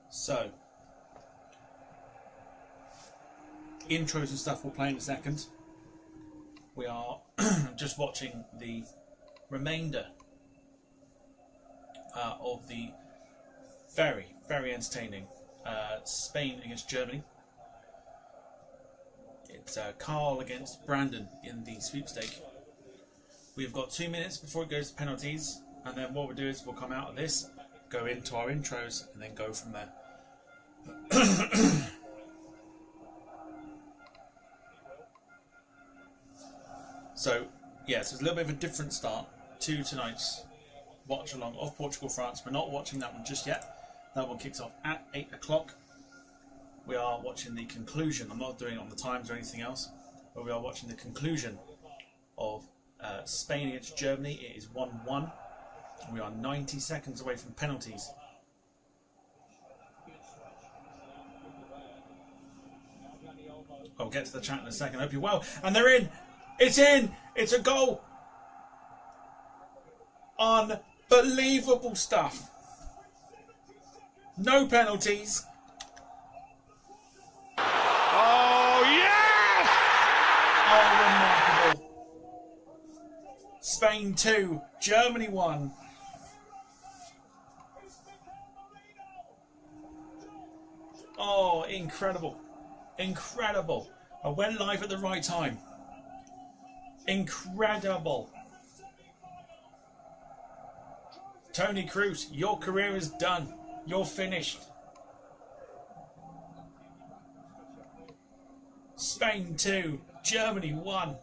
So, intros and stuff we'll play in a second. We are just watching the remainder of the very, very entertaining Spain against Germany. It's Carl against Brandon in the sweepstake. We've got 2 minutes before it goes to penalties, and then what we'll do is we'll come out of this, go into our intros, and then go from there. So, yes, it's a little bit of a different start to tonight's watch along of Portugal-France. We're not watching that one just yet. That one kicks off at 8 o'clock. We are watching the conclusion. I'm not doing it on the times or anything else, but we are watching the conclusion of Spain against Germany. It is 1-1. We are 90 seconds away from penalties. I'll get to the chat in a second. I hope you're well. And they're in. It's in. It's a goal. Unbelievable stuff. No penalties. Oh, yes! Oh, remarkable. Spain 2, Germany 1. Oh, incredible. Incredible. I went live at the right time. Incredible. Tony Cruz, your career is done. You're finished. Spain 2, Germany 1.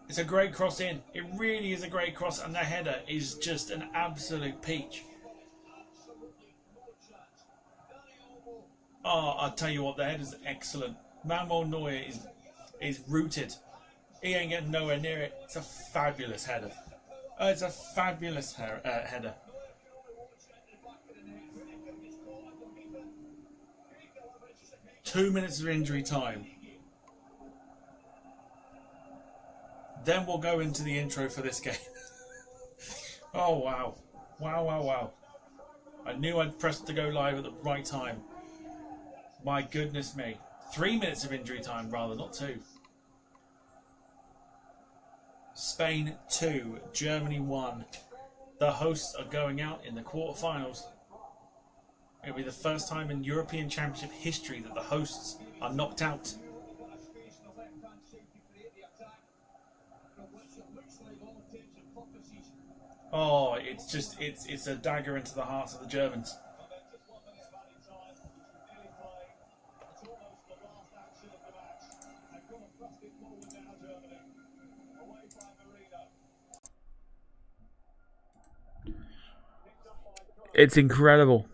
It's a great cross in. It really is a great cross, and the header is just an absolute peach. Oh, I'll tell you what, the header's excellent. Manuel Neuer is rooted. He ain't getting nowhere near it. It's a fabulous header. It's a fabulous header. 2 minutes of injury time. Then we'll go into the intro for this game. Oh, wow. Wow, wow, wow. I knew I'd pressed to go live at the right time. My goodness me. 3 minutes of injury time rather, not 2. Spain 2, Germany 1. The hosts are going out in the quarterfinals. It'll be the first time in European Championship history that the hosts are knocked out. Oh, it's a dagger into the hearts of the Germans. It's incredible.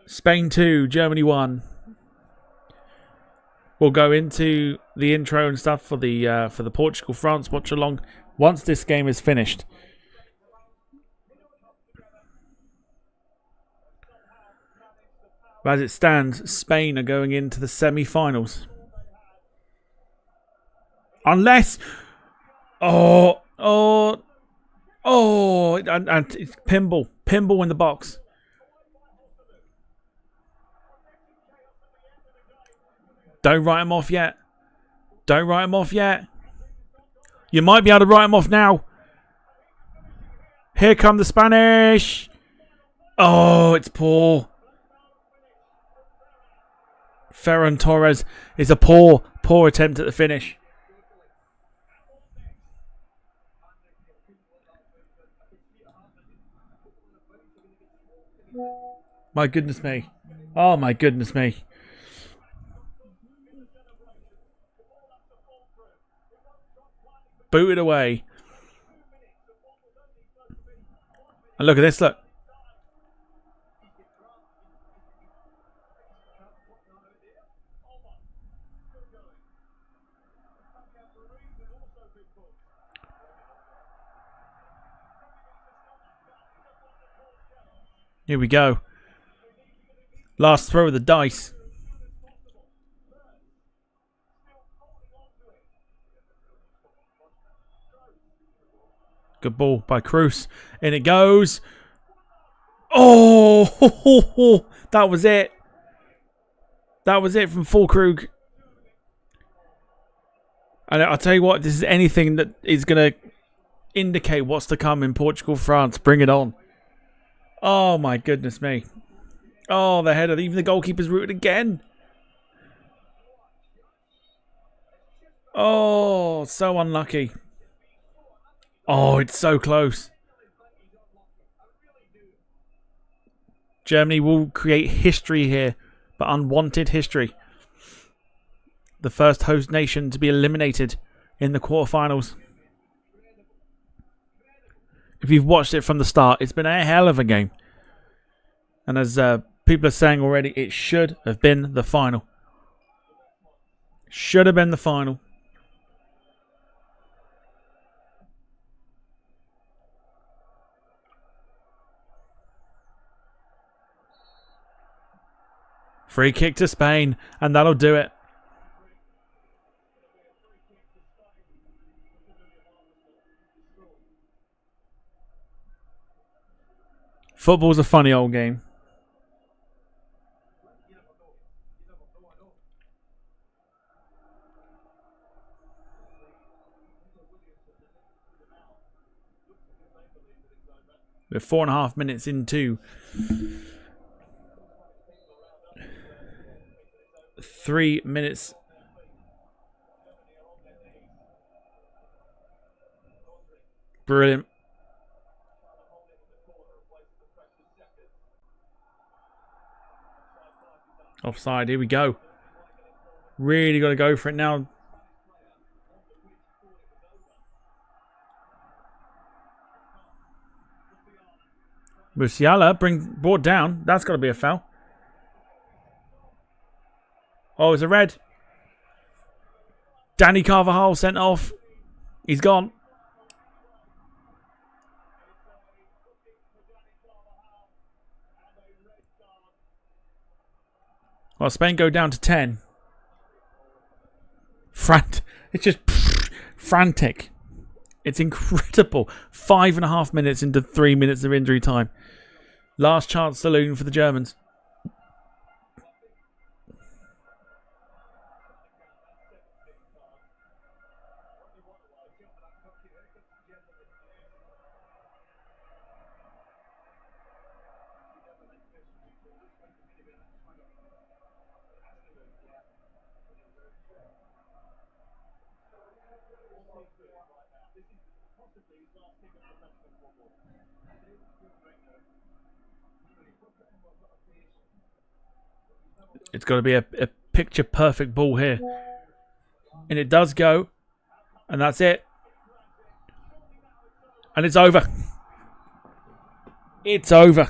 Spain 2, Germany 1. We'll go into the intro and stuff for the Portugal-France watch along once this game is finished. As it stands, Spain are going into the semi-finals. Unless... and it's pinball. Pinball in the box. Don't write him off yet. Don't write him off yet. You might be able to write him off now. Here come the Spanish. Oh, it's poor. Ferran Torres is a poor attempt at the finish. My goodness me. Oh, my goodness me. Booted away. And look at this, look. Here we go. Last throw of the dice. Good ball by Cruz. In it goes. Oh, that was it. That was it from Fulkrug. And I'll tell you what, if this is anything that is going to indicate what's to come in Portugal, France, bring it on. Oh my goodness me. Oh, the header. Even the goalkeeper's rooted again. Oh, so unlucky. Oh, it's so close. Germany will create history here, but unwanted history. The first host nation to be eliminated in the quarterfinals. If you've watched it from the start, it's been a hell of a game. And as people are saying already, it should have been the final. Should have been the final. Free kick to Spain, and that'll do it. Football's a funny old game. We're 4.5 minutes into 3 minutes. Brilliant. Offside, here we go. Really got to go for it now. Musiala brought down. That's got to be a foul. Oh, it's a red. Danny Carvajal sent off. He's gone. Well, Spain go down to 10. It's just frantic. It's incredible. 5.5 minutes into 3 minutes of injury time. Last chance saloon for the Germans. It's got to be a picture perfect ball here. And it does go. And that's it. And it's over. It's over.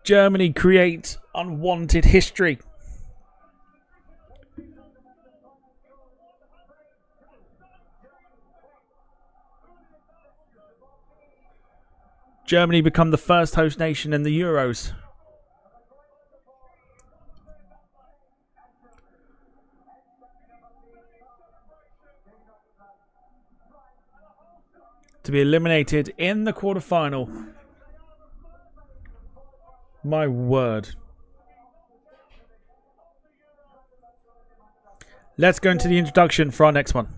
Germany create unwanted history. Germany become the first host nation in the Euros. To be eliminated in the quarterfinal. My word. Let's go into the introduction for our next one.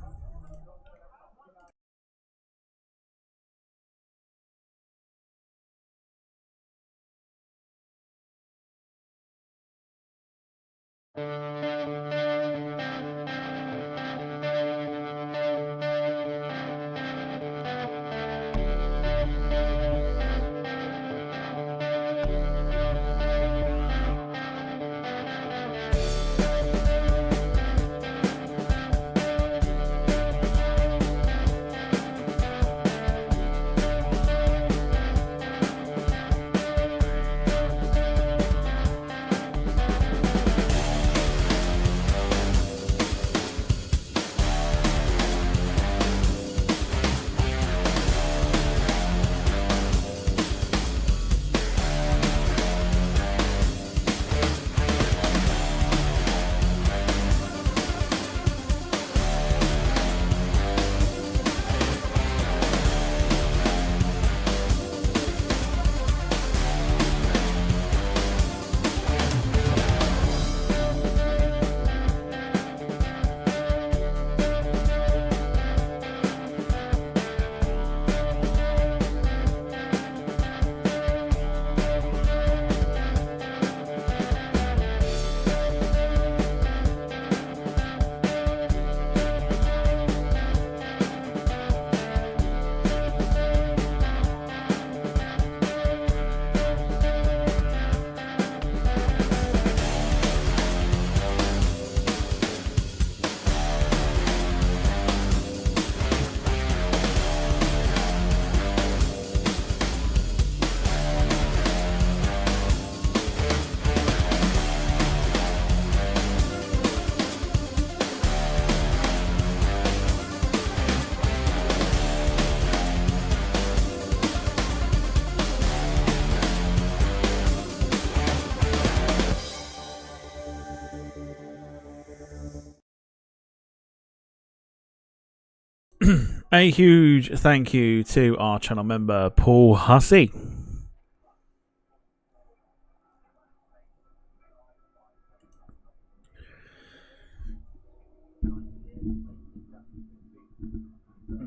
A huge thank you to our channel member, Paul Hussey.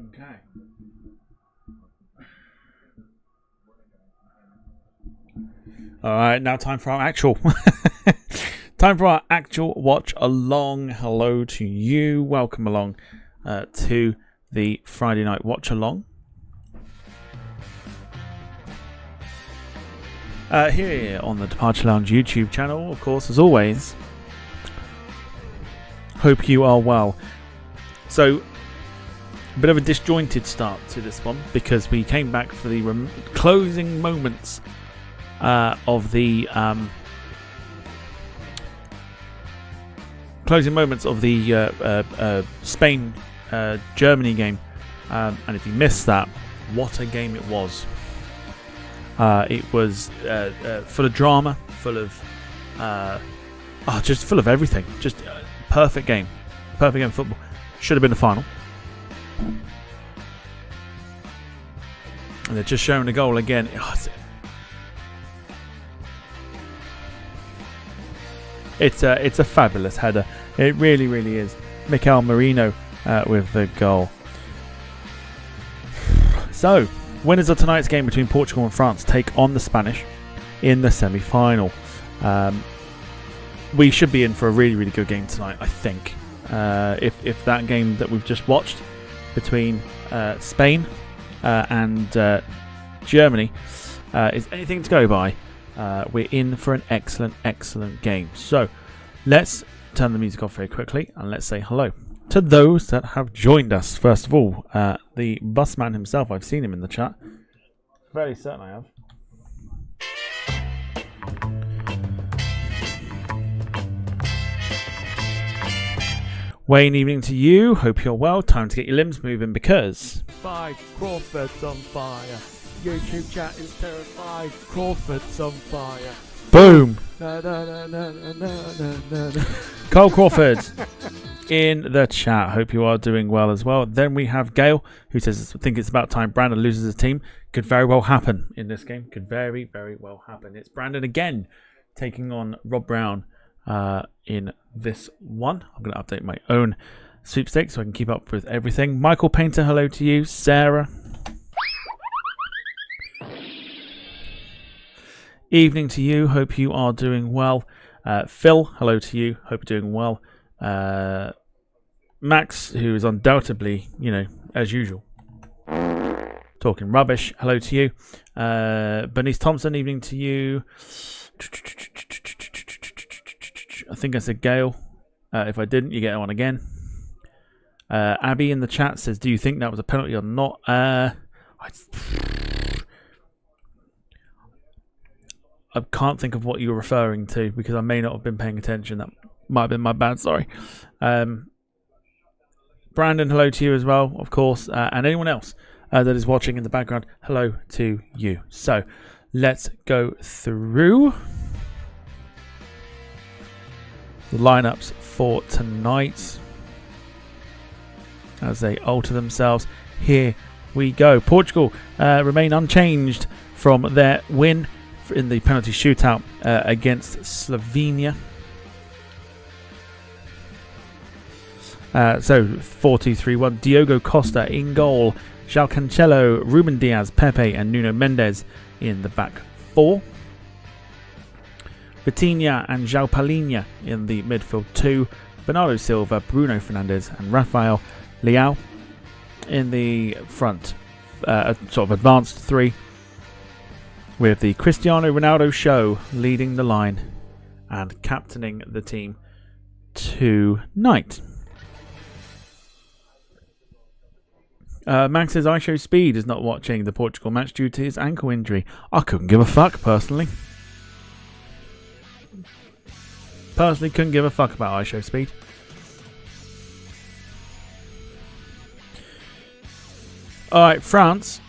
Okay. All right, now time for our actual watch along. Hello to you. Welcome along to the Friday night watch along. Here on the Departure Lounge YouTube channel, of course, as always. Hope you are well. So, a bit of a disjointed start to this one because we came back for the closing moments of the Spain Germany game, and if you missed that, what a game it was. It was full of drama, full of just full of everything. Just perfect game of football. Should have been the final. And they're just showing the goal again. It's a fabulous header. It really, really is. Mikel Merino with the goal. So, winners of tonight's game between Portugal and France take on the Spanish in the semi-final. We should be in for a really, really good game tonight, I think. If that game that we've just watched between Spain and Germany is anything to go by, we're in for an excellent, excellent game. So let's turn the music off very quickly and let's say hello to those that have joined us. First of all, the busman himself. I've seen him in the chat. Fairly certain I have. Wayne, evening to you. Hope you're well. Time to get your limbs moving because Crawford's on fire. YouTube chat is terrified. Crawford's on fire. Boom. Cole Crawford in the chat. Hope you are doing well as well. Then we have Gail who says, I think it's about time Brandon loses his team. Could very well happen in this game. Could very, very well happen. It's Brandon again taking on Rob Brown in this one. I'm going to update my own sweepstakes so I can keep up with everything. Michael Painter, hello to you. Sarah. Evening to you. Hope you are doing well. Phil, hello to you. Hope you're doing well. Max, who is undoubtedly, as usual, talking rubbish. Hello to you. Bernice Thompson, evening to you. I think I said Gail. If I didn't, you get on again. Abby in the chat says, do you think that was a penalty or not? I can't think of what you were referring to because I may not have been paying attention. That might have been my bad, sorry. Brandon, hello to you as well, of course. And anyone else that is watching in the background, hello to you. So, let's go through the lineups for tonight as they alter themselves. Here we go. Portugal remain unchanged from their win in the penalty shootout against Slovenia. So 4-2-3-1. Diogo Costa in goal. João Cancelo, Ruben Diaz, Pepe and Nuno Mendes in the back four. Vitinha and João Palhinha in the midfield two. Bernardo Silva, Bruno Fernandes and Rafael Leao in the front, sort of advanced three, with the Cristiano Ronaldo show leading the line and captaining the team tonight. Max says, I show Speed is not watching the Portugal match due to his ankle injury. I couldn't give a fuck, personally. Couldn't give a fuck about I show Speed. Alright, France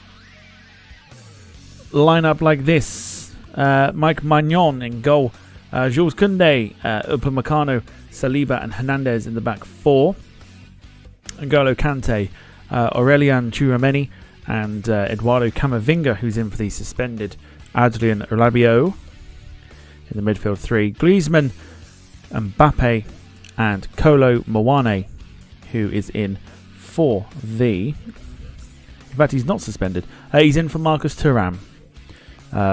line up like this. Mike Magnon in goal. Jules Koundé, Upamecano, Saliba and Hernandez in the back four. N'Golo Kante, Aurelian Tchouameni and Eduardo Camavinga, who's in for the suspended Adrien Rabiot in the midfield three. Griezmann, Mbappe and Kolo Muani, who is in for the... In fact, he's not suspended. He's in for Marcus Thuram,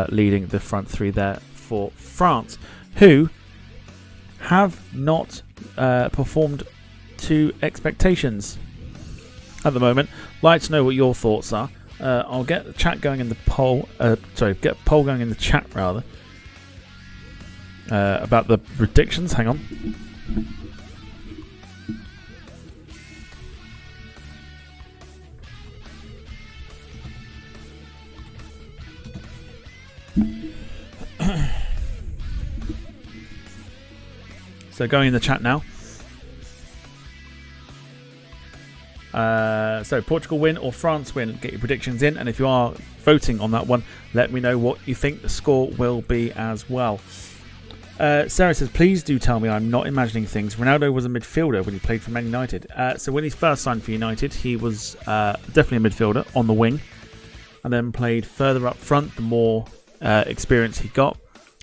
leading the front three there for France, who have not performed to expectations at the moment. Like to know what your thoughts are. I'll get the chat going in the poll. Get a poll going in the chat rather about the predictions. Hang on. So going in the chat now. So Portugal win or France win? Get your predictions in, and if you are voting on that one, let me know what you think the score will be as well. Sarah says, please do tell me I'm not imagining things. Ronaldo was a midfielder when he played for Man United. So when he first signed for United, he was definitely a midfielder on the wing, and then played further up front the more experience he got,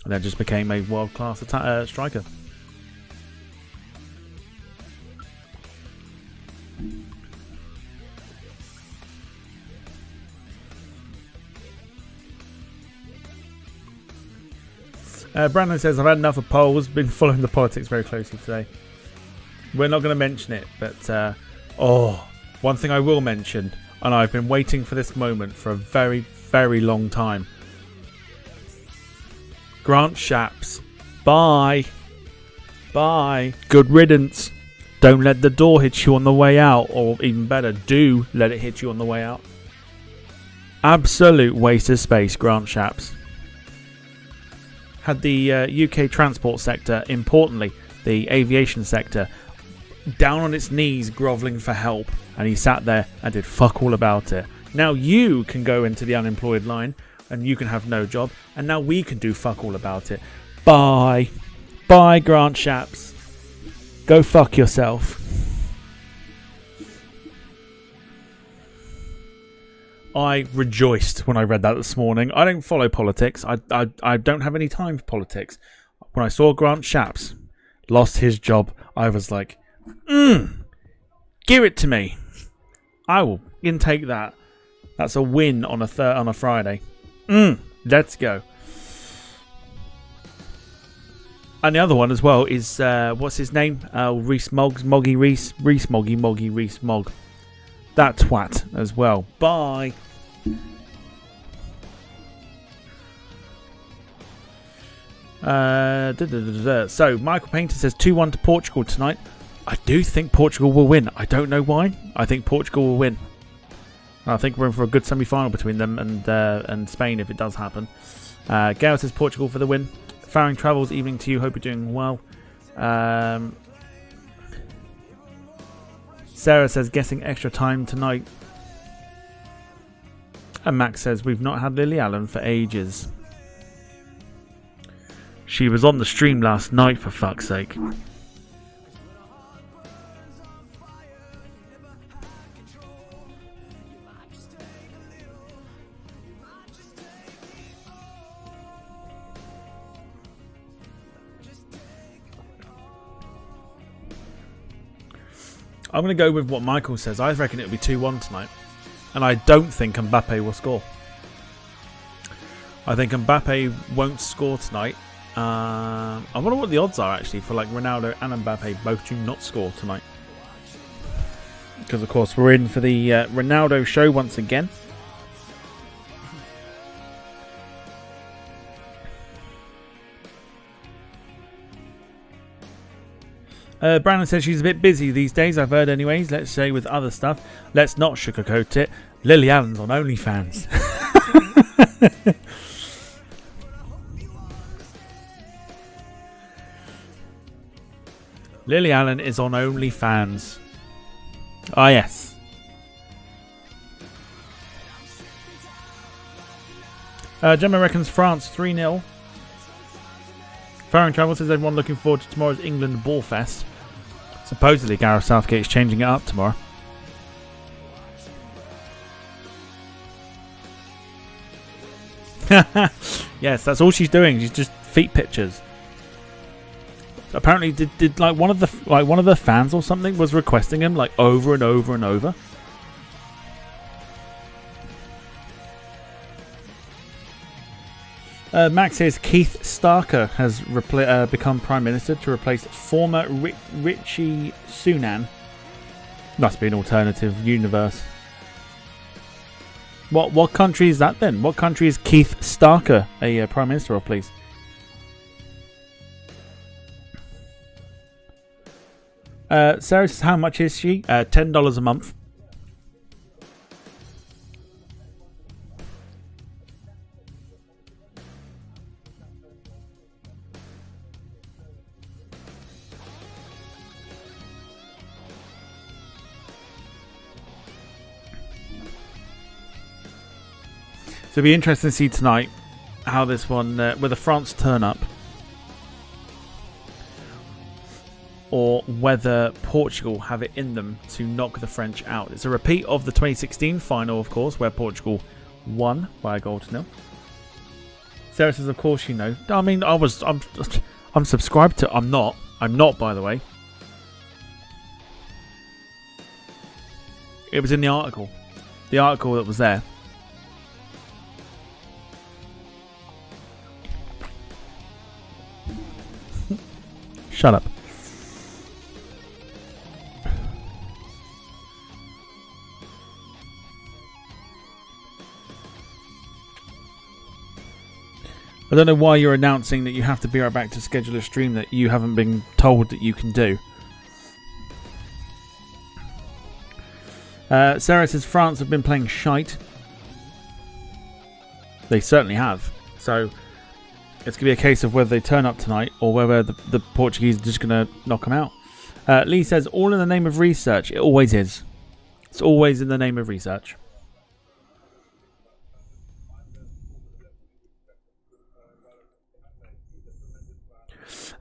and then just became a world-class striker. Brandon says, I've had enough of polls, been following the politics very closely today. We're not going to mention it, but one thing I will mention, and I've been waiting for this moment for a very, very long time. Grant Shapps, bye. Bye. Good riddance. Don't let the door hit you on the way out, or even better, do let it hit you on the way out. Absolute waste of space, Grant Shapps. Had the UK transport sector, importantly the aviation sector, down on its knees grovelling for help, and he sat there and did fuck all about it. Now you can go into the unemployed line and you can have no job, and now we can do fuck all about it. Bye. Bye, Grant Shapps. Go fuck yourself. I rejoiced when I read that this morning. I don't follow politics. I don't have any time for politics. When I saw Grant Shapps lost his job, I was like, give it to me. I will intake that. That's a win on a Friday. Let's go. And the other one as well is what's his name? Reese Moggs, Moggy Reese, Reese Moggy Reese Mogg. That twat as well. Bye. So Michael Painter says 2-1 to Portugal tonight. I do think Portugal will win. I don't know why. I think Portugal will win. I think we're in for a good semi-final between them and Spain if it does happen. Gail says Portugal for the win. Faring travels, evening to you. Hope you're doing well. Sarah says guessing extra time tonight. And Max says we've not had Lily Allen for ages. She was on the stream last night, for fuck's sake. I'm going to go with what Michael says. I reckon it'll be 2-1 tonight. And I don't think Mbappe will score. I think Mbappe won't score tonight. I wonder what the odds are actually for like Ronaldo and Mbappe both do not score tonight. Because of course we're in for the Ronaldo show once again. Brandon says she's a bit busy these days, I've heard anyways. Let's say with other stuff. Let's not sugarcoat it. Lily Allen's on OnlyFans. Lily Allen is on OnlyFans. Ah, yes. Gemma reckons France 3-0. Faring Travel says everyone looking forward to tomorrow's England Ball Fest. Supposedly Gareth Southgate is changing it up tomorrow. Yes, that's all she's doing. She's just feet pictures. Apparently, did like one of the fans or something was requesting him like over and over and over. Max says Keith Starker has become Prime Minister to replace former Richie Sunak. Must be an alternative universe. What country is that then? What country is Keith Starker a Prime Minister of, please? Sarah says, how much is she? $10 a month. So it'll be interesting to see tonight how this one, whether France turn up or whether Portugal have it in them to knock the French out. It's a repeat of the 2016 final, of course, where Portugal won by a goal to nil. Sarah says, of course you know. I mean, I'm subscribed to. I'm not, by the way. It was in the article. The article that was there. Shut up. I don't know why you're announcing that you have to be right back to schedule a stream that you haven't been told that you can do. Sarah says France have been playing shite. They certainly have. So it's going to be a case of whether they turn up tonight or whether the Portuguese are just going to knock them out. Lee says, all in the name of research. It always is. It's always in the name of research.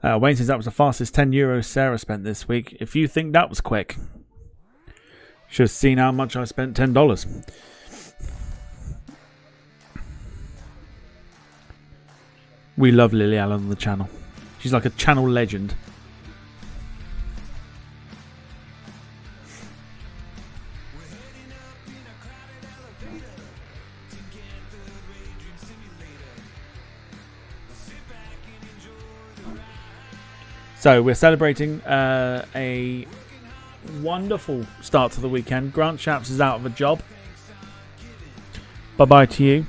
Wayne says that was the fastest €10 Sarah spent this week. If you think that was quick, should have seen how much I spent $10. We love Lily Allen on the channel. She's like a channel legend. So we're celebrating a wonderful start to the weekend. Grant Shapps is out of a job. Bye-bye to you.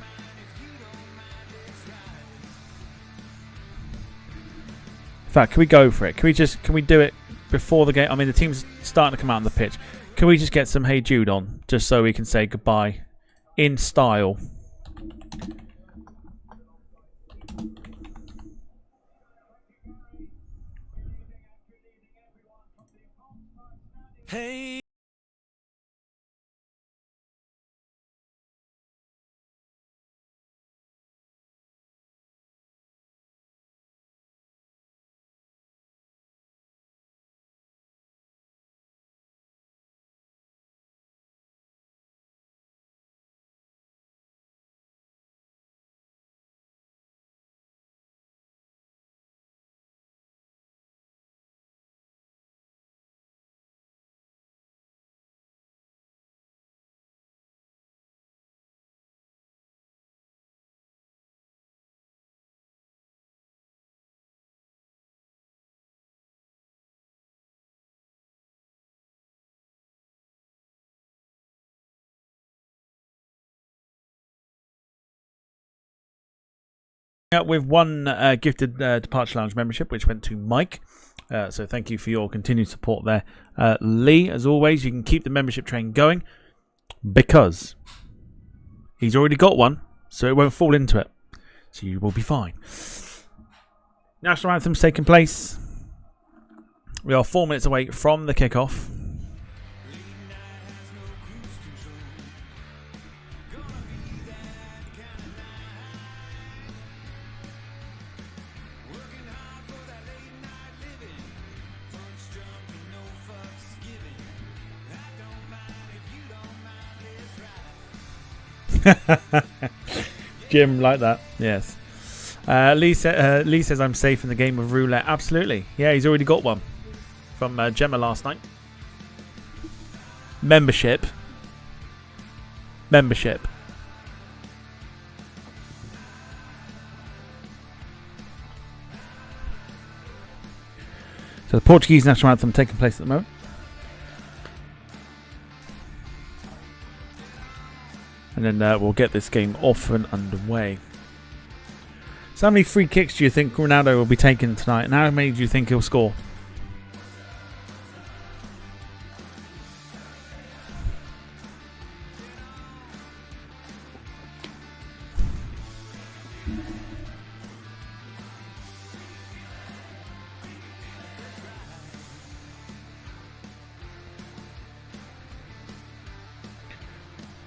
In fact, can we go for it? Can we do it before the game? I mean, the team's starting to come out on the pitch. Can we just get some Hey Jude on, just so we can say goodbye in style? Hey. With one gifted Departure Lounge membership, which went to Mike. So thank you for your continued support there. Lee, as always, you can keep the membership train going because he's already got one, so it won't fall into it. So you will be fine. National Anthem's taking place. We are 4 minutes away from the kickoff. Jim, like that. Yes. Lee says I'm safe in the game of roulette. Absolutely. Yeah, he's already got one from Gemma last night. Membership. So the Portuguese national anthem taking place at the moment. And then we'll get this game off and underway. So how many free kicks do you think Ronaldo will be taking tonight? And how many do you think he'll score?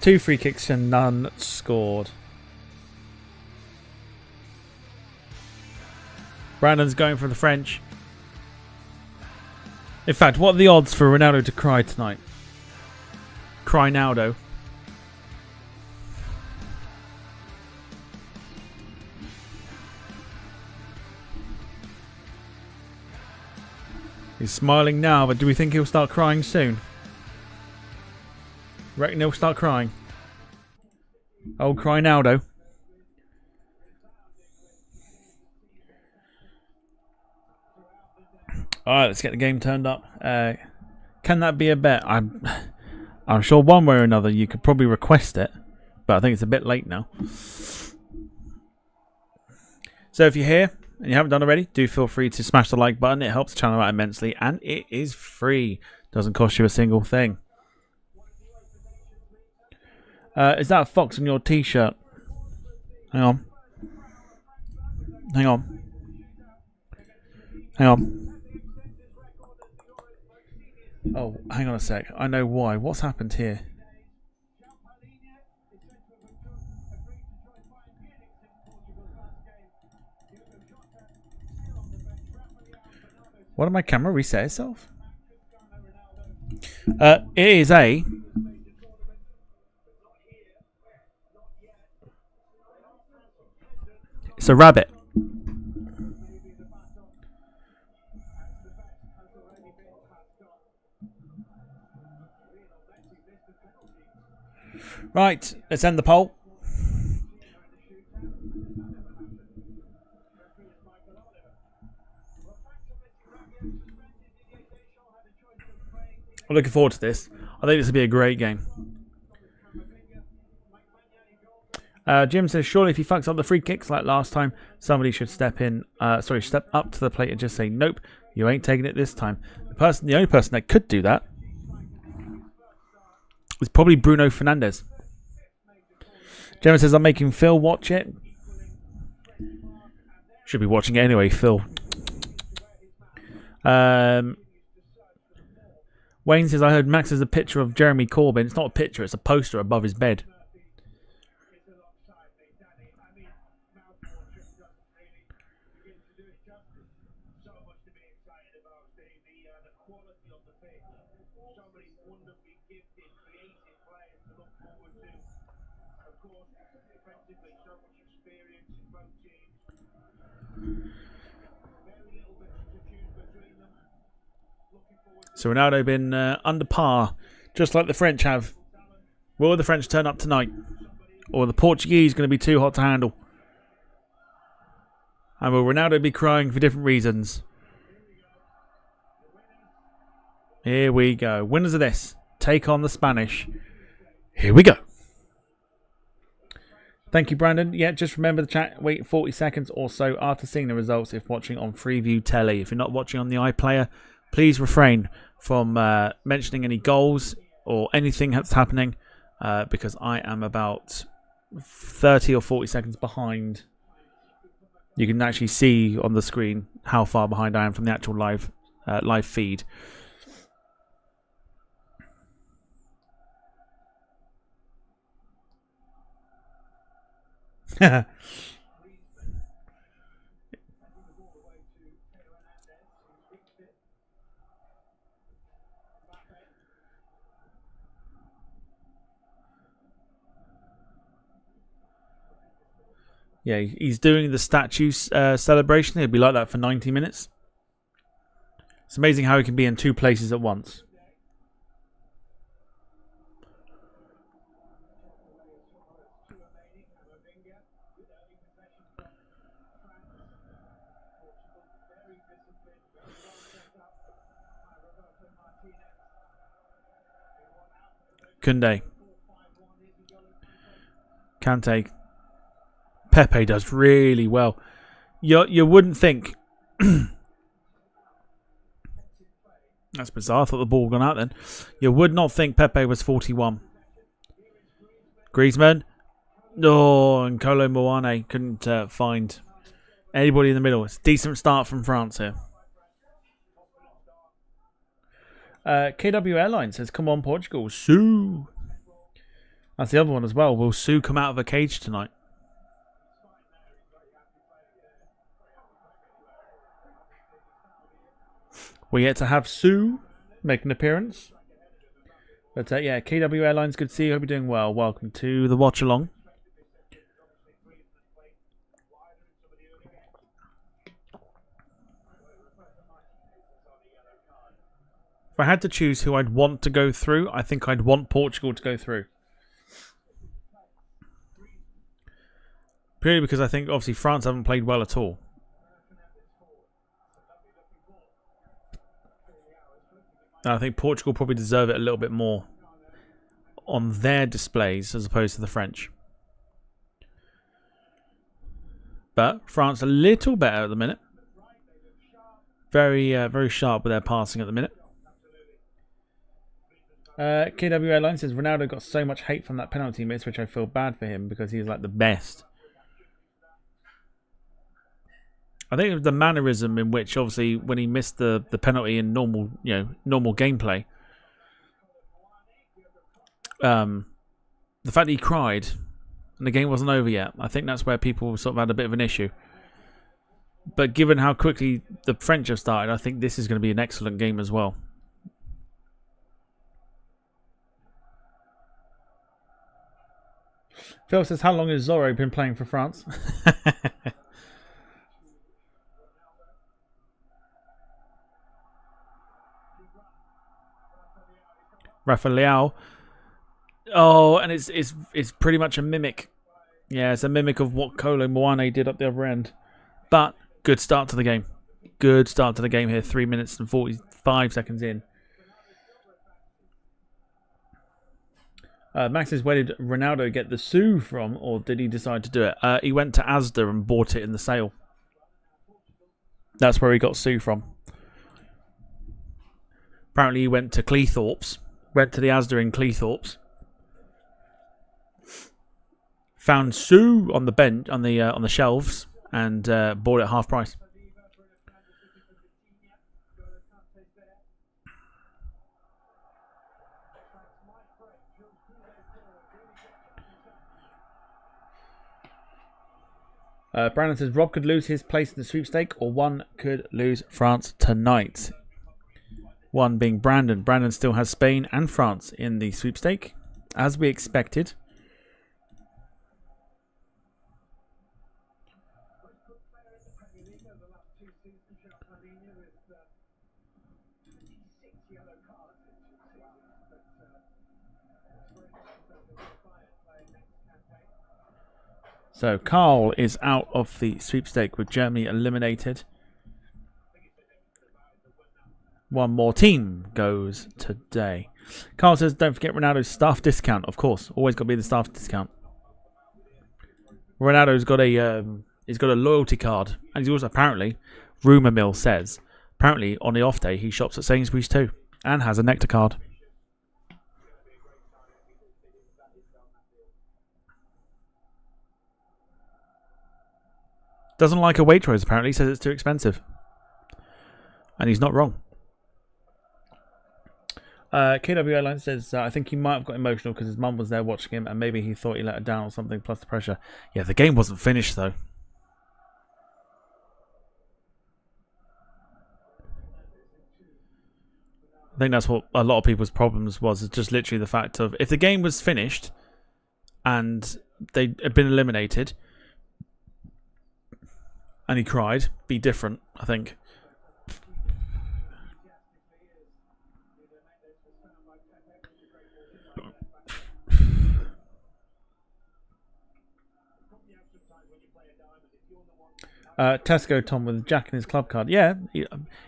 Two free kicks and none scored. Brandon's going for the French. In fact, what are the odds for Ronaldo to cry tonight? Cry Naldo. He's smiling now, but do we think he'll start crying soon? Reckon he'll start crying. Old cry Naldo. Alright, let's get the game turned up. Can that be a bet? I'm sure one way or another you could probably request it, but I think it's a bit late now. So if you're here and you haven't done already, do feel free to smash the like button. It helps the channel out immensely, and it is free. Doesn't cost you a single thing. Is that a fox on your t-shirt? Hang on. Hang on. Hang on. Oh, hang on a sec. I know why. What's happened here? What did my camera reset itself? It is a... It's a rabbit. Right, let's end the poll. I'm looking forward to this. I think this will be a great game. Jim says, surely if he fucks up the free kicks like last time, somebody should step up to the plate and just say, nope, you ain't taking it this time. The only person that could do that is probably Bruno Fernandes. Gemma says, I'm making Phil watch it. Should be watching it anyway, Phil. Wayne says, I heard Max has a picture of Jeremy Corbyn. It's not a picture, it's a poster above his bed. So Ronaldo been under par, just like the French have. Will the French turn up tonight? Or are the Portuguese going to be too hot to handle? And will Ronaldo be crying for different reasons? Here we go. Winners of this take on the Spanish. Here we go. Thank you, Brandon. Yeah, just remember the chat. Wait 40 seconds or so after seeing the results if watching on Freeview Telly. If you're not watching on the iPlayer, please refrain from mentioning any goals or anything that's happening because I am about 30 or 40 seconds behind. You can actually see on the screen how far behind I am from the actual live feed. Yeah, he's doing the statue celebration. He'll be like that for 90 minutes. It's amazing how he can be in 2 places at once. Koundé. Kante. Pepe does really well. You wouldn't think. That's bizarre. I thought the ball had gone out then. You would not think Pepe was 41. Griezmann. Oh, and Kolo Muane couldn't find anybody in the middle. It's a decent start from France here. KW Airlines says, come on, Portugal. Sue. That's the other one as well. Will Sue come out of a cage tonight? We get to have Sue make an appearance. But yeah, KW Airlines, good to see you. Hope you're doing well. Welcome to the watch along. If I had to choose who I'd want to go through, I think I'd want Portugal to go through. Purely because I think obviously France haven't played well at all. And I think Portugal probably deserve it a little bit more on their displays as opposed to the French. But France a little better at the minute. Very sharp with their passing at the minute. KW Airline says Ronaldo got so much hate from that penalty miss, which I feel bad for him because he's like the best. I think it was the mannerism in which, obviously, when he missed the penalty in normal gameplay, the fact that he cried and the game wasn't over yet, I think that's where people sort of had a bit of an issue. But given how quickly the French have started, I think this is going to be an excellent game as well. Phil says, how long has Zorro been playing for France? Rafael. Oh, and it's pretty much a mimic. Yeah, it's a mimic of what Kolo Muane did up the other end. But good start to the game. Good start to the game here. 3 minutes and 45 seconds in. Max says, where did Ronaldo get the sou from, or did he decide to do it? He went to Asda and bought it in the sale. That's where he got sou from. Apparently he went to Cleethorpes. Went to the Asda in Cleethorpes. Found sou on the bench, on the shelves, and bought it half price. Brandon says Rob could lose his place in the sweepstake, or one could lose France tonight. One being Brandon. Brandon still has Spain and France in the sweepstake, as we expected. So Carl is out of the sweepstake with Germany eliminated. One more team goes today. Carl says, don't forget Ronaldo's staff discount. Of course, always got to be the staff discount. Ronaldo's got he's got a loyalty card, and he's also apparently, rumour mill says, apparently on the off day he shops at Sainsbury's too, and has a Nectar card. Doesn't like a Waitrose apparently, says it's too expensive. And he's not wrong. KW Airline says, I think he might have got emotional because his mum was there watching him and maybe he thought he let her down or something, plus the pressure. Yeah, the game wasn't finished though. I think that's what a lot of people's problems was, is just literally the fact of, if the game was finished and they had been eliminated, and he cried. Be different, I think. Tesco Tom with Jack in his club card. Yeah,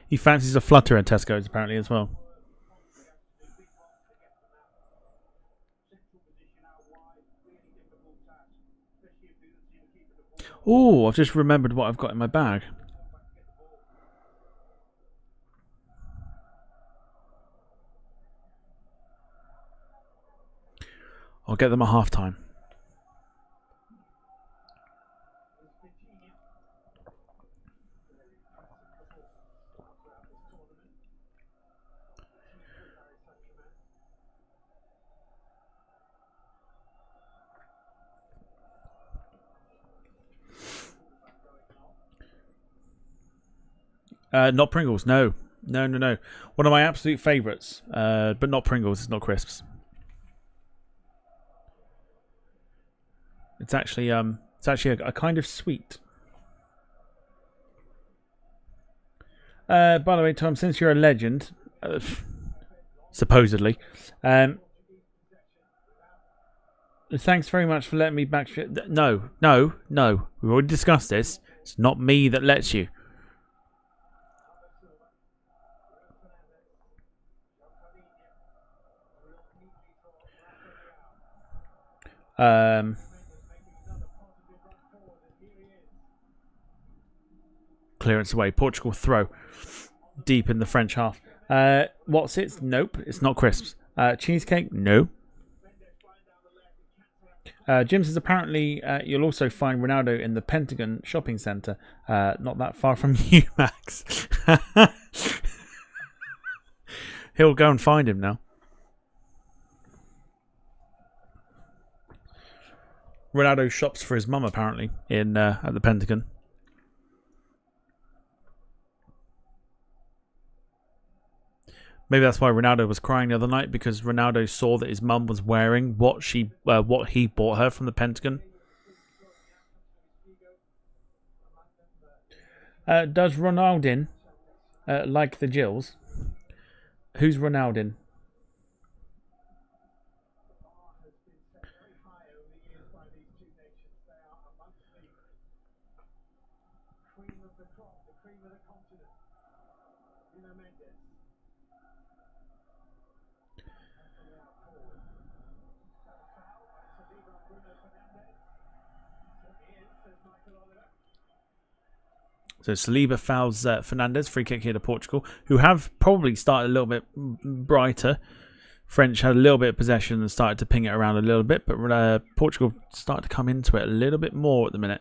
he fancies a flutter at Tesco's apparently as well. Oh, I've just remembered what I've got in my bag. I'll get them at half time. Not Pringles, no. No. One of my absolute favourites, but not Pringles, it's not crisps. It's actually a kind of sweet. By the way, Tom, since you're a legend, supposedly, thanks very much for letting me back. No. We've already discussed this. It's not me that lets you. Clearance away. Portugal throw deep in the French half. What's it? Nope. It's not crisps. Cheesecake? No. Jim says apparently you'll also find Ronaldo in the Pentagon shopping centre. Not that far from you, Max. He'll go and find him now. Ronaldo shops for his mum apparently in at the Pentagon. Maybe that's why Ronaldo was crying the other night, because Ronaldo saw that his mum was wearing what he bought her from the Pentagon. Does Ronaldin like the Jills? Who's Ronaldin? So Saliba fouls Fernandes, free kick here to Portugal, who have probably started a little bit brighter. French had a little bit of possession and started to ping it around a little bit, but Portugal started to come into it a little bit more at the minute.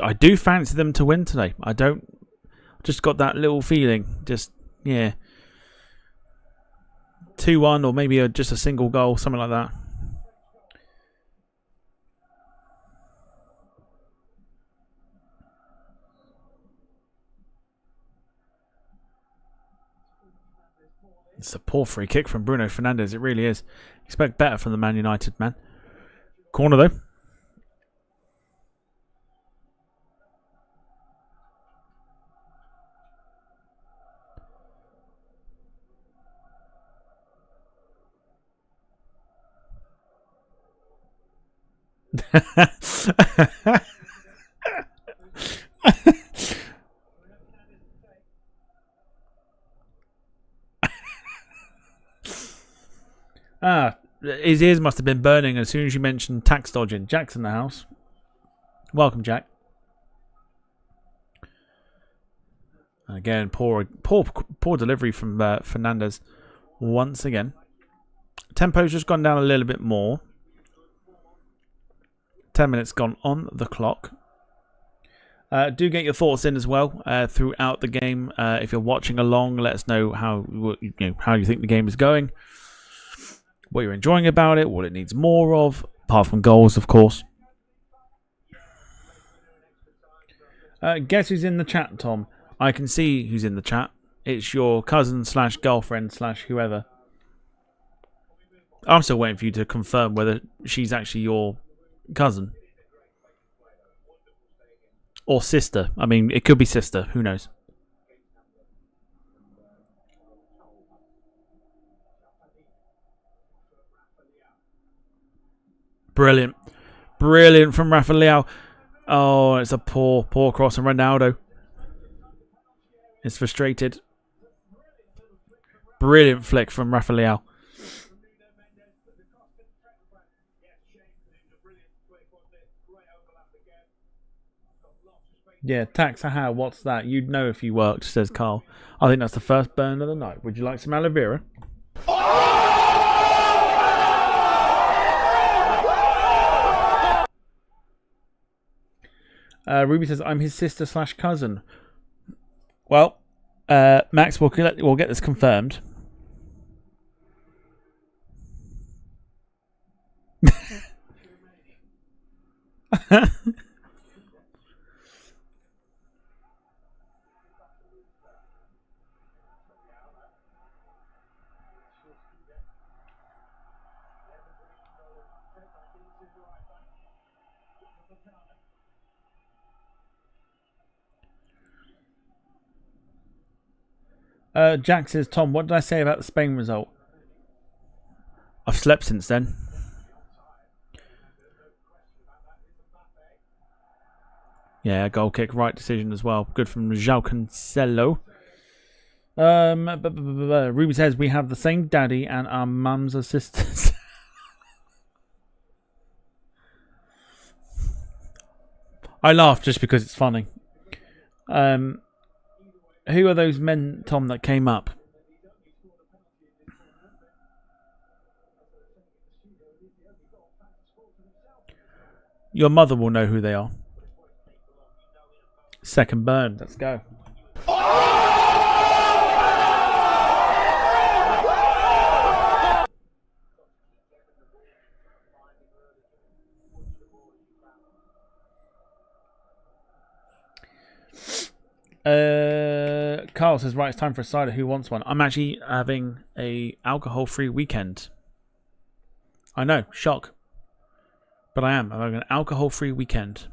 I do fancy them to win today. I don't. Just got that little feeling. Just, yeah. 2-1 or maybe just a single goal, something like that. It's a poor free kick from Bruno Fernandes. It really is. Expect better from the Man United man. Corner though. His ears must have been burning as soon as you mentioned tax dodging. Jack's in the house. Welcome, Jack. Again, poor delivery from Fernandes once again. Tempo's just gone down a little bit more. 10 minutes gone on the clock. Do get your thoughts in as well throughout the game. If you're watching along, let us know how you think the game is going. What you're enjoying about it, what it needs more of, apart from goals, of course. Guess who's in the chat, Tom? I can see who's in the chat. It's your cousin / girlfriend / whoever. I'm still waiting for you to confirm whether she's actually your cousin. Or sister. I mean, it could be sister. Who knows? Brilliant. Brilliant from Rafael. Oh, it's a poor cross, and Ronaldo is frustrated. Brilliant flick from Rafael. Yeah, tax aha, what's that? You'd know if you worked, says Carl. I think that's the first burn of the night. Would you like some aloe vera? Ruby says, I'm his sister / cousin. Well, Max, we'll get this confirmed. Jack says, Tom, what did I say about the Spain result? I've slept since then. Yeah, goal kick, right decision as well. Good from João Cancelo. Ruby says, we have the same daddy and our mums are sisters. I laugh just because it's funny. Who are those men, Tom, that came up? Your mother will know who they are. Second burn. Let's go. Carl says, right, it's time for a cider. Who wants one? I'm actually having a alcohol-free weekend. I know, shock. But I am. I'm having an alcohol-free weekend.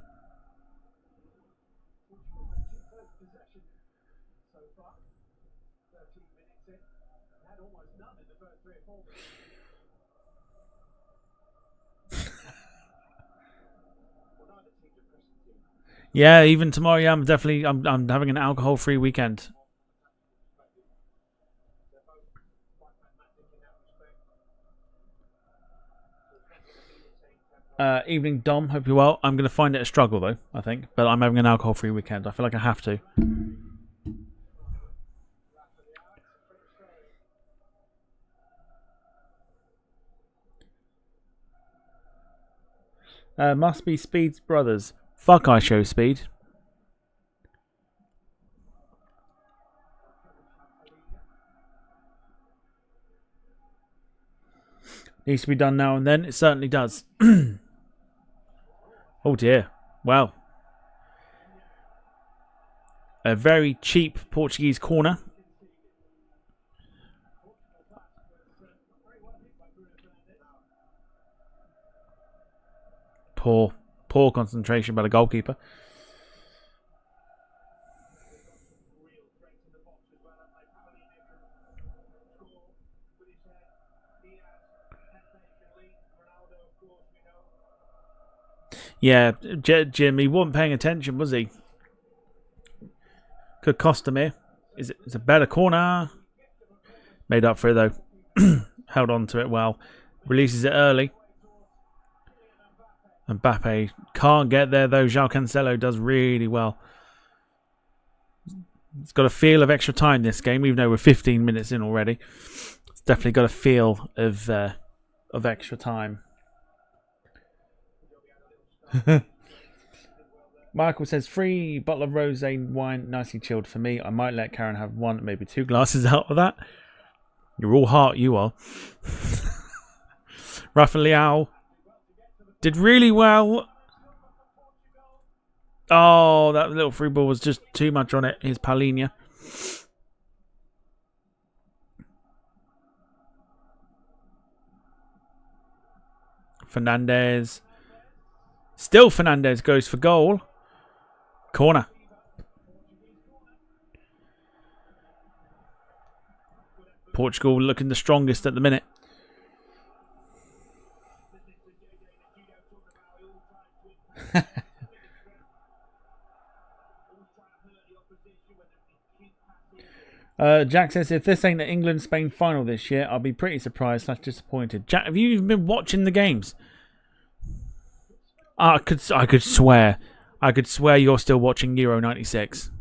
Yeah, even tomorrow. Yeah, I'm having an alcohol-free weekend. Evening, Dom. Hope you're well. I'm going to find it a struggle though, I think. But I'm having an alcohol-free weekend. I feel like I have to. Must be Speed's brothers. Fuck, I show Speed. Needs to be done now and then. It certainly does. Oh dear. Well. A very cheap Portuguese corner. Poor concentration by the goalkeeper. Yeah, Jim, he wasn't paying attention, was he? Could cost him here. It's a better corner. Made up for it, though. Held on to it well. Releases it early. Mbappe can't get there, though. João Cancelo does really well. It's got a feel of extra time this game, even though we're 15 minutes in already. It's definitely got a feel of extra time. Michael says, free bottle of rosé wine, nicely chilled for me. I might let Karen have one, maybe 2 glasses out of that. You're all heart, you are. Rafael did really well. Oh, that little free ball was just too much on it. Here's Paulinho. Fernandez. Still Fernandez goes for goal. Corner. Portugal looking the strongest at the minute. Jack says, if this ain't the England-Spain final this year, I'll be pretty surprised / disappointed. Jack, have you even been watching the games? I could swear you're still watching Euro 96.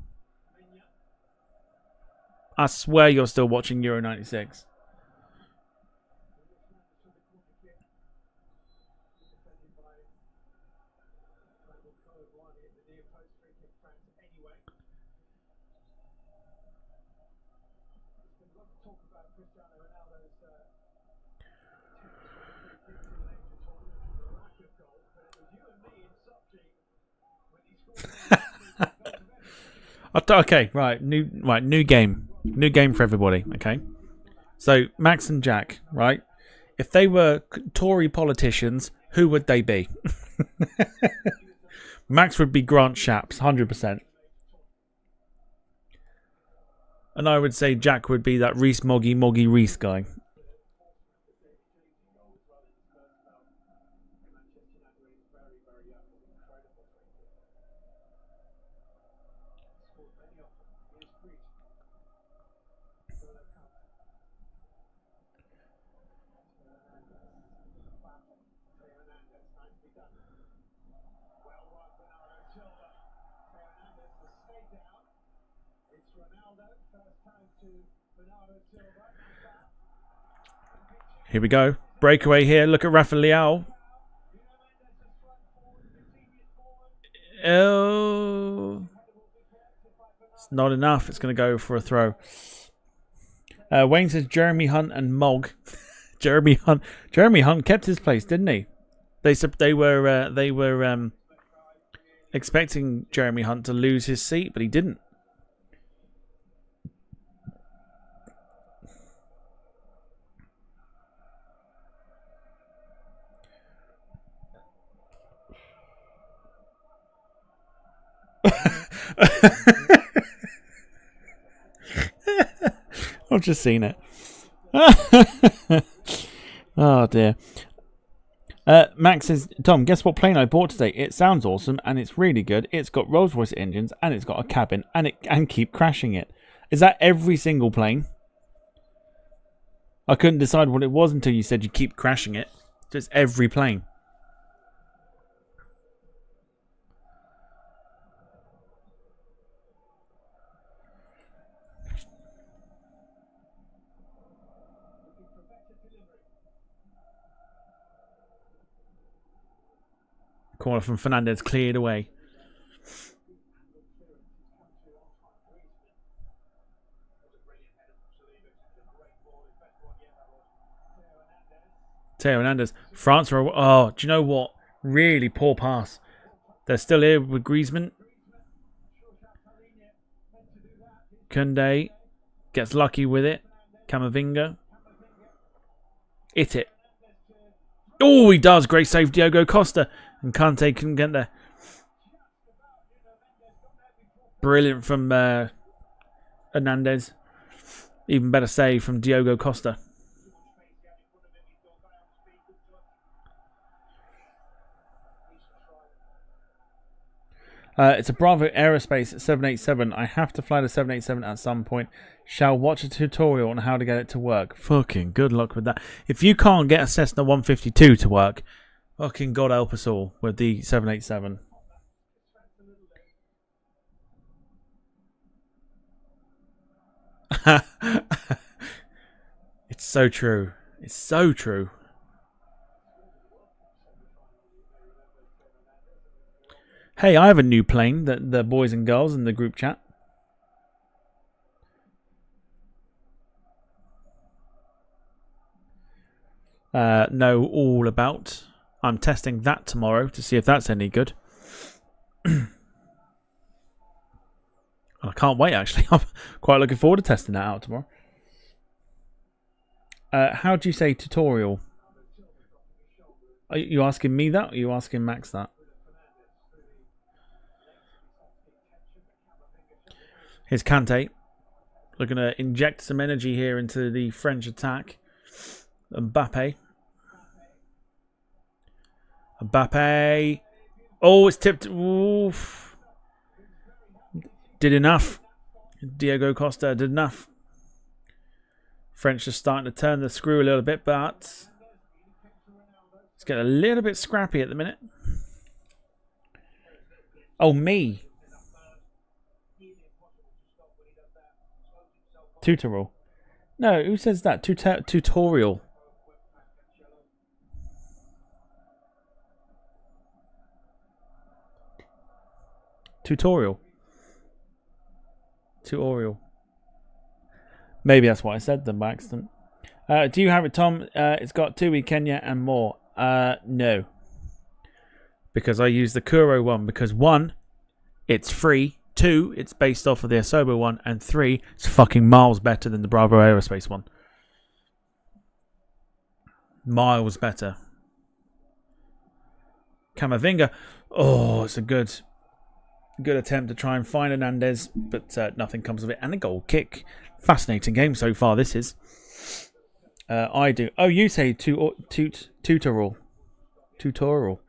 I swear you're still watching Euro 96. Okay, right, new game for everybody. Okay, so Max and Jack, right? If they were Tory politicians, who would they be? Max would be Grant Shapps, 100%, and I would say Jack would be that Reese Moggy Reese guy. Here we go. Breakaway here. Look at Rafa Leao. Oh. It's not enough. It's going to go for a throw. Wayne says Jeremy Hunt and Mog. Jeremy Hunt kept his place, didn't he? They were expecting Jeremy Hunt to lose his seat, but he didn't. I've just seen it. Oh dear. Max says, Tom, guess what plane I bought today? It sounds awesome and it's really good. It's got Rolls Royce engines and it's got a cabin and keep crashing it. Is that every single plane? I couldn't decide what it was until you said you keep crashing it. Just every plane. Corner from Fernandez cleared away. Theo Hernandez. France are... Oh, do you know what? Really poor pass. They're still here with Griezmann. Koundé gets lucky with it. Camavinga. Hit it. Oh, he does. Great save, Diogo Costa. And Kante couldn't get there. Brilliant from Hernandez. Even better save from Diogo Costa. It's a Bravo Aerospace 787. I have to fly the 787 at some point. Shall watch a tutorial on how to get it to work. Fucking good luck with that. If you can't get a Cessna 152 to work, fucking God help us all with the 787. It's so true. It's so true. Hey, I have a new plane that the boys and girls in the group chat. Know all about. I'm testing that tomorrow to see if that's any good. I can't wait, actually. I'm quite looking forward to testing that out tomorrow. How do you say tutorial? Are you asking me that, or are you asking Max that? Here's Kante. Looking to inject some energy here into the French attack. Mbappe. Oh, it's tipped. Oof. Did enough. Diego Costa did enough. French are starting to turn the screw a little bit, but it's getting a little bit scrappy at the minute. Oh, me. Tutorial. No, who says that? Tutorial. Tutorial. Maybe that's what I said then by accident. Do you have it, Tom? It's got 2 week Kenya and more. No. Because I use the Kuro one. Because 1, it's free. 2, it's based off of the Asobo one. And 3, it's fucking miles better than the Bravo Aerospace one. Miles better. Camavinga. Oh, it's a good attempt to try and find Hernandez, but nothing comes of it. And a goal kick. Fascinating game so far, this is. I do. Oh, you say tutorial. Tutorial.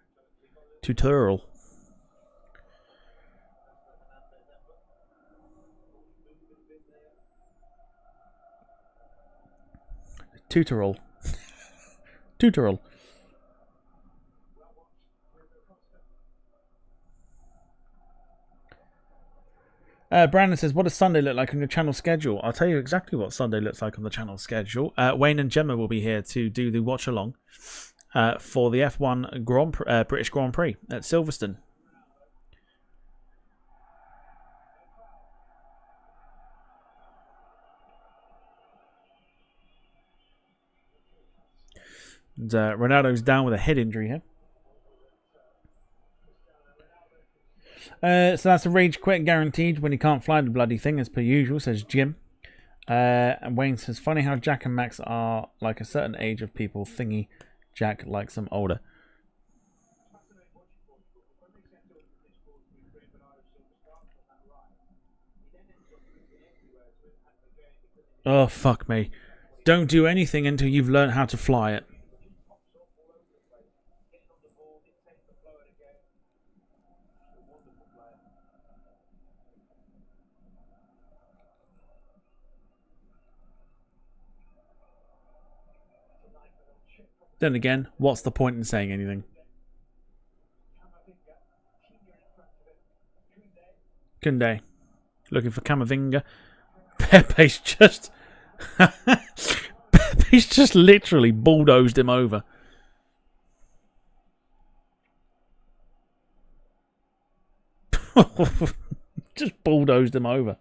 Brandon says, what does Sunday look like on your channel schedule? I'll tell you exactly what Sunday looks like on the channel schedule. Wayne and Gemma will be here to do the watch along for the F1 British Grand Prix at Silverstone. And, Ronaldo's down with a head injury here. So that's a rage quit guaranteed when he can't fly the bloody thing as per usual, says Jim. And Wayne says, funny how Jack and Max are like a certain age of people. Thingy Jack likes them older. Oh, fuck me. Don't do anything until you've learned how to fly it. Then again, what's the point in saying anything? Kunde. Looking for Camavinga. Pepe's just... Pepe's just literally bulldozed him over. Just bulldozed him over.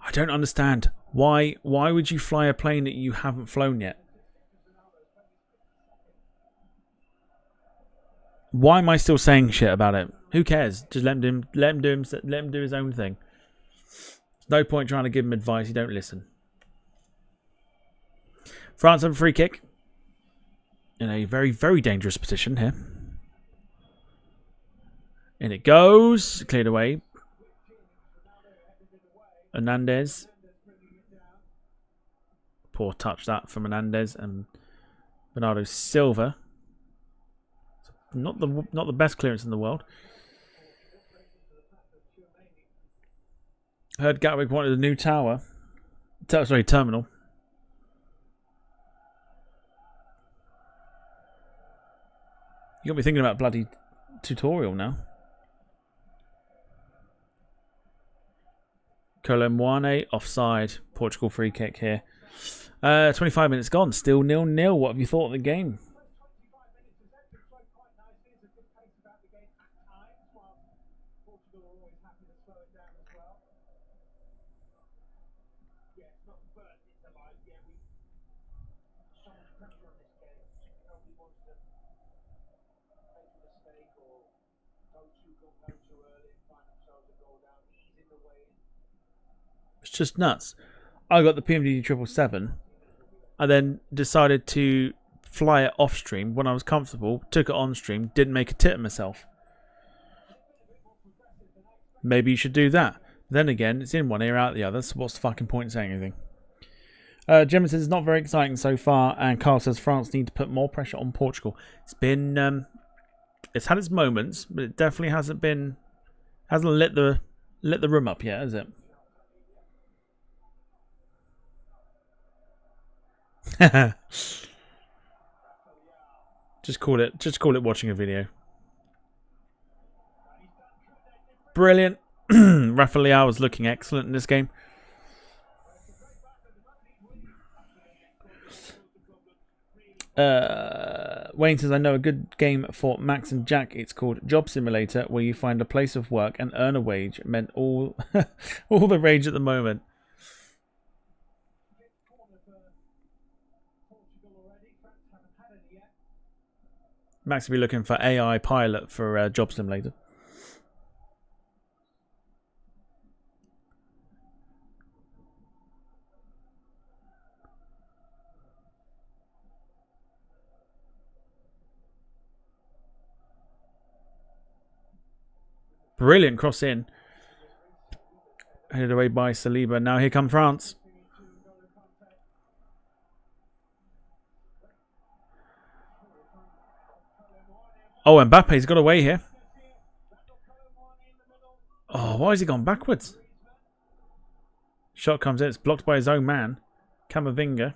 I don't understand. Why would you fly a plane that you haven't flown yet? Why am I still saying shit about it? Who cares? Just let him do his own thing. There's no point trying to give him advice. You don't listen. France have a free kick in a very, very dangerous position here. In it goes. Cleared away. Hernandez. Poor touch that from Hernandez and Bernardo Silva. Not the best clearance in the world. Heard Gatwick wanted a new tower. Terminal. You got me thinking about bloody tutorial now. Colomboane offside. Portugal free kick here. 25 minutes gone. Still 0-0. What have you thought of the game? It's just nuts. I got the PMD 777 and then decided to fly it off stream when I was comfortable, took it on stream, didn't make a tit of myself. Maybe you should do that. Then again, it's in one ear, out the other, so what's the fucking point in saying anything? Gemma says it's not very exciting so far, and Carl says France need to put more pressure on Portugal. It's been, it's had its moments, but it definitely hasn't lit the room up yet, has it? Just call it watching a video. Brilliant. Rafael was looking excellent in this game. Wayne says, I know a good game for Max and Jack. It's called Job Simulator, where you find a place of work and earn a wage. Meant all all the rage at the moment. Max will be looking for AI pilot for Job Simulator. Brilliant cross in. Headed away by Saliba. Now here come France. Oh, Mbappe's got away here. Oh, why has he gone backwards? Shot comes in. It's blocked by his own man. Camavinga.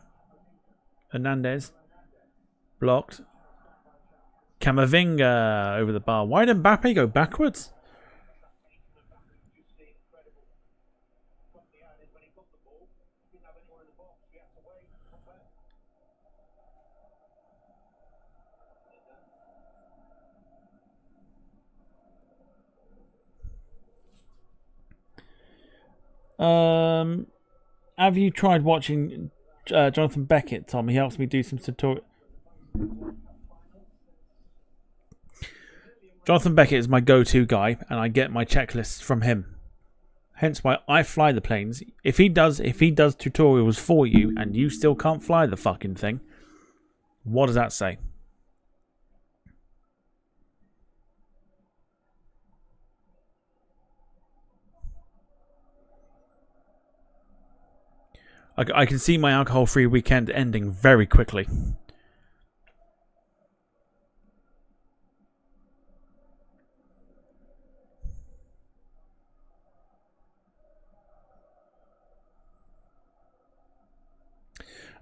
Hernandez. Blocked. Camavinga over the bar. Why did Mbappe go backwards? Have you tried watching Jonathan Beckett, Tom? He helps me do some tutorial. Jonathan Beckett is my go-to guy, and I get my checklists from him. Hence why I fly the planes. If he does tutorials for you, and you still can't fly the fucking thing, what does that say? I can see my alcohol-free weekend ending very quickly.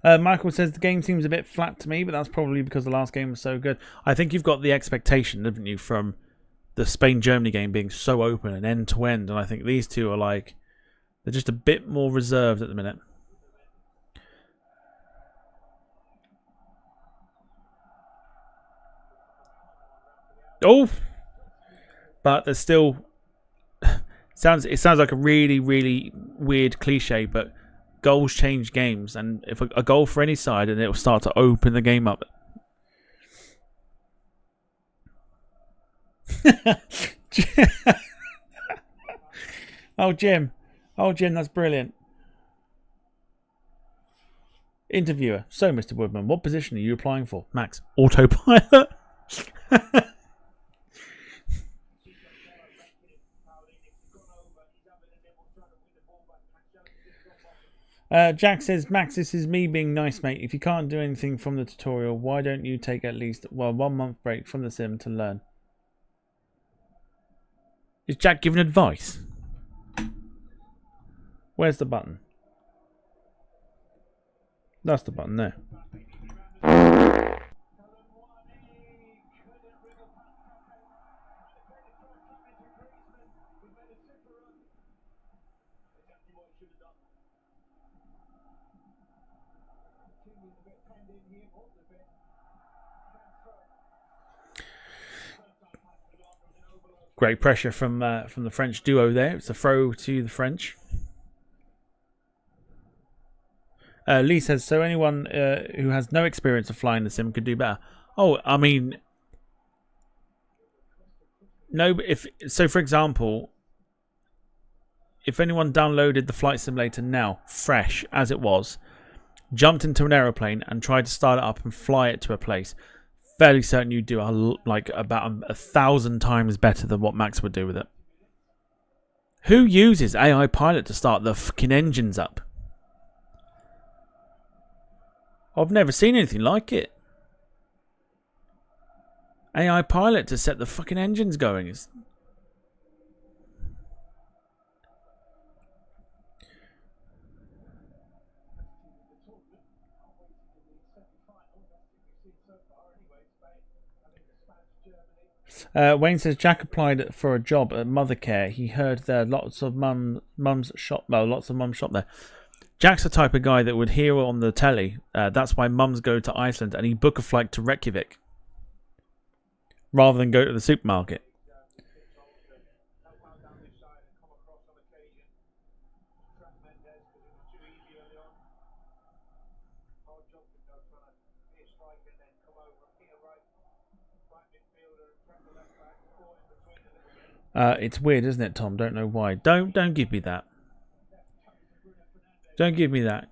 Michael says the game seems a bit flat to me, but that's probably because the last game was so good. I think you've got the expectation, haven't you, from the Spain-Germany game being so open and end-to-end, and I think these two are like, they're just a bit more reserved at the minute. Oh, but there's still it sounds like a really, really weird cliche, but goals change games, and if a goal for any side, and it will start to open the game up. Oh, Jim, that's brilliant. Interviewer. So, Mr. Woodman, what position are you applying for? Max, autopilot. Jack says, Max, this is me being nice, mate. If you can't do anything from the tutorial, why don't you take at least 1 month break from the sim to learn? Is Jack giving advice? Where's the button? That's the button there. Great pressure from the French duo there. It's a throw to the French. Lee says, so anyone who has no experience of flying the sim could do better. Oh, I mean, no. For example, if anyone downloaded the flight simulator now, fresh as it was, jumped into an aeroplane and tried to start it up and fly it to a place, fairly certain you'd do about 1,000 times better than what Max would do with it. Who uses AI pilot to start the fucking engines up? I've never seen anything like it. AI pilot to set the fucking engines going. Wayne says Jack applied for a job at Mothercare. He heard there lots of mum's shop there. Jack's the type of guy that would hear on the telly. That's why mums go to Iceland, and he book a flight to Reykjavik rather than go to the supermarket. It's weird, isn't it, Tom? Don't know why. Don't give me that. Don't give me that.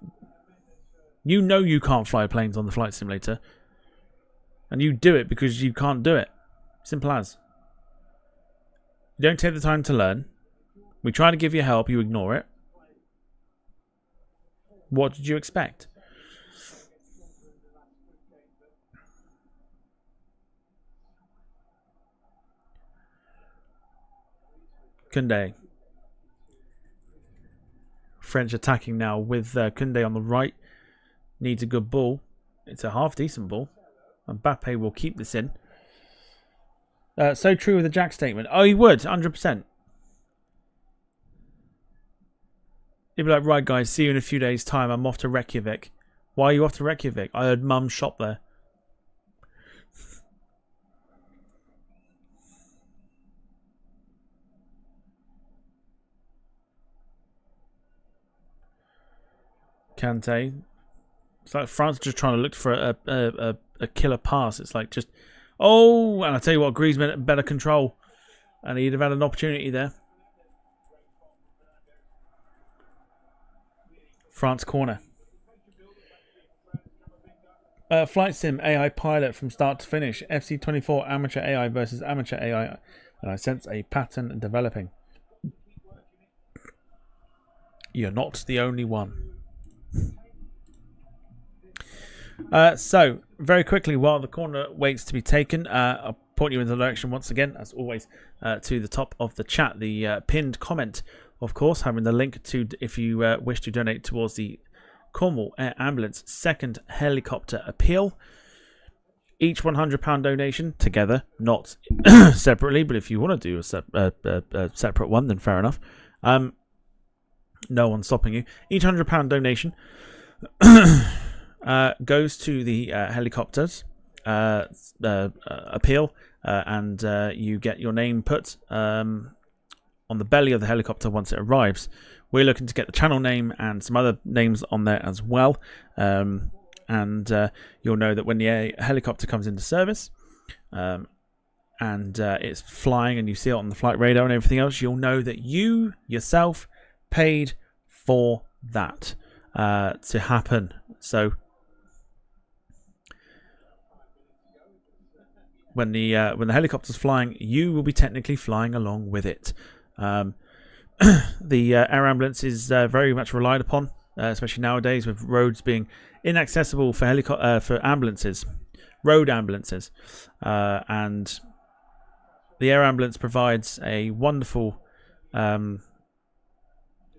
You know you can't fly planes on the flight simulator, and you do it because you can't do it. Simple as. You don't take the time to learn. We try to give you help, you ignore it. What did you expect? Koundé. French attacking now with Koundé on the right. Needs a good ball. It's a half decent ball. Mbappe will keep this in. So true with the Jack statement. Oh, he would, 100%. He'd be like, right guys, see you in a few days' time. I'm off to Reykjavik. Why are you off to Reykjavik? I heard mum shop there. Kante. It's like France just trying to look for a killer pass. It's like just, oh, and I tell you what, Griezmann better control, and he'd have had an opportunity there. France corner. Flight Sim AI pilot from start to finish. FC24 amateur AI versus amateur AI, and I sense a pattern developing. You're not the only one. So, very quickly, while the corner waits to be taken, I'll point you in the direction once again, as always, to the top of the chat. The pinned comment, of course, having the link to if you wish to donate towards the Cornwall Air Ambulance second helicopter appeal. Each £100 donation together, not separately, but if you want to do a separate one, then fair enough. No one's stopping you. Each £100 donation goes to the helicopters appeal, and you get your name put on the belly of the helicopter once it arrives. We're looking to get the channel name and some other names on there as well, and you'll know that when the helicopter comes into service and it's flying and you see it on the flight radar and everything else, you'll know that you yourself paid for that to happen. So when the helicopter's flying, you will be technically flying along with it. The air ambulance is very much relied upon, especially nowadays with roads being inaccessible for ambulances, road ambulances, and the air ambulance provides a wonderful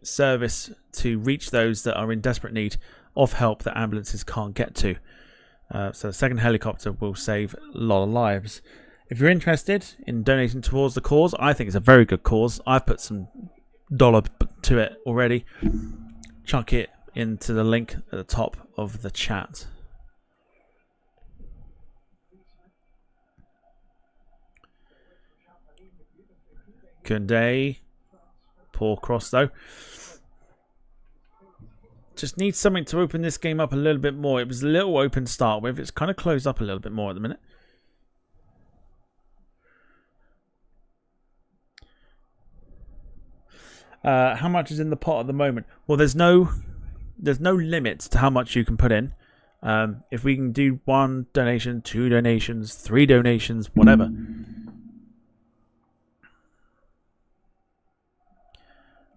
service to reach those that are in desperate need of help that ambulances can't get to. So the second helicopter will save a lot of lives. If you're interested in donating towards the cause, I think it's a very good cause. I've put some dollar to it already. Chuck it into the link at the top of the chat. Koundé. Poor cross though. Just needs something to open this game up a little bit more. It was a little open to start with. It's kind of closed up a little bit more at the minute. How much is in the pot at the moment? Well, there's no there's no limits to how much you can put in. If we can do 1 donation, 2 donations, 3 donations, whatever.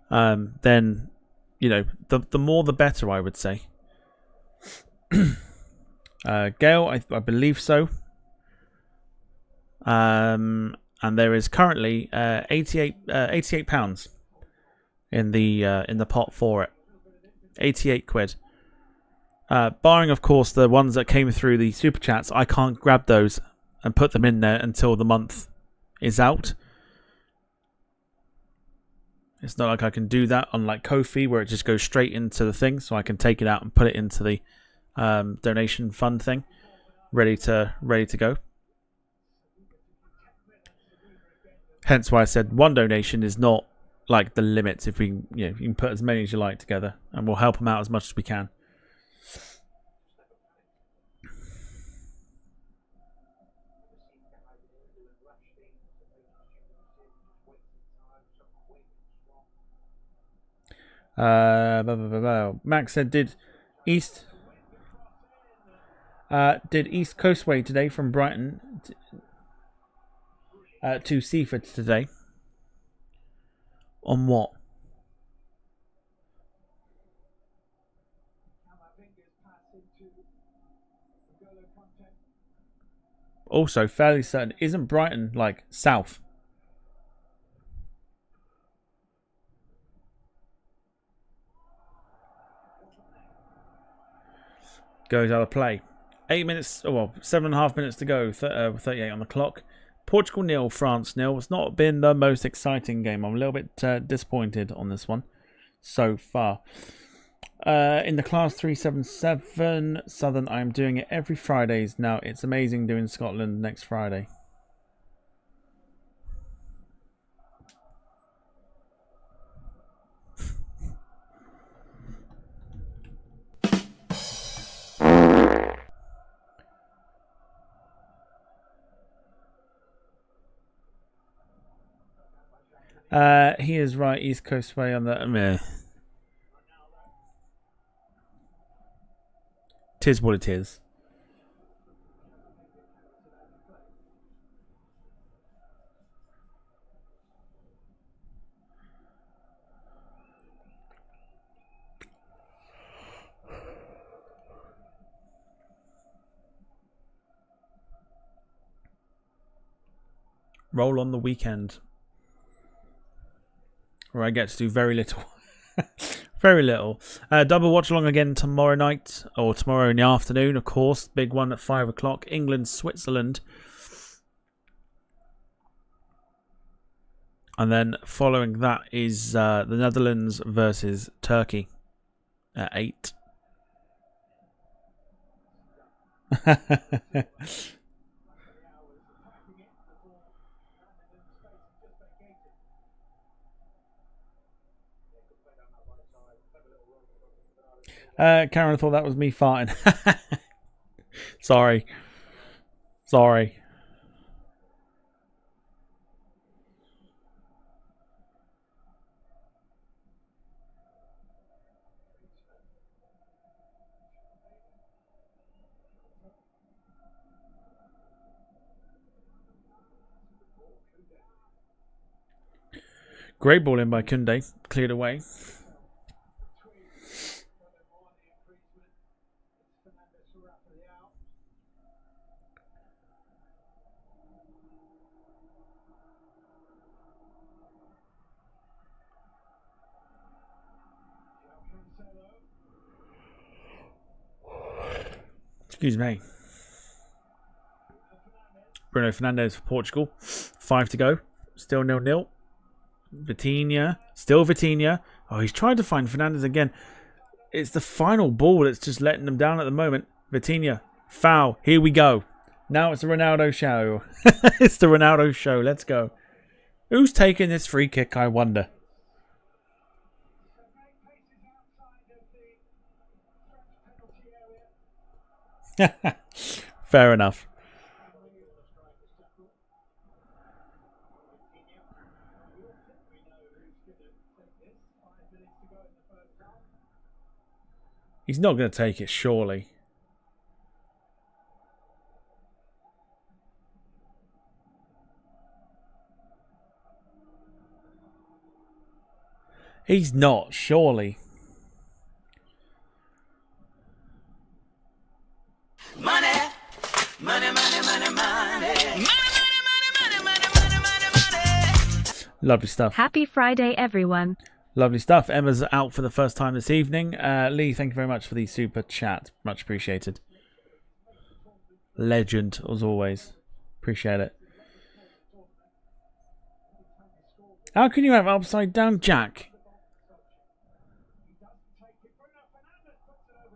Then, you know, the more the better, I would say. Gail, I believe so. And there is currently 88 pounds in the pot for it. 88 quid. Barring, of course, the ones that came through the super chats, I can't grab those and put them in there until the month is out. It's not like I can do that, unlike Ko-fi, where it just goes straight into the thing, so I can take it out and put it into the donation fund thing, ready to go. Hence why I said 1 donation is not like the limits. If we, you can put as many as you like together, and we'll help them out as much as we can. Max said, did East Coastway today from Brighton to Seaford today? On what? Also, fairly certain, isn't Brighton like south? Goes out of play. 8 minutes, 7.5 minutes to go. 38 on the clock. Portugal 0, France 0. It's not been the most exciting game. I'm a little bit disappointed on this one so far. In the Class 377 Southern, I'm doing it every Fridays now. It's amazing doing Scotland next Friday. He is right, East Coast way on the. Tis what it is. Roll on the weekend, where I get to do very little. Very little. Double watch along again tomorrow night, or tomorrow in the afternoon, of course. Big one at 5 o'clock. England, Switzerland. And then following that is the Netherlands versus Turkey at 8. Karen, I thought that was me farting. Sorry. Great ball in by Kunde. Cleared away. Excuse me. Bruno Fernandes for Portugal. 5 to go. Still 0-0. Vitinha. Still Vitinha. Oh, he's trying to find Fernandes again. It's the final ball that's just letting them down at the moment. Vitinha. Foul. Here we go. Now it's the Ronaldo show. It's the Ronaldo show. Let's go. Who's taking this free kick, I wonder? Fair enough. He's not going to take it, surely. He's not, surely. Money, money, money, money, money. Lovely stuff. Happy Friday, everyone. Lovely stuff. Emma's out for the first time this evening. Lee, thank you very much for the super chat. Much appreciated. Legend, as always. Appreciate it. How can you have upside down Jack?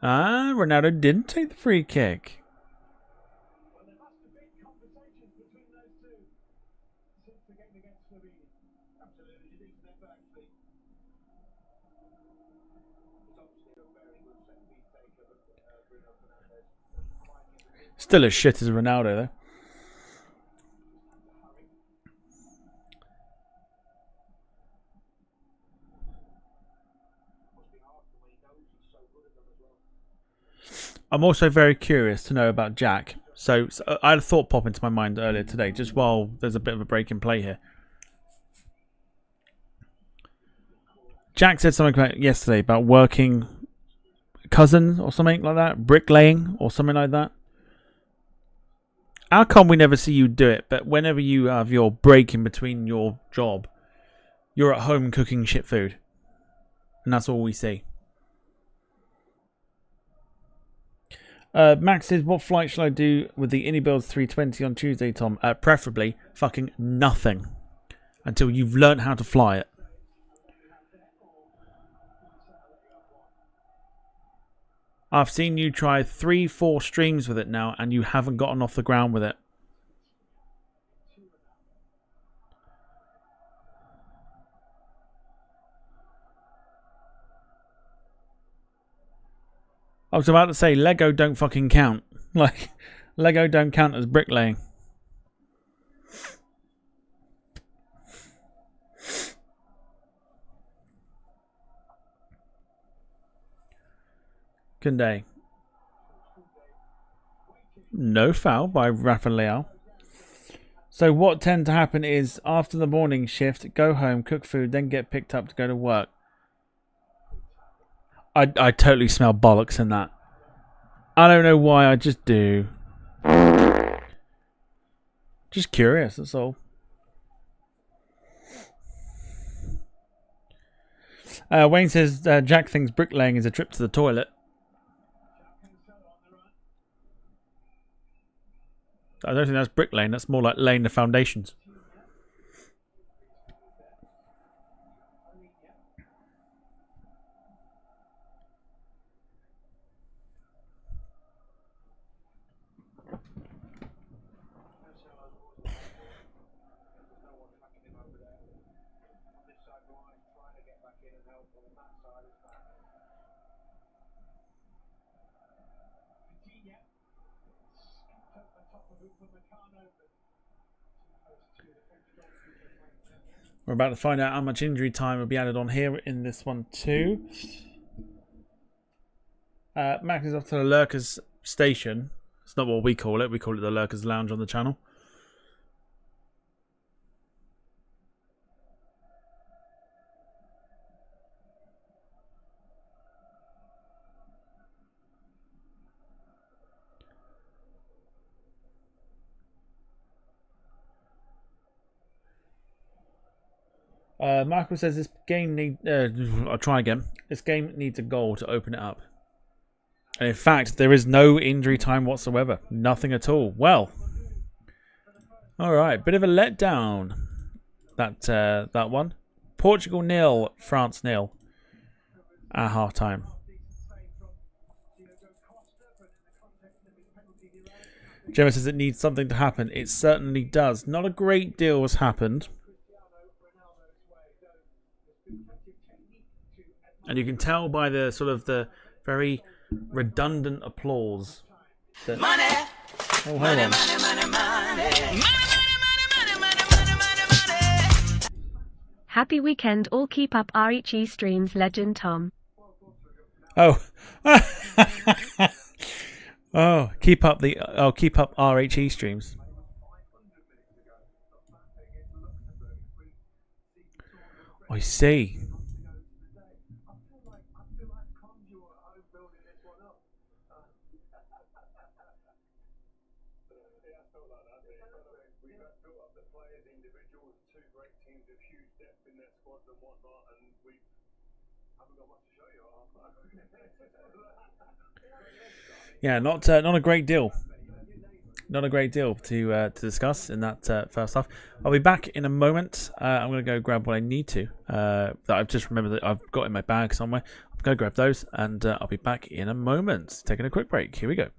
Ah, Ronaldo didn't take the free kick. Still as shit as Ronaldo, though. I'm also very curious to know about Jack. So I had a thought pop into my mind earlier today, just while there's a bit of a break in play here. Jack said something about yesterday about working cousin or something like that, bricklaying or something like that. How come we never see you do it, but whenever you have your break in between your job, you're at home cooking shit food? And that's all we see. Max says, what flight shall I do with the IndyBuilds 320 on Tuesday, Tom? Preferably fucking nothing until you've learnt how to fly it. I've seen you try 3-4 streams with it now and you haven't gotten off the ground with it. I was about to say Lego don't fucking count. Like, Lego don't count as bricklaying. Kunde. No foul by Rafa Leao. So what tend to happen is after the morning shift, go home, cook food, then get picked up to go to work. I totally smell bollocks in that. I don't know why, I just do. Just curious, that's all. Wayne says Jack thinks bricklaying is a trip to the toilet. I don't think that's bricklaying, that's more like laying the foundations. We're about to find out how much injury time will be added on here in this one too. Max is off to the Lurkers station. It's not what we call it. We call it the Lurkers Lounge on the channel. Michael says this game I'll try again. This game needs a goal to open it up. And in fact, there is no injury time whatsoever. Nothing at all. Well, all right, bit of a letdown. That one. Portugal 0, France 0 at half time. Gemma says it needs something to happen. It certainly does. Not a great deal has happened. And you can tell by the sort of the very redundant applause that... Money. Oh, hold on. Happy weekend, all. Keep up RHE streams, legend Tom. Oh. Oh, keep up RHE streams. I see. Yeah, not a great deal. Not a great deal to discuss in that first half. I'll be back in a moment. I'm going to go grab what I need to. That I've just remembered that I've got in my bag somewhere. I'm going to grab those, and I'll be back in a moment. Taking a quick break. Here we go.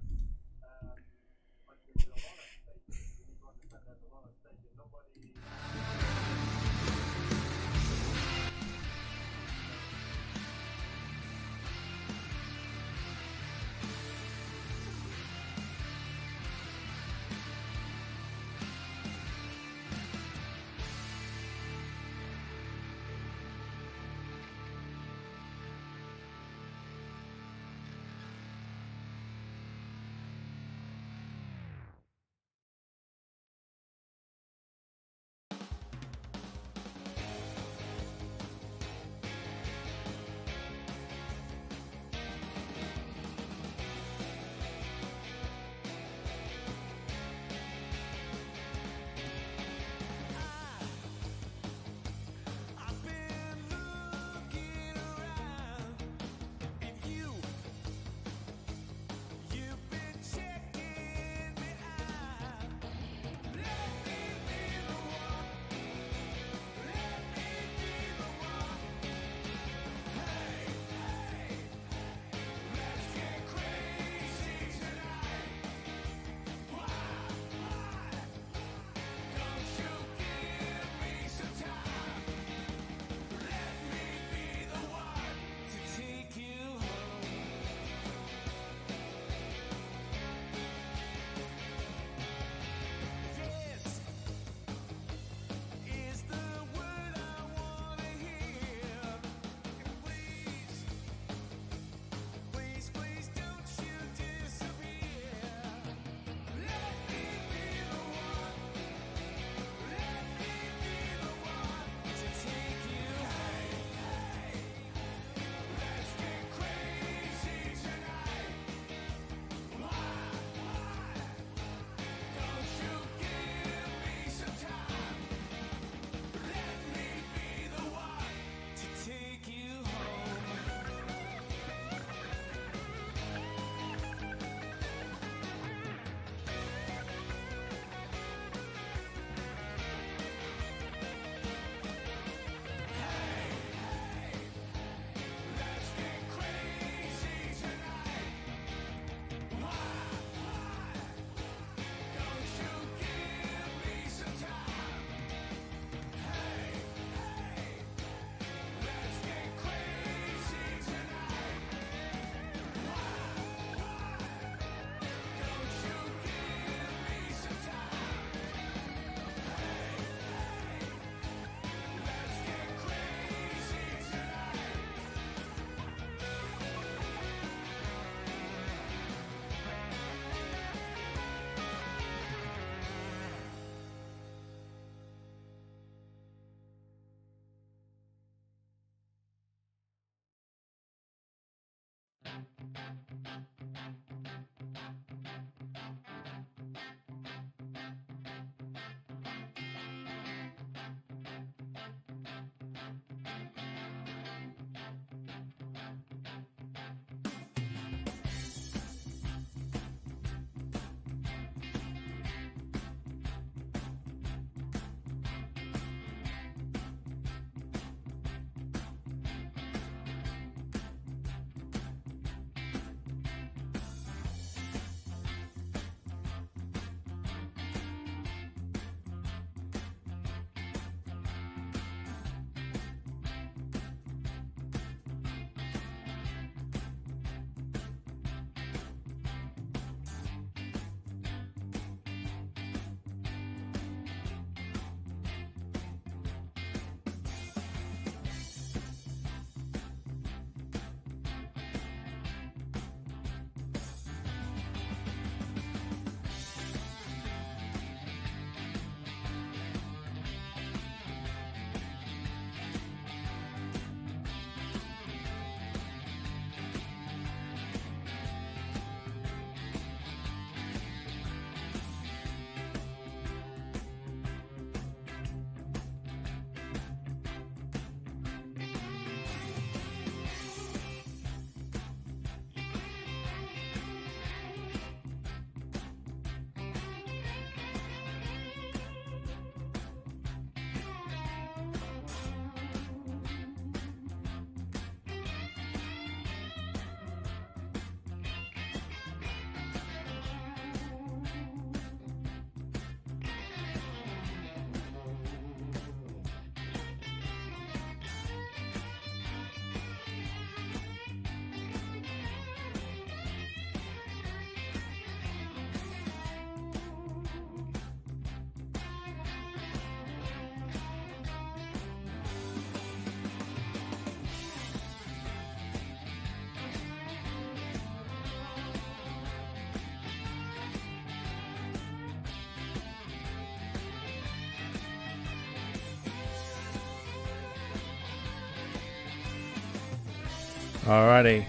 Alrighty.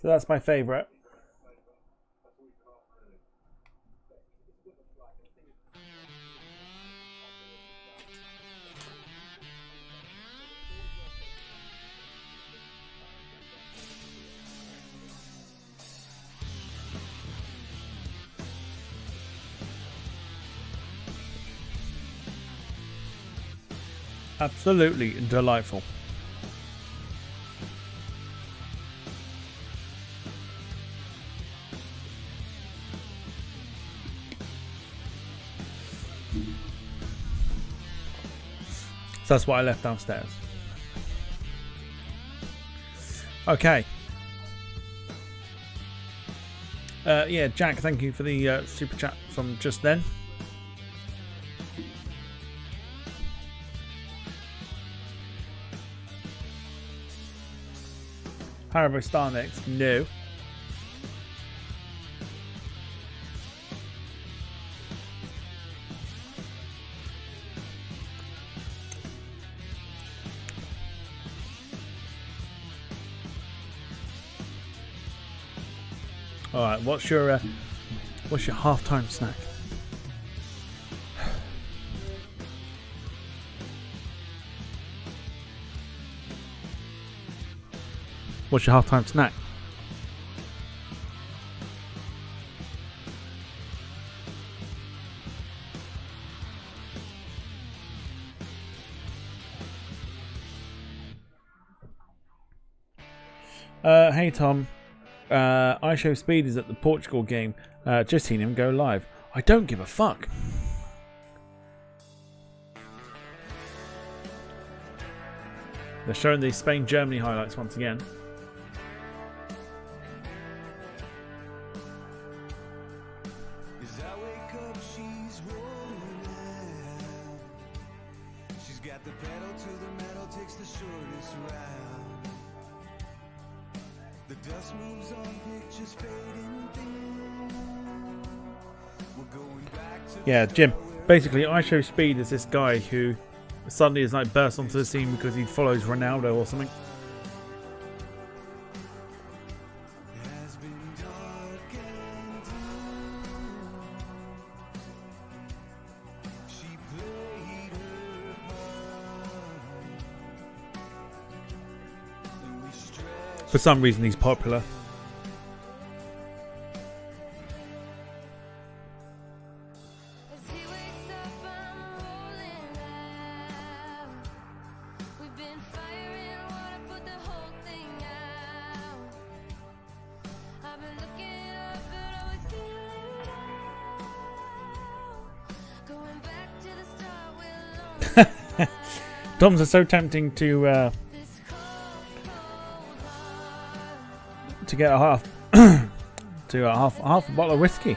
So that's my favourite. Absolutely delightful. So that's what I left downstairs. Okay. Yeah, Jack, thank you for the super chat from just then. Haribo Star next. No. All right. What's your halftime snack? What's your halftime snack? Hey Tom, I Show Speed is at the Portugal game. Just seen him go live. I don't give a fuck. They're showing the Spain-Germany highlights once again. Yeah, Jim. Basically, I Show Speed is this guy who suddenly is like burst onto the scene because he follows Ronaldo or something. For some reason, he's popular. Toms are so tempting to get a half half a bottle of whiskey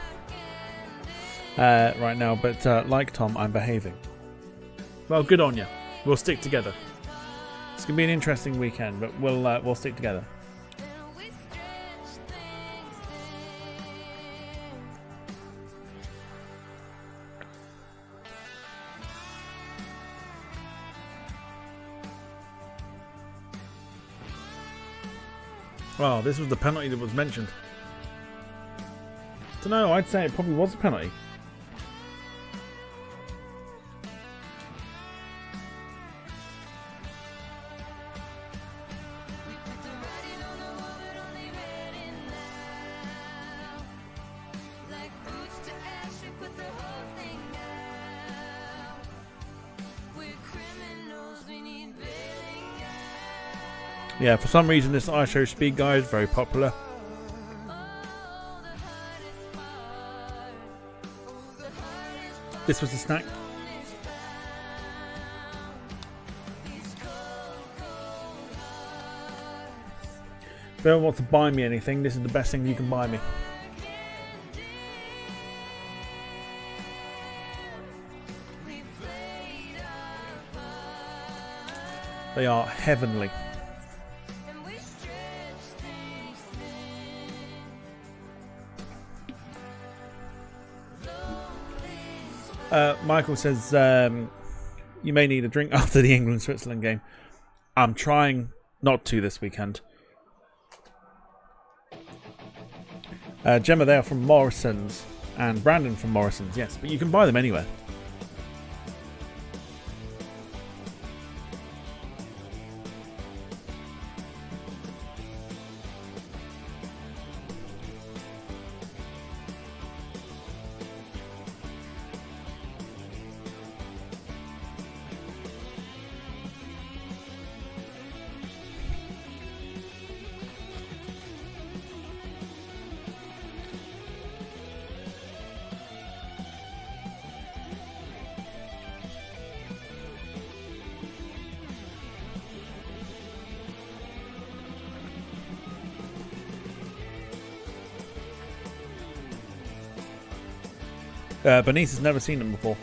right now, but like Tom, I'm behaving. Well, good on you. We'll stick together. It's gonna be an interesting weekend, but we'll stick together. Well, this was the penalty that was mentioned. Don't know, I'd say it probably was a penalty. Yeah, for some reason this I Show Speed guy is very popular. This was the snack. If anyone wants to buy me anything, this is the best thing you can buy me. They are heavenly. Michael says you may need a drink after the England-Switzerland game. I'm trying not to this weekend. Gemma, they are from Morrison's, and Brandon from Morrison's, yes, but you can buy them anywhere. Bernice has never seen them before.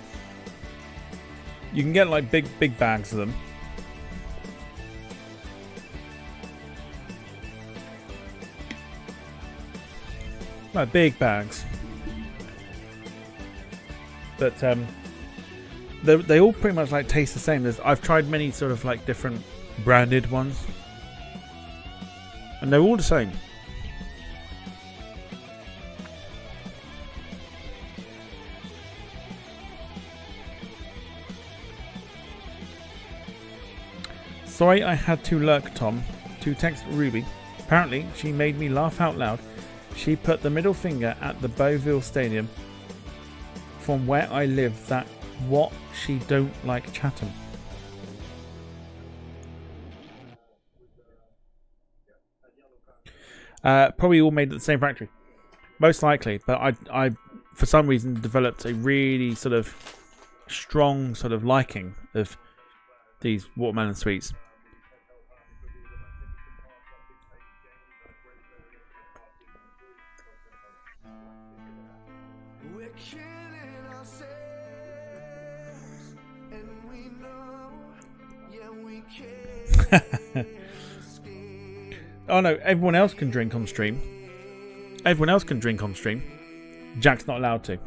You can get like big bags of them. Like big bags. But they all pretty much like taste the same. I've tried many sort of like different branded ones, and they're all the same. Sorry I had to lurk, Tom, to text Ruby. Apparently, she made me laugh out loud. She put the middle finger at the Beauville Stadium from where I live that what she don't like Chatham. Probably all made at the same factory. Most likely, but I for some reason developed a really sort of strong sort of liking of these watermelon sweets. Oh no, everyone else can drink on stream. Everyone else can drink on stream. Jack's not allowed to.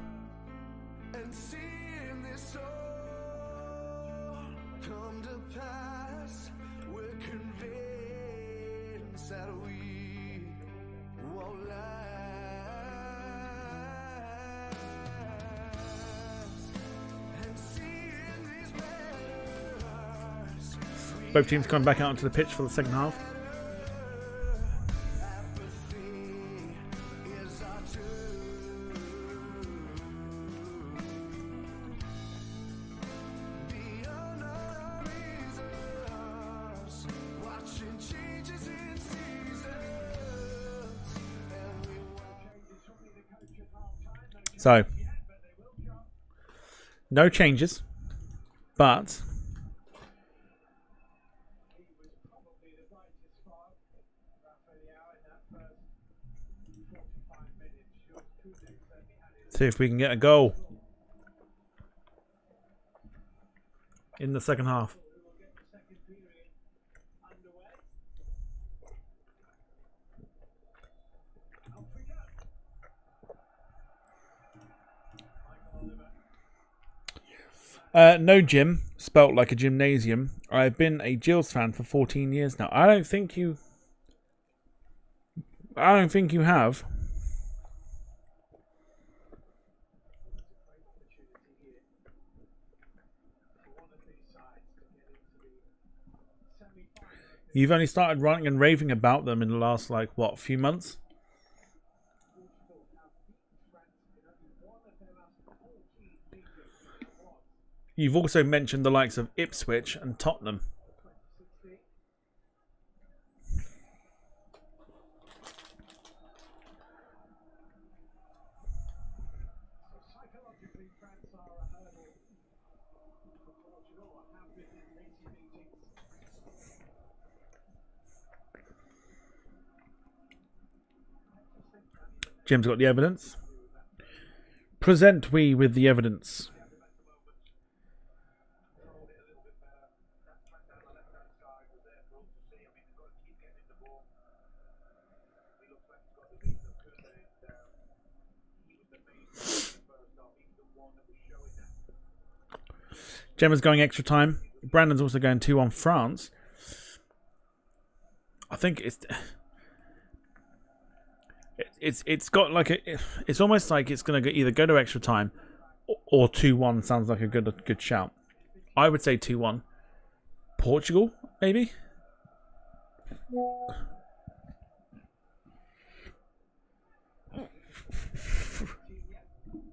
Both teams coming back out onto the pitch for the second half. So, no changes, but see if we can get a goal in the second half. No gym, spelt like a gymnasium. I've been a Gills fan for 14 years now. I don't think you have. You've only started running and raving about them in the last, like, what, few months? You've also mentioned the likes of Ipswich and Tottenham. Jim's got the evidence. Present we with the evidence. Gemma's going extra time. Brandon's also going 2-1 France. I think it's got like it's almost like it's going to either go to extra time or 2-1 sounds like a good shout. I would say 2-1. Portugal, maybe?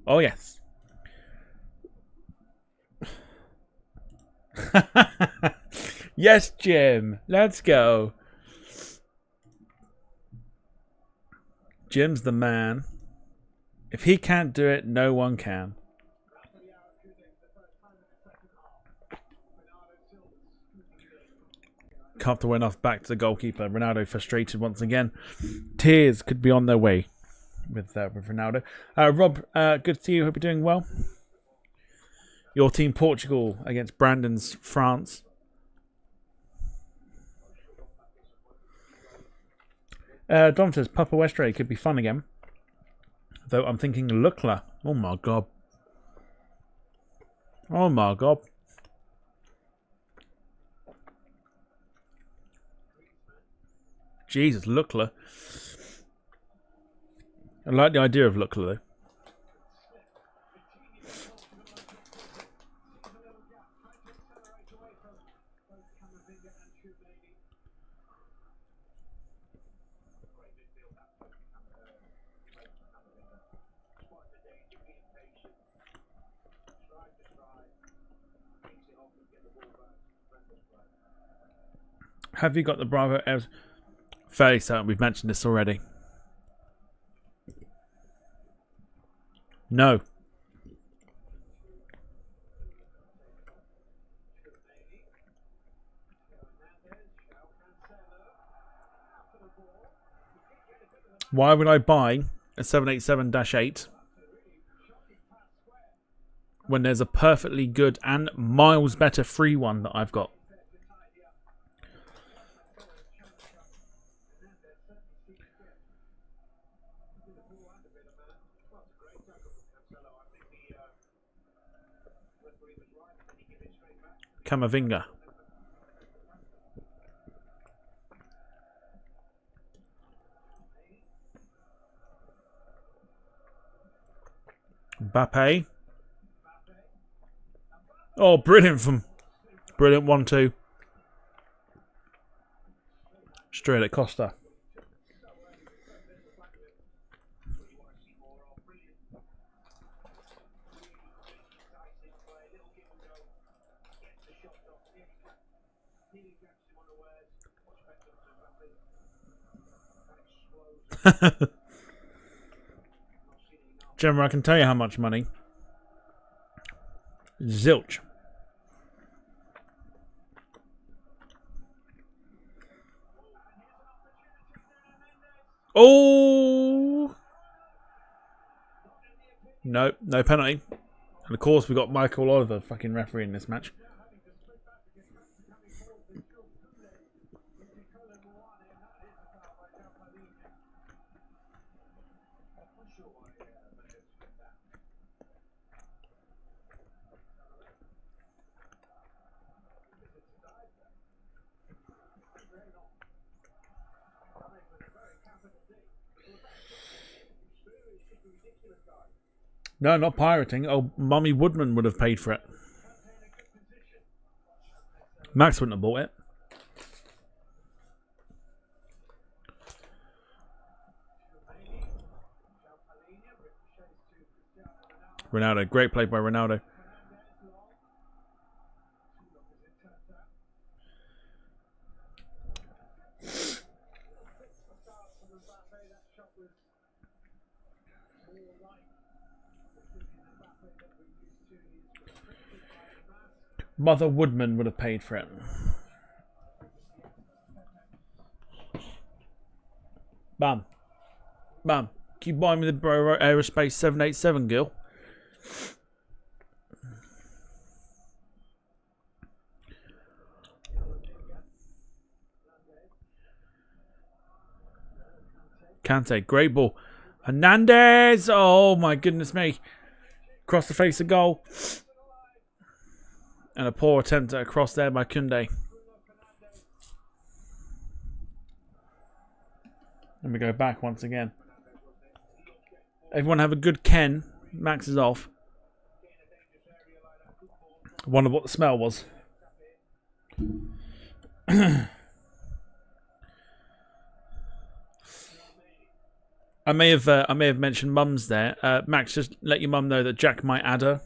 Oh, yes. Yes, Jim. Let's go. Jim's the man. If he can't do it, no one can. Carpter went off back to the goalkeeper. Ronaldo frustrated once again. Tears could be on their way with Ronaldo. Rob, good to see you. Hope you're doing well. Your team Portugal against Brandon's France. Dom says Papa Westray could be fun again. Though I'm thinking Lukla. Oh my god. Oh my god. Jesus, Lukla. I like the idea of Lukla though. Have you got the Bravo as fairly certain? We've mentioned this already. No. Why would I buy a 787-8 when there's a perfectly good and miles better free one that I've got? Camavinga. Mbappe. Oh, brilliant from... Brilliant 1-2. Straight at Costa. Gemma, I can tell you how much money. Zilch. Oh! No, no penalty. And of course we got Michael Oliver fucking refereeing this match. No, not pirating. Oh, Mummy Woodman would have paid for it. Max wouldn't have bought it. Ronaldo. Great play by Ronaldo. Mother Woodman would have paid for it. Bam. Bam. Can you buy me the Aerospace 787, Gil? Kante, great ball. Hernandez! Oh my goodness me. Across the face of goal. And a poor attempt at a cross there by Koundé. And we go back once again. Everyone have a good Ken. Max is off. I wonder what the smell was. I may have mentioned mums there. Max, just let your mum know that Jack might add her.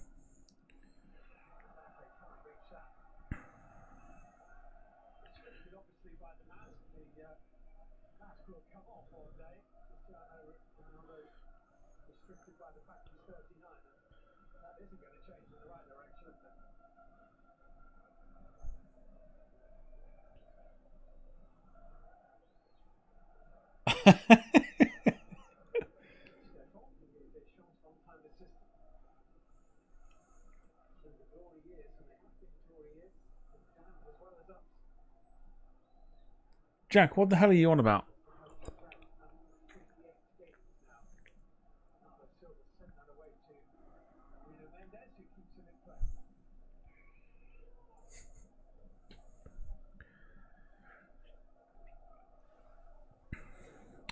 Jack, what the hell are you on about?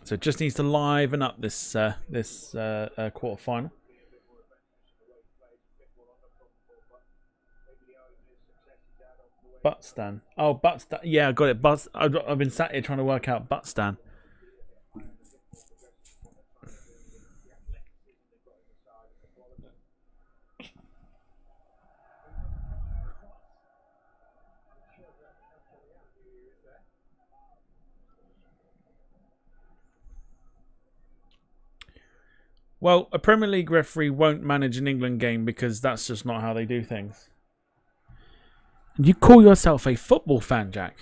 So it just needs to liven up this quarter final. Butt stand. Oh, butt stand. Yeah, I got it. Butt. I've been sat here trying to work out butt stand. Well, a Premier League referee won't manage an England game because that's just not how they do things. You call yourself a football fan, Jack?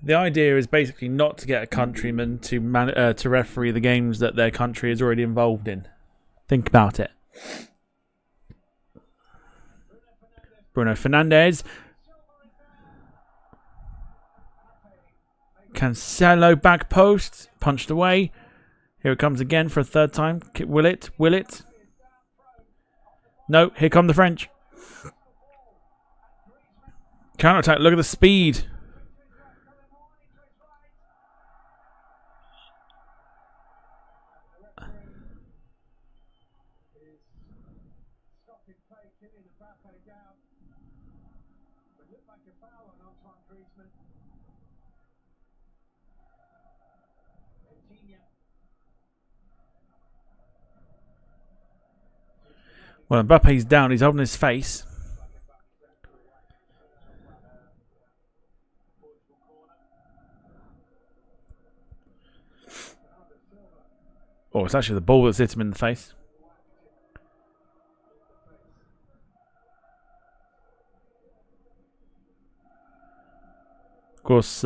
The idea is basically not to get a countryman to referee the games that their country is already involved in. Think about it. Bruno Fernandes. Cancelo back post. Punched away. Here it comes again for a third time. Will it? Will it? No, here come the French. Counter-attack. Look at the speed. Well, Mbappe's down. He's holding his face. Oh, it's actually the ball that's hit him in the face. Of course,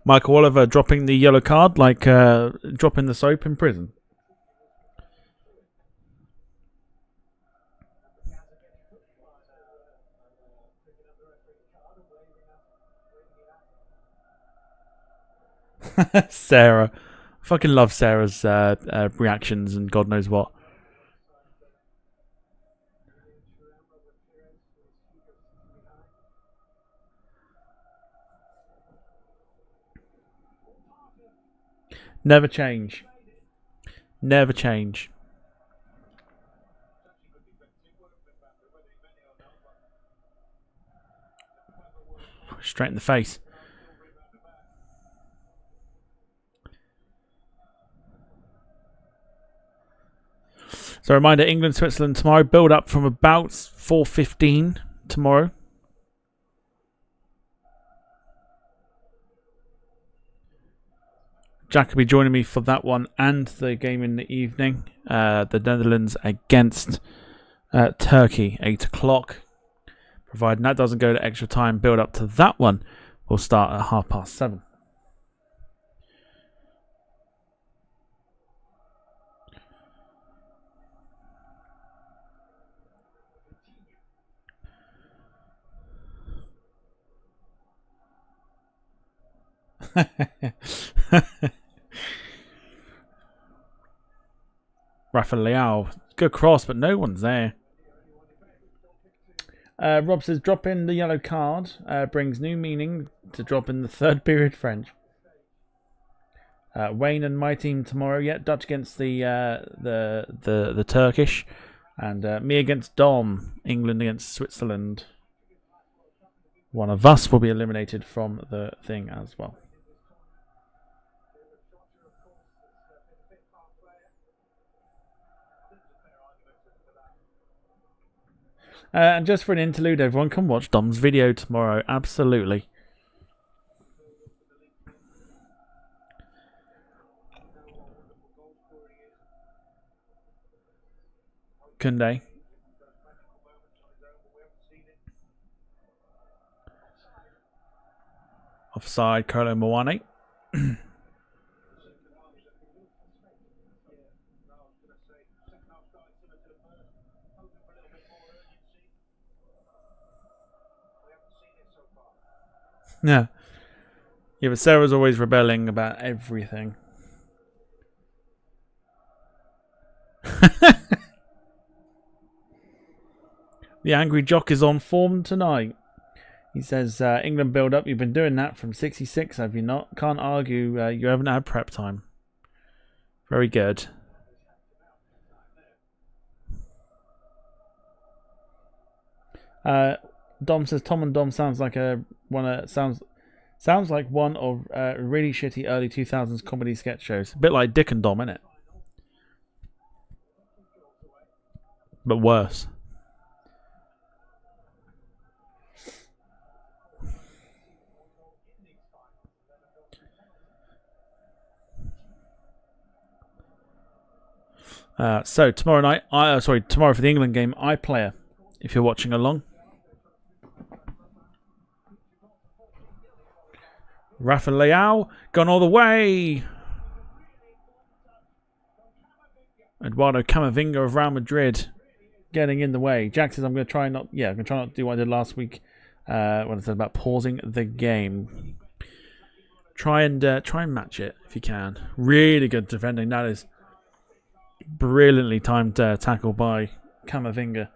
Michael Oliver dropping the yellow card like dropping the soap in prison. Sarah. I fucking love Sarah's reactions and God knows what. Never change. Never change. Straight in the face. So a reminder, England, Switzerland tomorrow. Build up from about 4:15 tomorrow. Jack will be joining me for that one and the game in the evening. The Netherlands against Turkey, 8 o'clock. Providing that doesn't go to extra time, build up to that one will start at 7:30. Rafael, good cross, but no one's there. Rob says, drop in the yellow card brings new meaning to drop in the third period French. Wayne and my team tomorrow. Yeah, Dutch against the Turkish, and me against Dom. England against Switzerland. One of us will be eliminated from the thing as well. And just for an interlude, everyone can watch Dom's video tomorrow. Absolutely. Kunde. Offside, Kolo Muani. Yeah. Yeah, but Sarah's always rebelling about everything. The angry jock is on form tonight. He says, England build up. You've been doing that from 66, have you not? Can't argue you haven't had prep time. Very good. Dom says Tom and Dom sounds like sounds like one of really shitty early 2000s comedy sketch shows. A bit like Dick and Dom, innit? But worse. So tomorrow night, tomorrow for the England game, iPlayer. If you're watching along. Rafael gone all the way. Eduardo Camavinga of Real Madrid getting in the way. Jack says I'm going to try not to do what I did last week when I said about pausing the game. Try and match it if you can. Really good defending. That is brilliantly timed tackle by Camavinga.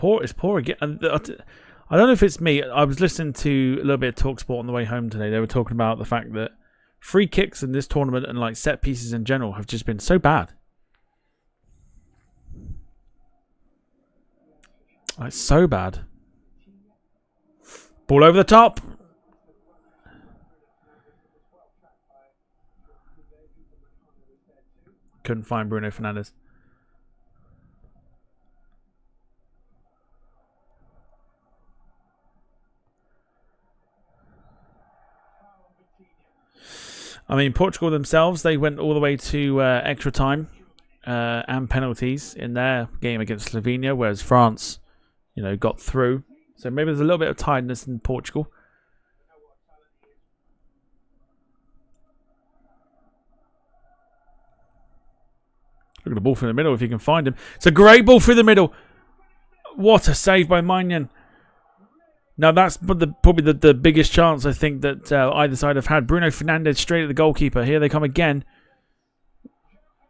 It's poor again. I don't know if it's me. I was listening to a little bit of TalkSport on the way home today. They were talking about the fact that free kicks in this tournament and like set pieces in general have just been so bad. It's so bad. Ball over the top. Couldn't find Bruno Fernandes. I mean, Portugal themselves, they went all the way to extra time and penalties in their game against Slovenia, whereas France, got through. So maybe there's a little bit of tiredness in Portugal. Look at the ball through the middle if you can find him. It's a great ball through the middle. What a save by Maignan. Now that's probably the biggest chance I think that either side have had. Bruno Fernandes straight at the goalkeeper. Here they come again.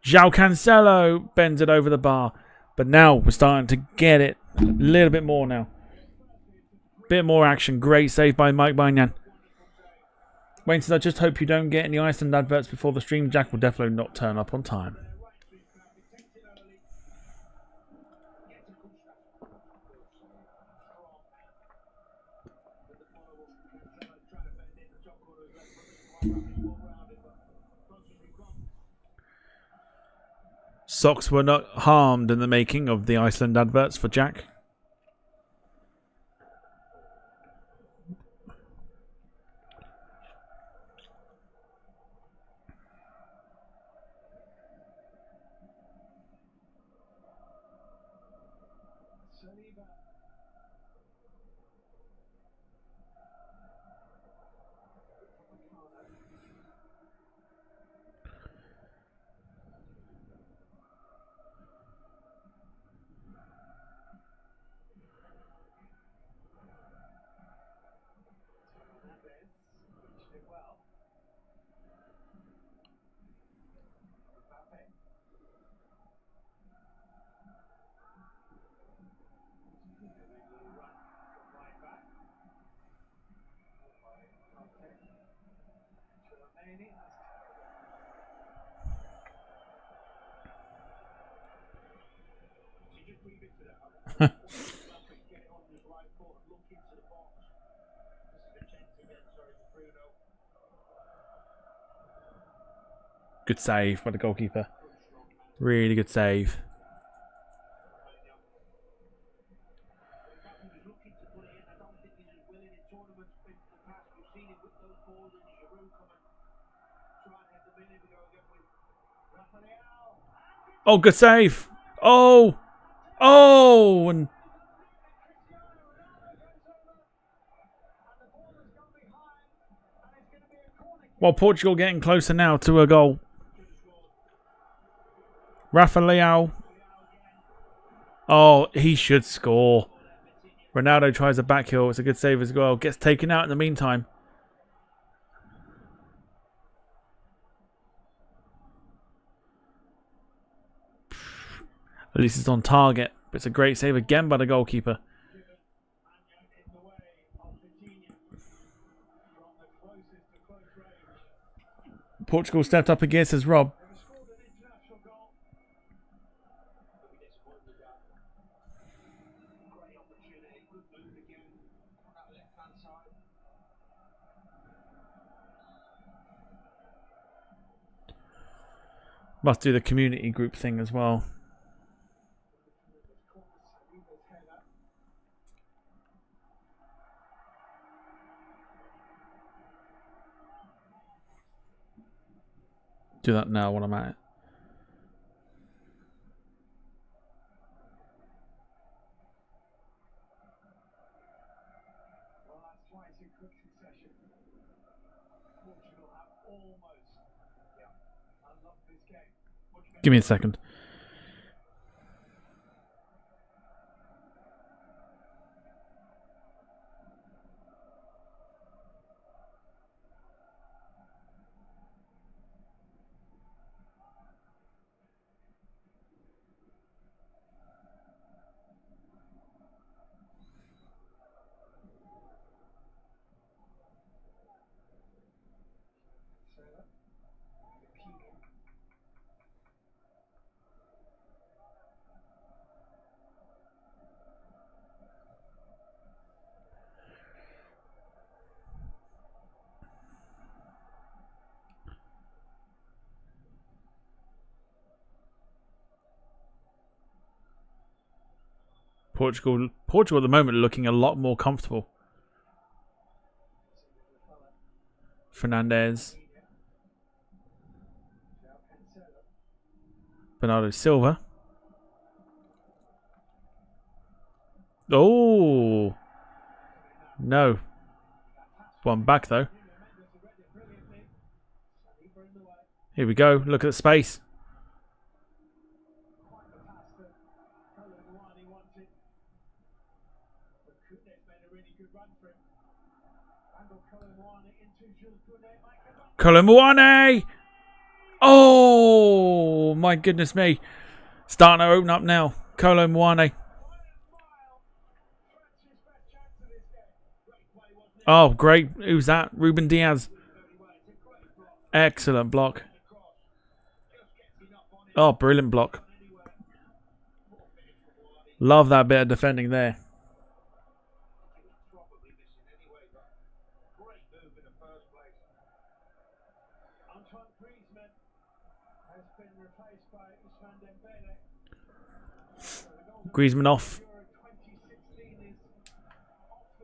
João Cancelo bends it over the bar. But now we're starting to get it a little bit more now. Bit more action. Great save by Mike Maignan. Wayne says, I just hope you don't get any Iceland adverts before the stream. Jack will definitely not turn up on time. Socks were not harmed in the making of the Iceland adverts for Jack. Good save by the goalkeeper. Really good save. Oh, good save. Oh. Oh. And well, Portugal getting closer now to a goal. Rafael. Oh, he should score. Ronaldo tries a back heel. It's a good save as well. Gets taken out in the meantime. At least it's on target. But it's a great save again by the goalkeeper. Portugal stepped up again, says Rob. Must do the community group thing as well. Do that now while I'm at it. Give me a second. Portugal at the moment looking a lot more comfortable. Fernandez. Bernardo Silva. Oh. No. One back though. Here we go. Look at the space. Colomboane! Oh, my goodness me. Starting to open up now. Colomboane. Oh, great. Who's that? Ruben Diaz. Excellent block. Oh, brilliant block. Love that bit of defending there. Griezmann off.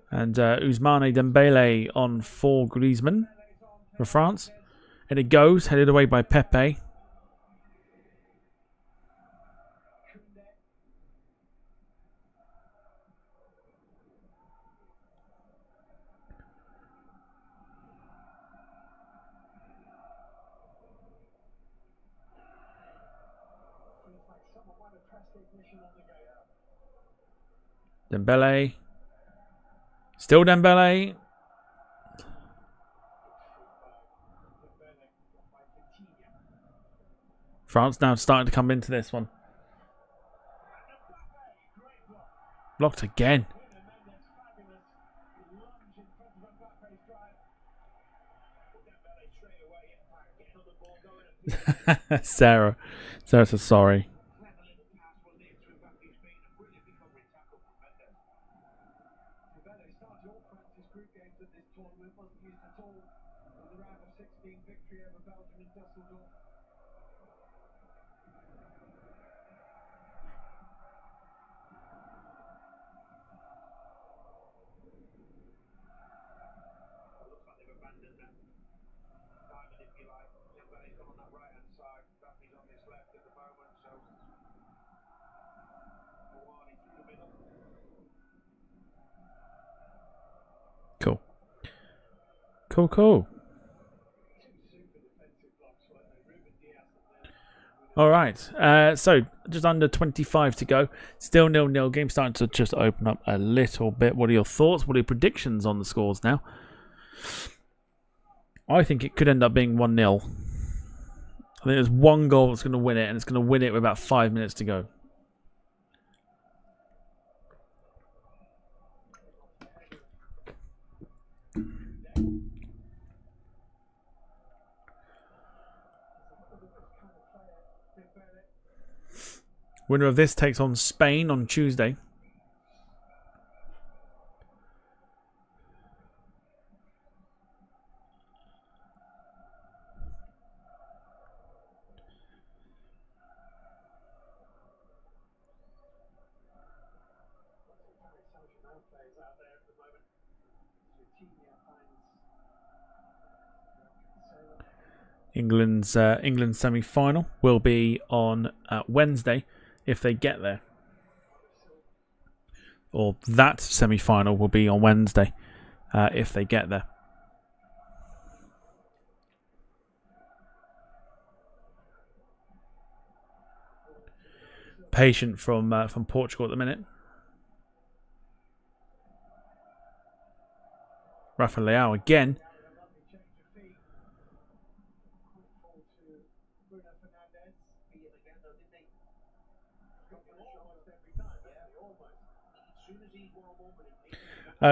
And Ousmane Dembele on for Griezmann for France. And it goes, headed away by Pepe. Dembele. Still Dembele. France now starting to come into this one. Blocked again. Sarah. Sarah says sorry. Cool. Cool. All right. So just under 25 to go. Still 0-0. Game starting to just open up a little bit. What are your thoughts? What are your predictions on the scores now? I think it could end up being 1-0. I think there's one goal that's going to win it, and it's going to win it with about 5 minutes to go. Winner of this takes on Spain on Tuesday. England's semi-final will be on Wednesday if they get there. Or that semi-final will be on Wednesday if they get there. Patient from Portugal at the minute. Rafa Leao again.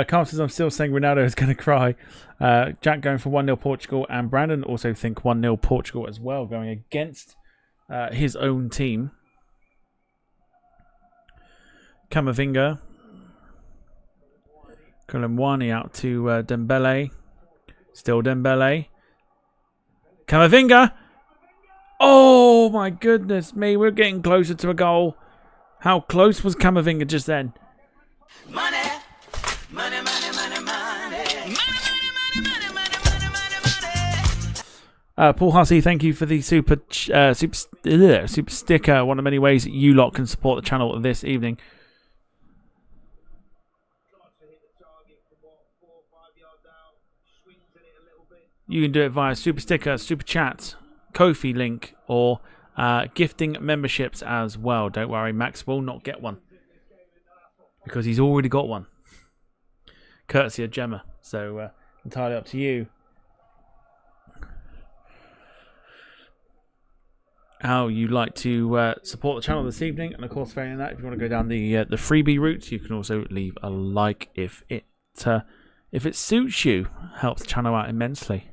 Carl says, I'm still saying Ronaldo is going to cry. Jack going for 1-0 Portugal, and Brandon also think 1-0 Portugal as well, going against his own team. Camavinga. Colomwani out to Dembele. Still Dembele. Camavinga! Oh my goodness me, we're getting closer to a goal. How close was Camavinga just then? Money. Money, money, money, money. Paul Hussey, thank you for the super sticker. One of many ways that you lot can support the channel this evening. You can do it via super sticker, super chat, Ko-fi link, or gifting memberships as well. Don't worry, Max will not get one because he's already got one, courtesy of Gemma. So entirely up to you how you like to support the channel this evening. And of course, failing that, if you want to go down the freebie route, you can also leave a like if it suits you. Helps the channel out immensely.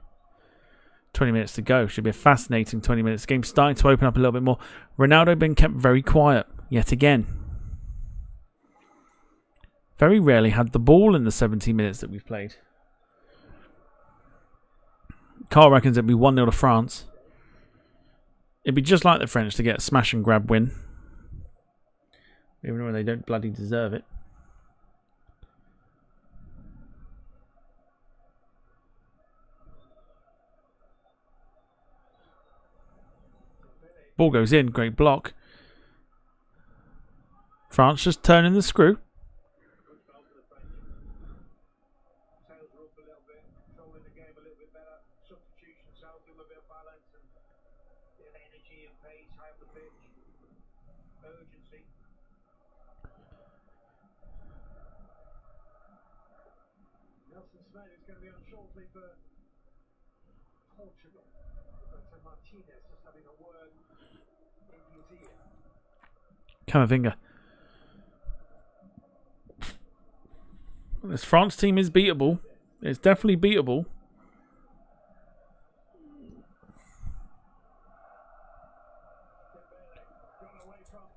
20 minutes to go. Should be a fascinating 20 minutes. Game starting to open up a little bit more. Ronaldo been kept very quiet yet again. Very rarely had the ball in the 17 minutes that we've played. Carl reckons it'd be 1-0 to France. It'd be just like the French to get a smash and grab win. Even when they don't bloody deserve it. Ball goes in, great block. France just turning the screw. Camavinga. This France team is beatable. It's definitely beatable.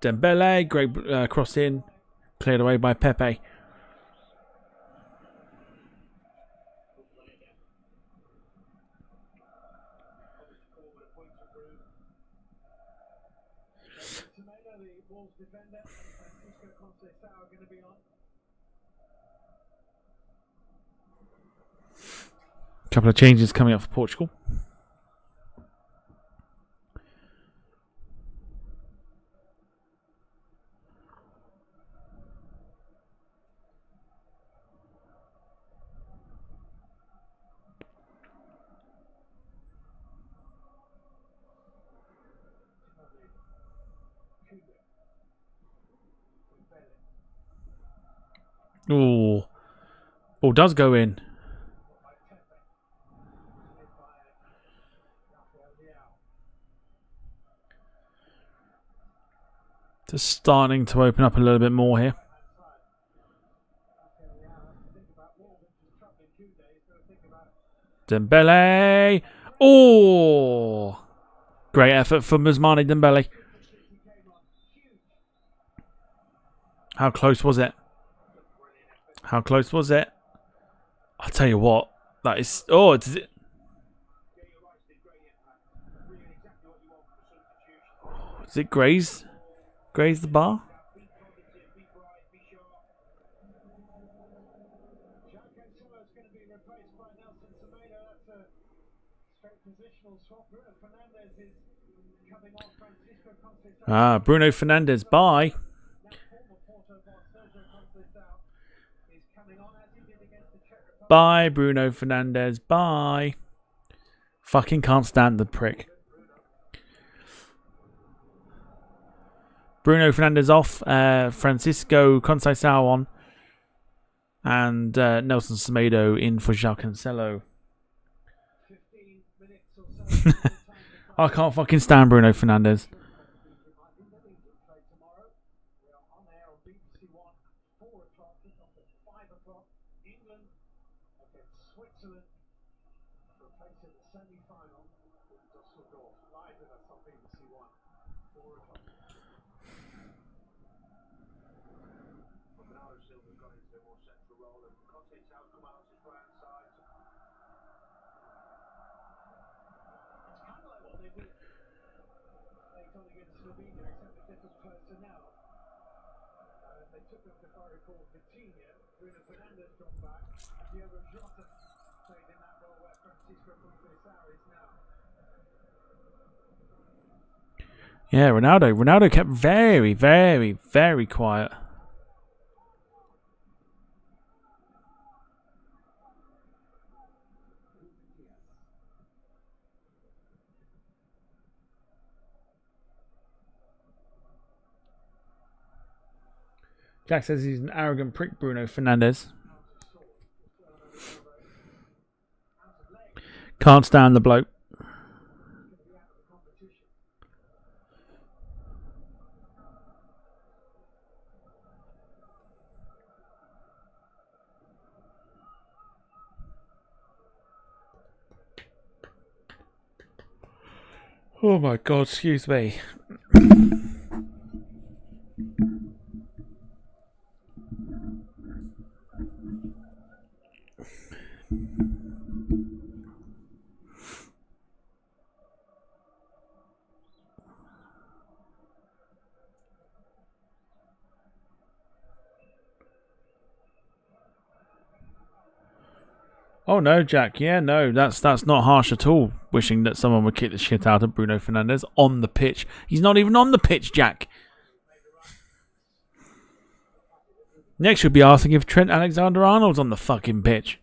Dembele, great cross in, cleared away by Pepe. Couple of changes coming up for Portugal. Oh, ball does go in. Just starting to open up a little bit more here. Dembele. Oh, great effort from Ousmane Dembele. How close was it? How close was it? I'll tell you what. That is. Oh, it's. Is it graze? Graze the bar? Ah, Bruno Fernandes. Bye. Bye, Bruno Fernandes. Bye. Fucking can't stand the prick. Bruno Fernandes off. Francisco Conceição on. And Nelson Semedo in for João Cancelo. I can't fucking stand Bruno Fernandes. Yeah, Ronaldo kept very, very, very quiet. Jack says he's an arrogant prick, Bruno Fernandes. Can't stand the bloke. Oh my God, excuse me. Oh no, Jack. Yeah, no, that's not harsh at all. Wishing that someone would kick the shit out of Bruno Fernandes on the pitch. He's not even on the pitch, Jack. Next, you'll be asking if Trent Alexander-Arnold's on the fucking pitch.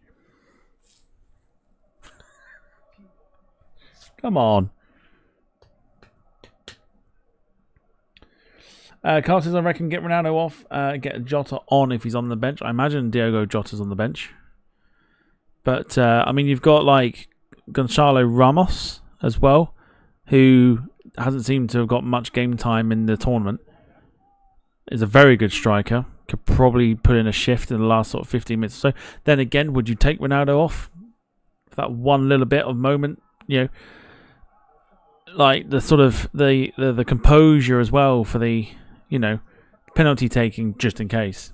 Come on. Carl says, I reckon get Ronaldo off, get Jota on if he's on the bench. I imagine Diogo Jota's on the bench. But, I mean, you've got, like, Gonçalo Ramos as well, who hasn't seemed to have got much game time in the tournament. Is a very good striker. Could probably put in a shift in the last sort of 15 minutes or so. Then again, would you take Ronaldo off? For that one little bit of moment, you know. like the sort of the composure as well for the penalty taking just in case.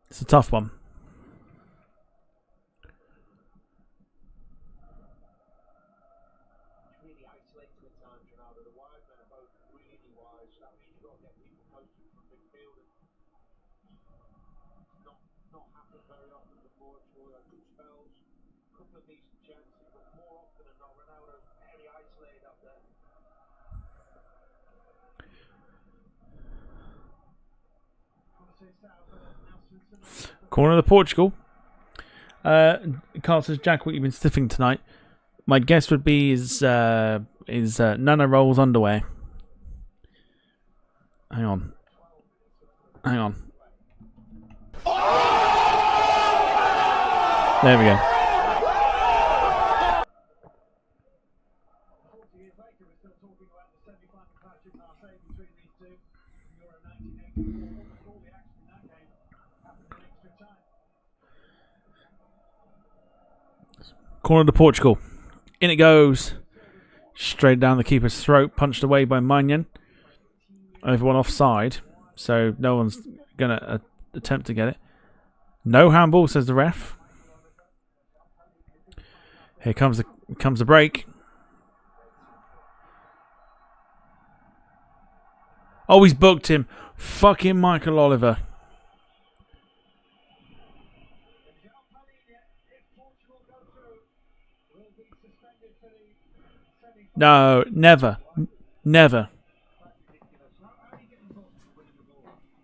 It's a tough one. Really isolated at times, Ronaldo. The wide men are both really wide, so that means you've got to get people close to from midfield. And not happened very often for Portugal. Good spells, a couple of decent chances, but more often than not, Ronaldo's very isolated up there. Corner of the Portugal. Carl says, Jack, what you've been sniffing tonight? My guess would be is Nana Rolls underwear. Hang on. There we go. Corner to Portugal. In it goes. Straight down the keeper's throat. Punched away by Manyan. Everyone offside. So no one's going to attempt to get it. No handball, says the ref. Here comes the break. Oh, he's booked him. Fucking Michael Oliver. No, never. Never.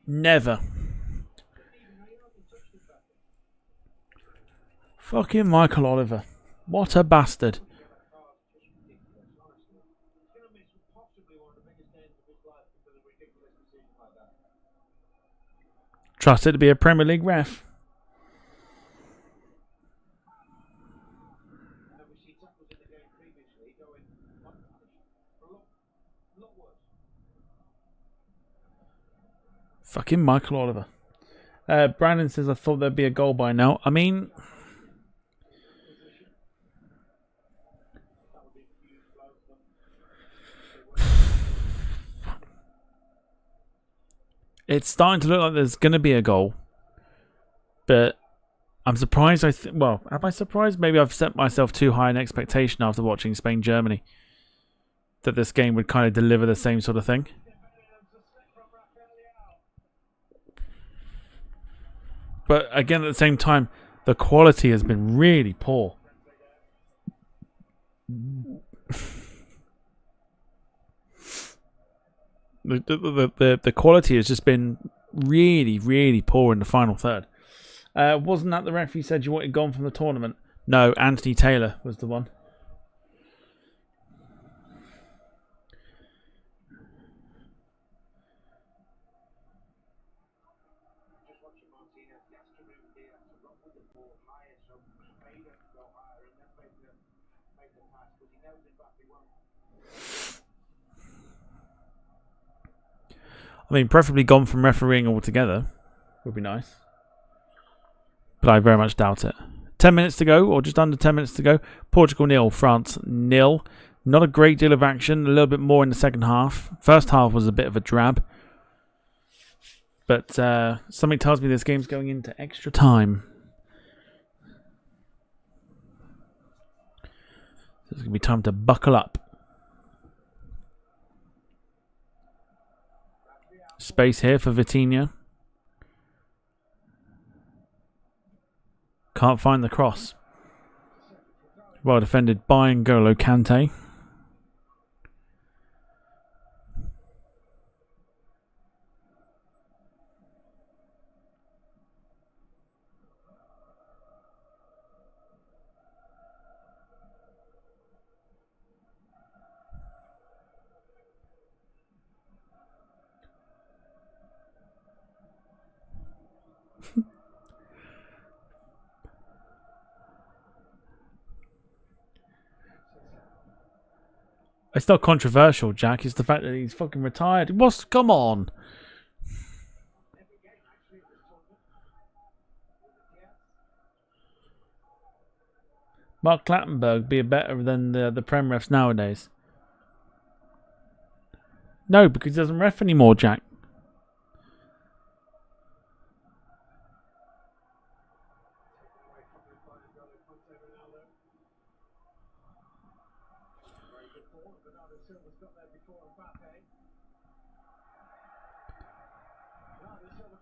Never. Fucking Michael Oliver. What a bastard. Trust it to be a Premier League ref. Fucking Michael Oliver. Brandon says, I thought there'd be a goal by now. I mean, it's starting to look like there's going to be a goal. But I'm surprised. Well, am I surprised? Maybe I've set myself too high an expectation after watching Spain-Germany. That this game would kind of deliver the same sort of thing. But again, at the same time, the quality has been really poor. The quality has just been really, really poor in the final third. Wasn't that the referee said you wanted gone from the tournament? No, Anthony Taylor was the one. I mean, preferably gone from refereeing altogether would be nice. But I very much doubt it. 10 minutes to go, or just under 10 minutes to go. Portugal 0, France 0. Not a great deal of action, a little bit more in the second half. First half was a bit of a drab. But something tells me this game's going into extra time. So it's going to be time to buckle up. Space here for Vitinha. Can't find the cross. Well defended by N'Golo Kante. It's not controversial, Jack. It's the fact that he's fucking retired. What's... Come on. Mark Clattenburg be better than the Prem refs nowadays. No, because he doesn't ref anymore, Jack.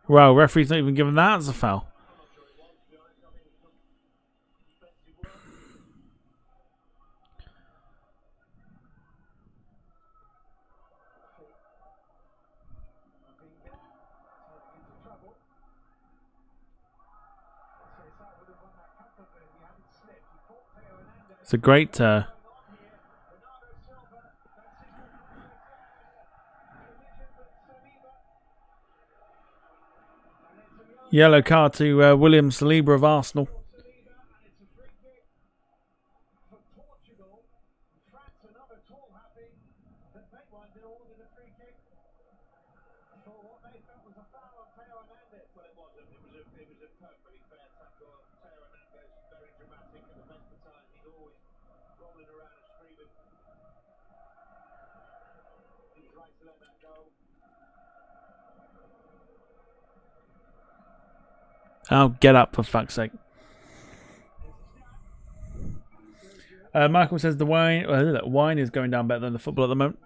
Well, referee's not even given that as a foul. It's a great yellow card to William Saliba of Arsenal. Oh, get up for fuck's sake. Michael says the wine is going down better than the football at the moment.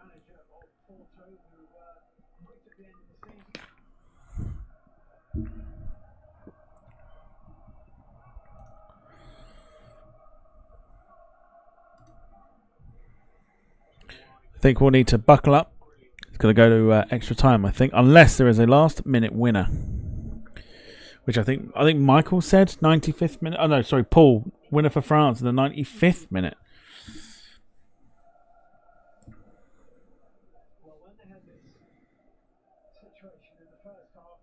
I think we'll need to buckle up. It's going to go to extra time, I think, unless there is a last-minute winner. Which I think Michael said 95th minute. Oh no, sorry, Paul, winner for France in the 95th minute. Well, when they had this situation in the first half,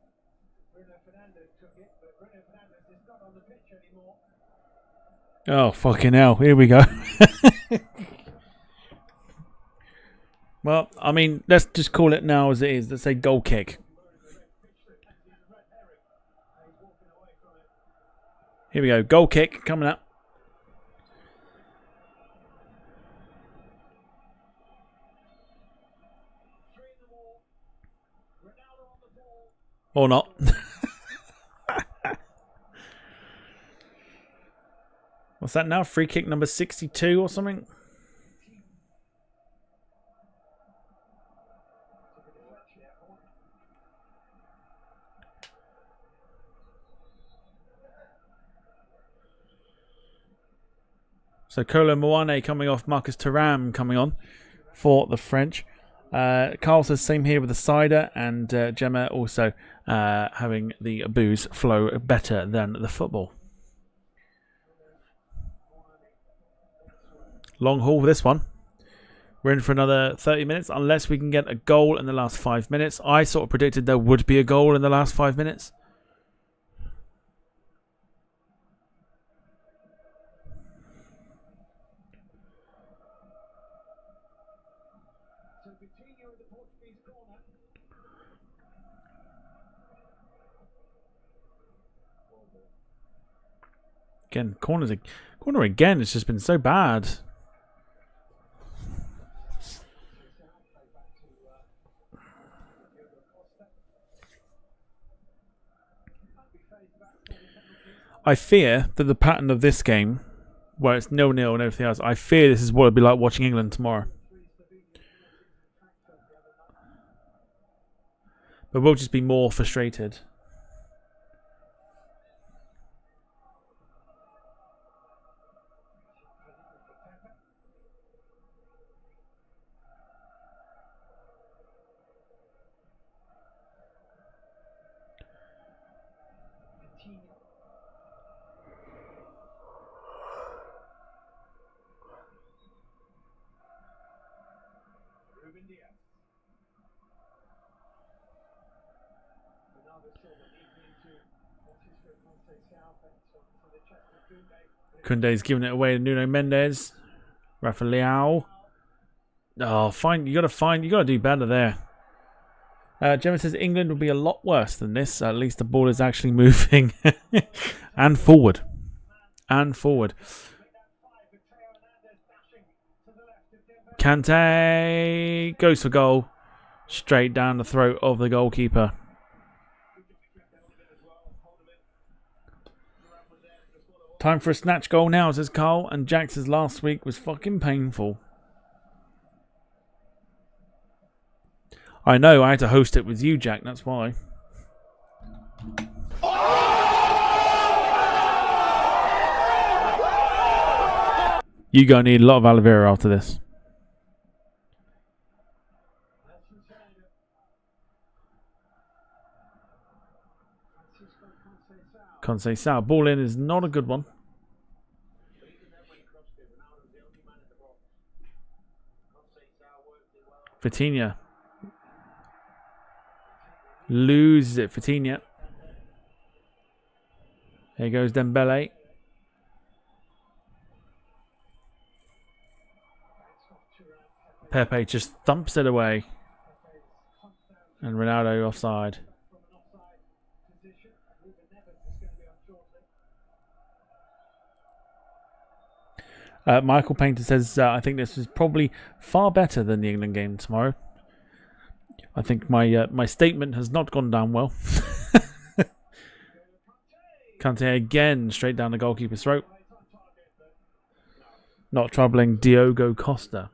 Bruno Fernandes took it, but Bruno Fernandes is not on the pitch anymore. Oh, fucking hell. Here we go. Well, I mean, let's just call it now as it is. Let's say goal kick. Here we go. Goal kick coming up. Or not. What's that now? Free kick number 62 or something? So Kolo Muane coming off, Marcus Thuram coming on for the French. Carl says same here with the cider, and Gemma also having the booze flow better than the football. Long haul for this one. We're in for another 30 minutes unless we can get a goal in the last 5 minutes. I sort of predicted there would be a goal in the last 5 minutes. Again, corner again. It's just been so bad. I fear that the pattern of this game, where it's 0-0 and everything else, I fear this is what it'll be like watching England tomorrow. But we'll just be more frustrated. Koundé's giving it away to Nuno Mendes. Rafa Leao. Oh, fine. You gotta do better there. Gemma says England will be a lot worse than this. At least the ball is actually moving and forward. And forward. Kante goes for goal. Straight down the throat of the goalkeeper. Time for a snatch goal now, says Carl. And Jack says last week was fucking painful. I know, I had to host it with you, Jack, that's why. You're going to need a lot of aloe vera after this. Conceição. Ball in is not a good one. Vitinha. Loses it, Vitinha. Here goes Dembele. Pepe just thumps it away. And Ronaldo offside. Michael Painter says, I think this is probably far better than the England game tomorrow. I think my statement has not gone down well. Kante again, straight down the goalkeeper's throat. Not troubling Diogo Costa.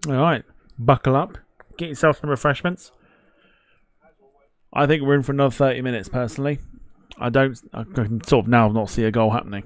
Alright, buckle up. Get yourself some refreshments. I think we're in for another 30 minutes, personally. I can sort of now not see a goal happening.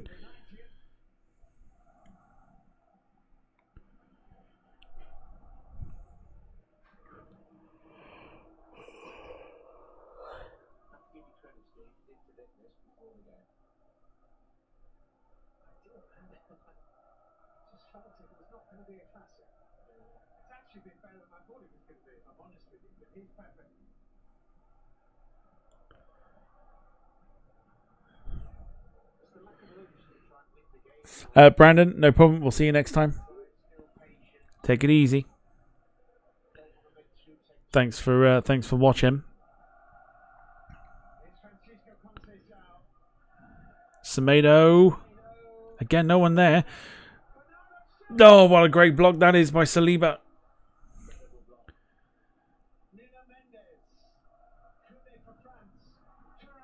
Brandon, no problem. We'll see you next time. Take it easy. Thanks for watching. Semedo. Again, no one there. Oh, what a great block that is by Saliba.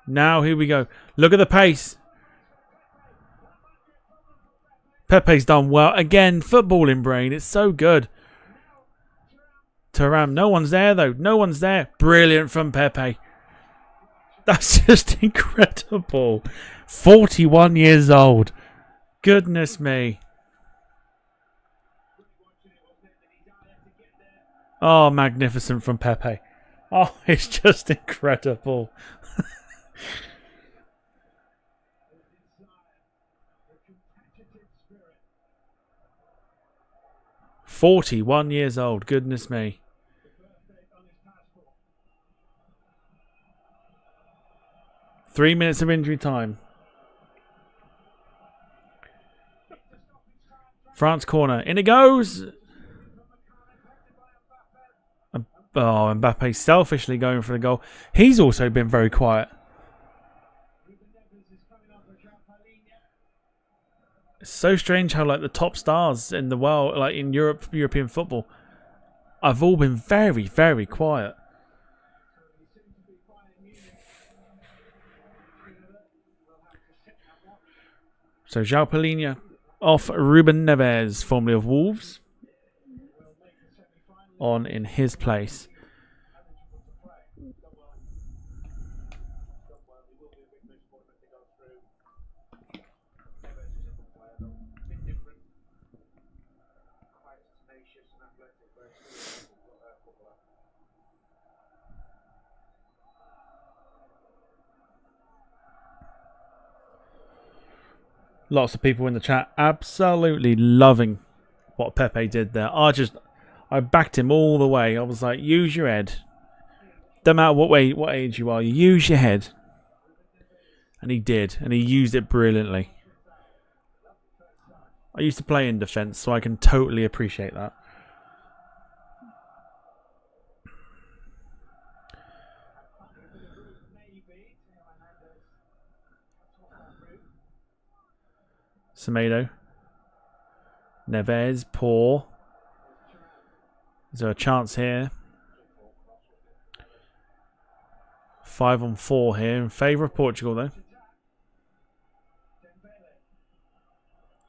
Now, here we go. Look at the pace. Pepe's done well. Again, footballing brain. It's so good. Thuram. No one's there, though. No one's there. Brilliant from Pepe. That's just incredible. 41 years old. Goodness me. Oh, magnificent from Pepe. Oh, it's just incredible. 41 years old. Goodness me. Three minutes of injury time. France corner. In it goes. Oh, Mbappe selfishly going for the goal. He's also been very quiet. It's so strange how like the top stars in the world, like in European football, have all been very, very quiet. So João Palhinha off Ruben Neves, formerly of Wolves, on in his place. Lots of people in the chat absolutely loving what Pepe did there. I backed him all the way. I was like, use your head. Don't matter what age you are, you use your head. And he did, and he used it brilliantly. I used to play in defence, so I can totally appreciate that. Semedo. Neves, poor. Is there a chance here? 5 on 4 here in favour of Portugal, though.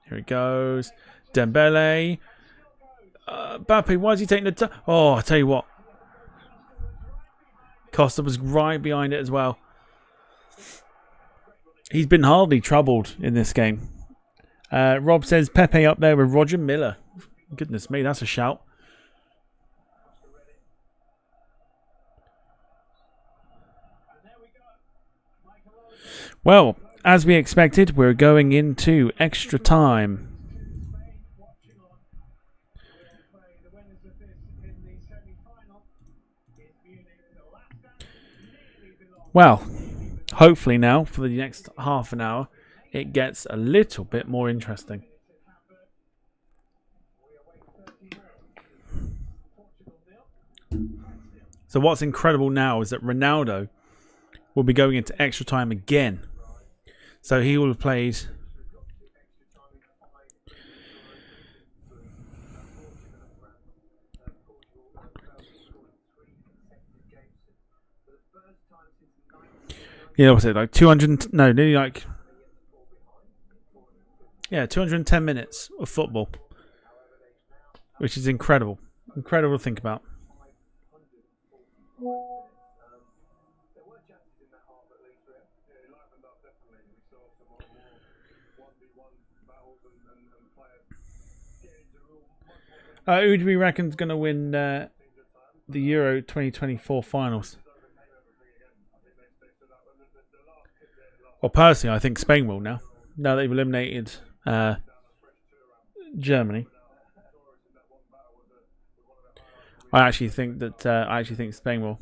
Here it goes. Dembele. Mbappe, why is he taking the time? Oh, I tell you what. Costa was right behind it as well. He's been hardly troubled in this game. Rob says Pepe up there with Roger Miller. Goodness me, that's a shout. Well, as we expected, we're going into extra time. Well, hopefully now, for the next half an hour, it gets a little bit more interesting. So what's incredible now is that Ronaldo will be going into extra time again. So he will have played what's it, like 200, no, nearly like, yeah, 210 minutes of football, which is incredible. Incredible to think about. Who do we reckon's going to win the Euro 2024 finals? Well, personally, I think Spain will now. Now they've eliminated Germany. I actually think Spain will.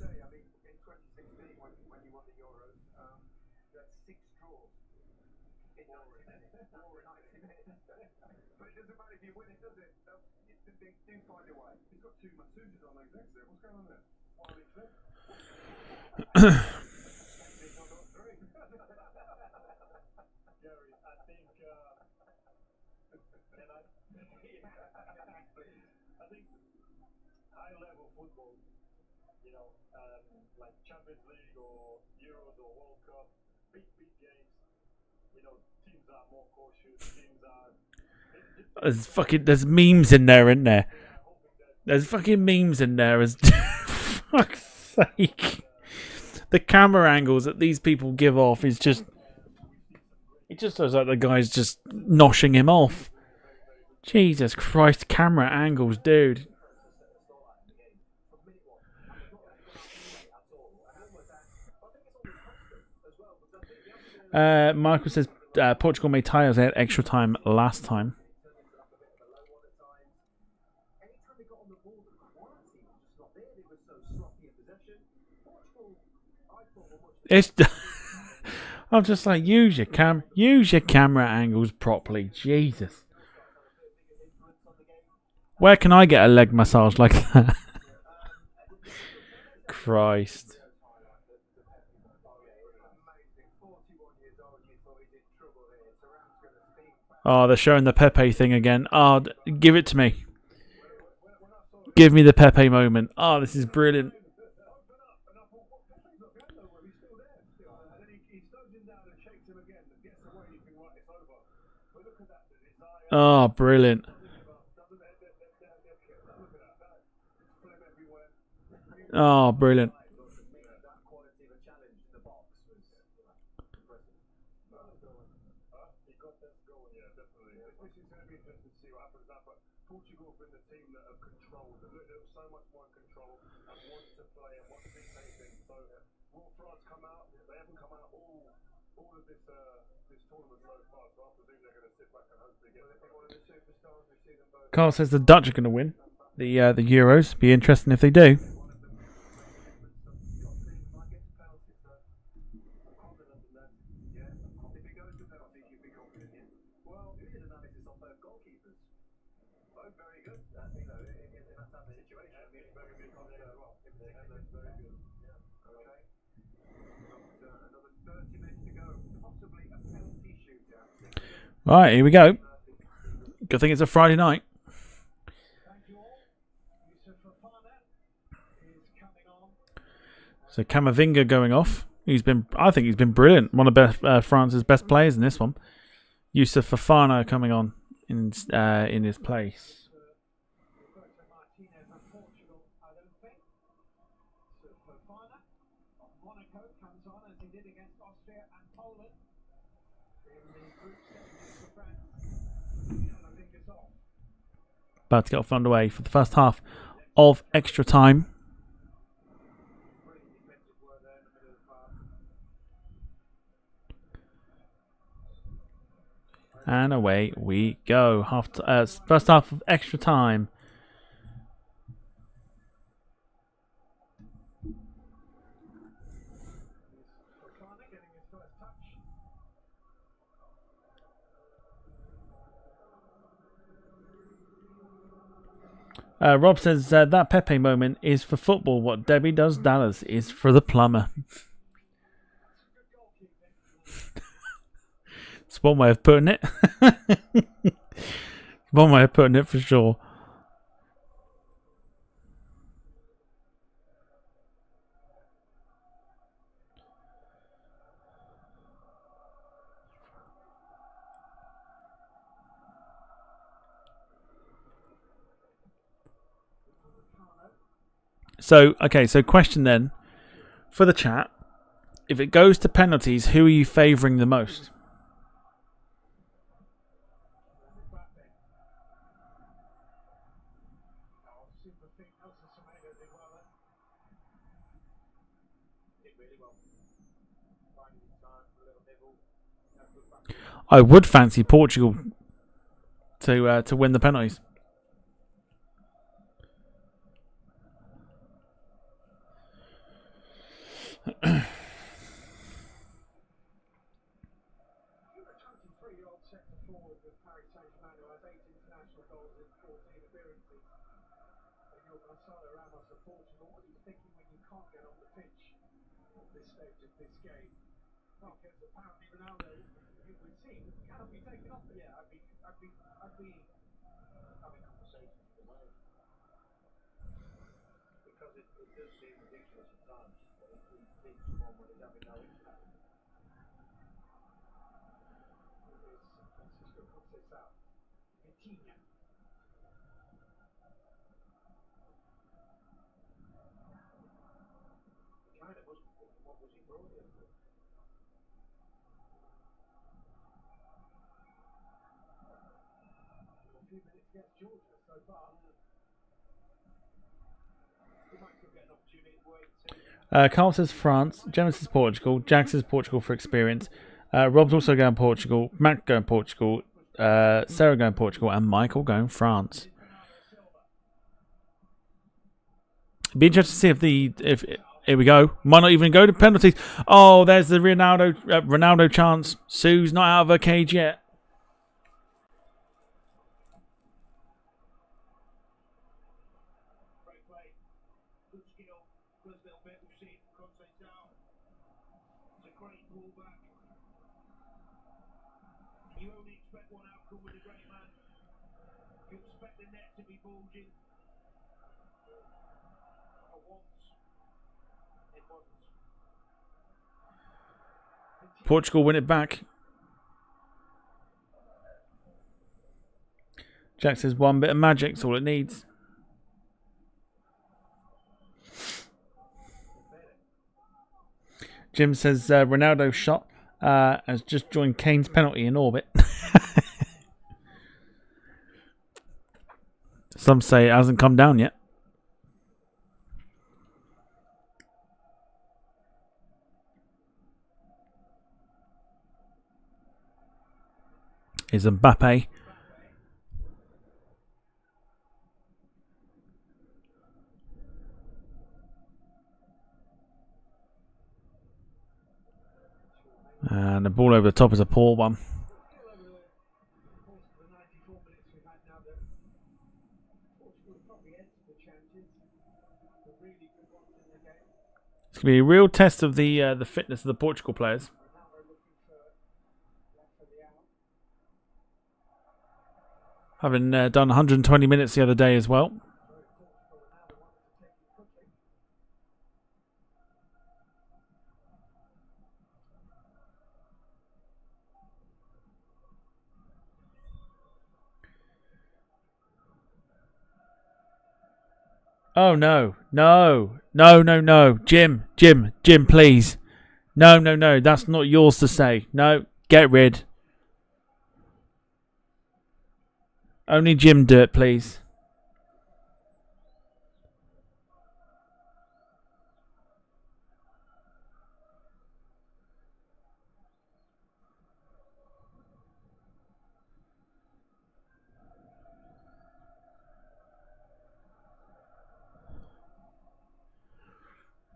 Like Champions League or Euros or World Cup, big games, teams are more cautious, teams are... There's memes in there, isn't there? There's fucking memes in there, as fuck's sake. The camera angles that these people give off is just... It just looks like the guy's just noshing him off. Jesus Christ, camera angles, dude. Michael says Portugal made tyres at extra time last time. It's I'm just like, use your camera angles properly. Jesus. Where can I get a leg massage like that? Christ. Oh, they're showing the Pepe thing again. Oh, give it to me. Give me the Pepe moment. Oh, this is brilliant. Oh, brilliant. Oh, brilliant. Portugal have been the team that have controlled, so much more in control and want to play and want to dictate things. So will France come out? They haven't come out all of this tournament so far. So I presume they're going to sit back and hopefully get one of the superstars. We see them both. Carl says the Dutch are going to win the Euros. Be interesting if they do. Well, we did analysis on both goalkeepers. Both very good. You know, in that type of situation. I mean, very good contact as well. In particular, very good. Yeah. Okay. Another 30 minutes to go. Possibly a penalty shootout. Right, here we go. Good thing it's a Friday night. So Camavinga going off. I think he's been brilliant. One of France's best players in this one. Yusuf Fofana coming on in his place. About to get off underway for the first half of extra time. And away we go. First half of extra time. Rob says that Pepe moment is for football what Debbie does Dallas is for the plumber. It's one way of putting it. One way of putting it for sure. So question then for the chat. If it goes to penalties, who are you favouring the most? I would fancy Portugal to win the penalties. Carl says France, Gemma says Portugal, Jack says Portugal for experience, Rob's also going Portugal, Matt going Portugal, Sarah going Portugal, and Michael going France. It'd be interesting to see if here we go. Might not even go to penalties. Oh, there's the Ronaldo chance. Sue's not out of her cage yet. Portugal win it back. Jack says one bit of magic's all it needs. Jim says Ronaldo's shot has just joined Kane's penalty in orbit. Some say it hasn't come down yet. Is Mbappe. And the ball over the top is a poor one. Could be a real test of the fitness of the Portugal players. Having done 120 minutes the other day as well. Oh no, no, no, no, no, Jim, please. No, no, no, that's not yours to say. No, get rid. Only Jim do it, please.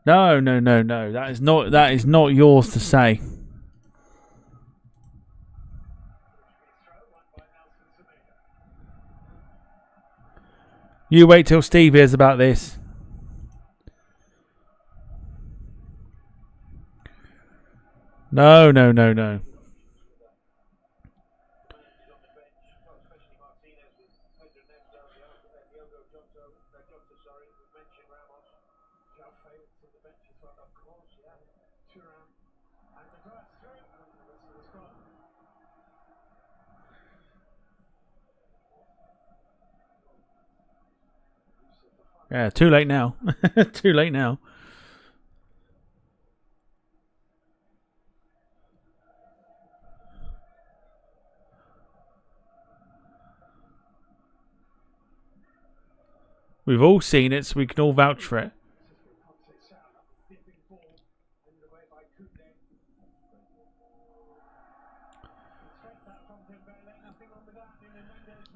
No, no, no, no. That is not yours to say. You wait till Steve hears about this. No, no, no, no. Yeah, too late now. Too late now. We've all seen it, so we can all vouch for it.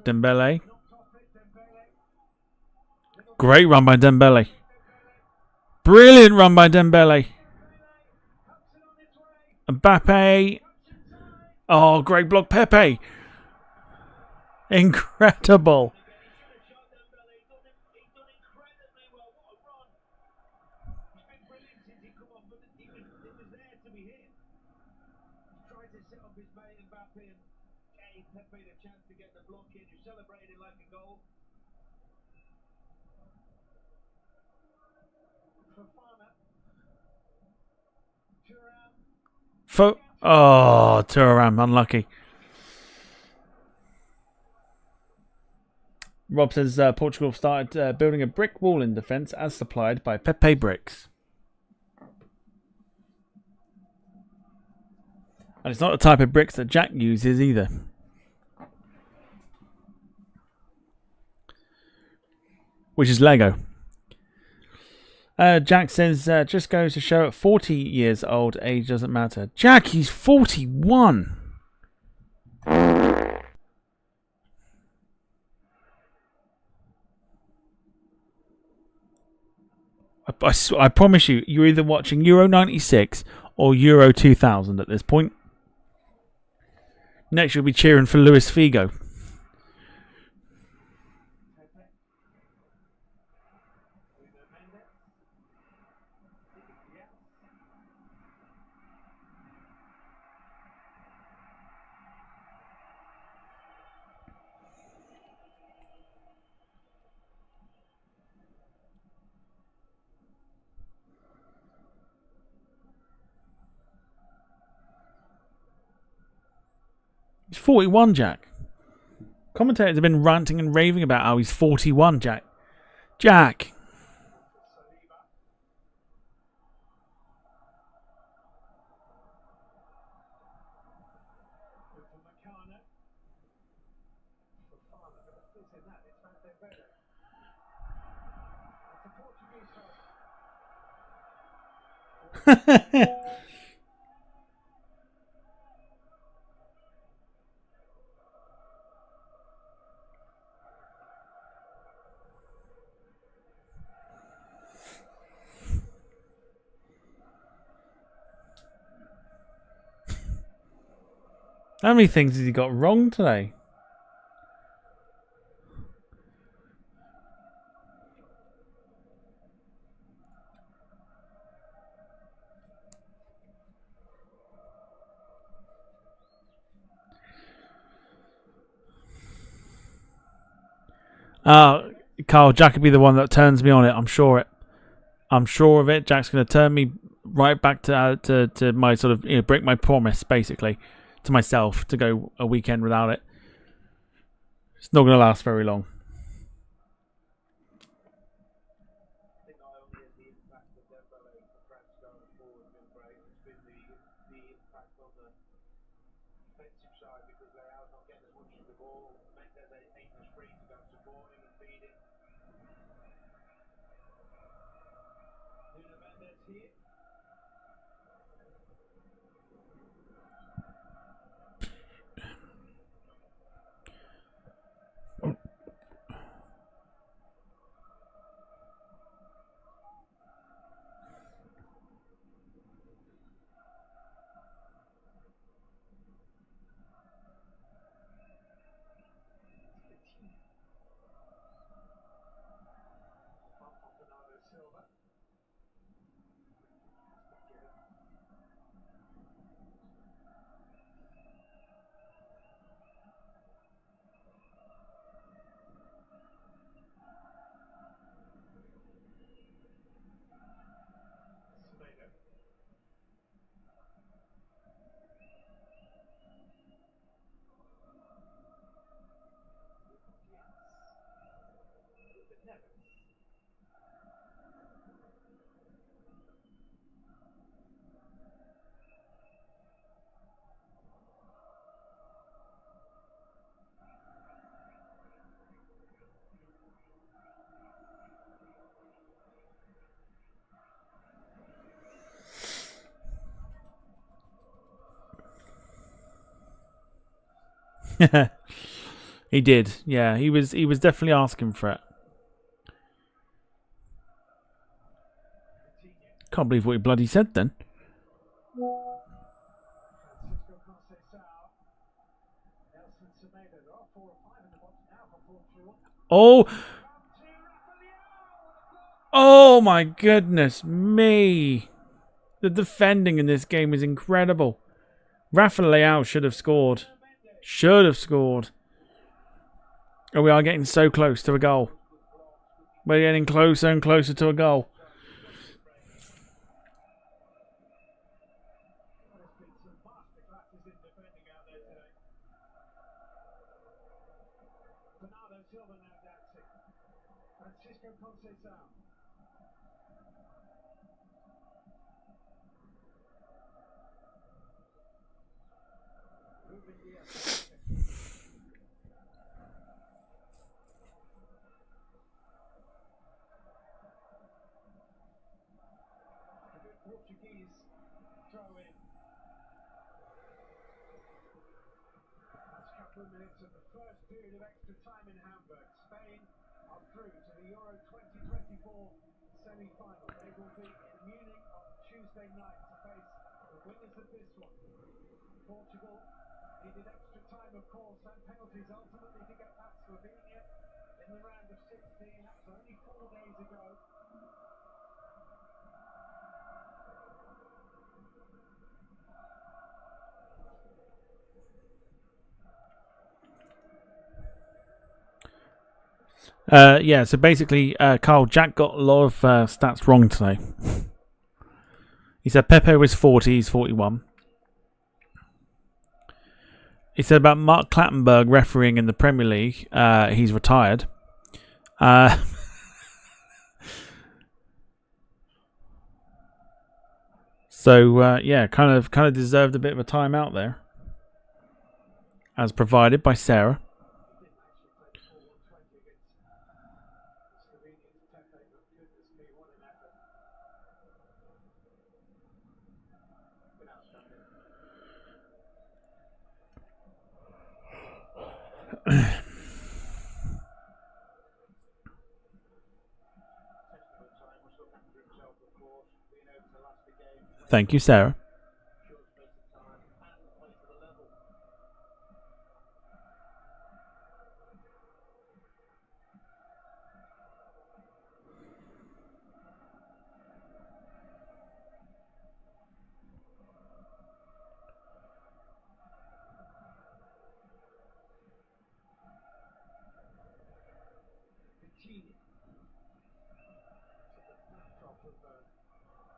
Dembele. Great run by Dembele. Brilliant run by Dembele. Mbappe. Oh, great block, Pepe. Incredible. Oh, Thuram, unlucky. Rob says Portugal started building a brick wall in defence as supplied by Pepe bricks. And it's not the type of bricks that Jack uses either. Which is Lego. Jack says, just goes to show at 40 years old, age doesn't matter. Jack, he's 41. I promise you, you're either watching Euro 96 or Euro 2000 at this point. Next, you'll be cheering for Luis Figo. He's 41, Jack. Commentators have been ranting and raving about how he's 41, Jack. Jack. How many things has he got wrong today? Carl, Jack will be the one that turns me on it. I'm sure it. I'm sure of it. Jack's going to turn me right back to my sort of, break my promise, basically, to myself to go a weekend without it. It's not going to last very long. He did. Yeah, he was definitely asking for it. Can't believe what he bloody said then. Oh! Oh my goodness me! The defending in this game is incredible. Rafa Leao should have scored. Should have scored. And we are getting so close to a goal. We're getting closer and closer to a goal. Yeah, so basically, Carl, Jack got a lot of stats wrong today. He said Pepe was 40, he's 41. He said about Mark Clattenburg refereeing in the Premier League, he's retired. So yeah, kind of deserved a bit of a timeout there, as provided by Sarah. Thank you, Sarah.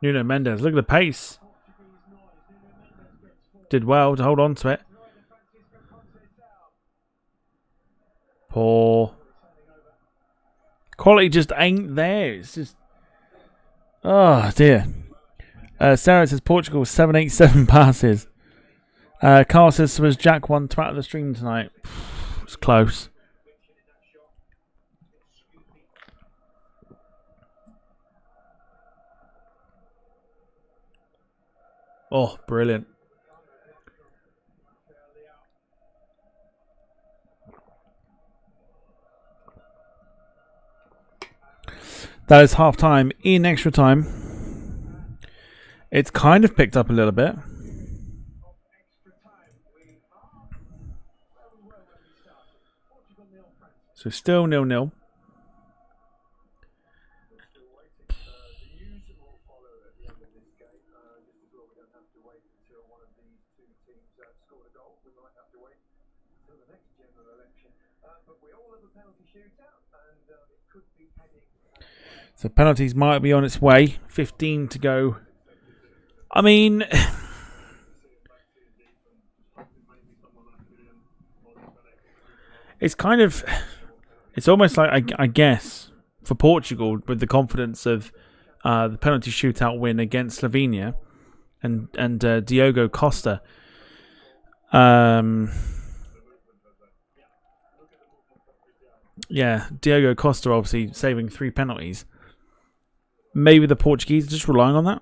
Nuno Mendes, look at the pace. Did well to hold on to it. Poor. Quality just ain't there. It's just... Oh, dear. Sarah says Portugal 787 passes. Carl says, was Jack one twat of the stream tonight? It's close. Oh, brilliant. That is half time. In extra time, it's kind of picked up a little bit. So still 0-0. So penalties might be on its way. 15 to go. I mean, it's kind of, it's almost like, I guess, for Portugal, with the confidence of the penalty shootout win against Slovenia and Diogo Costa. Yeah, Diogo Costa obviously saving 3 penalties. Maybe the Portuguese are just relying on that.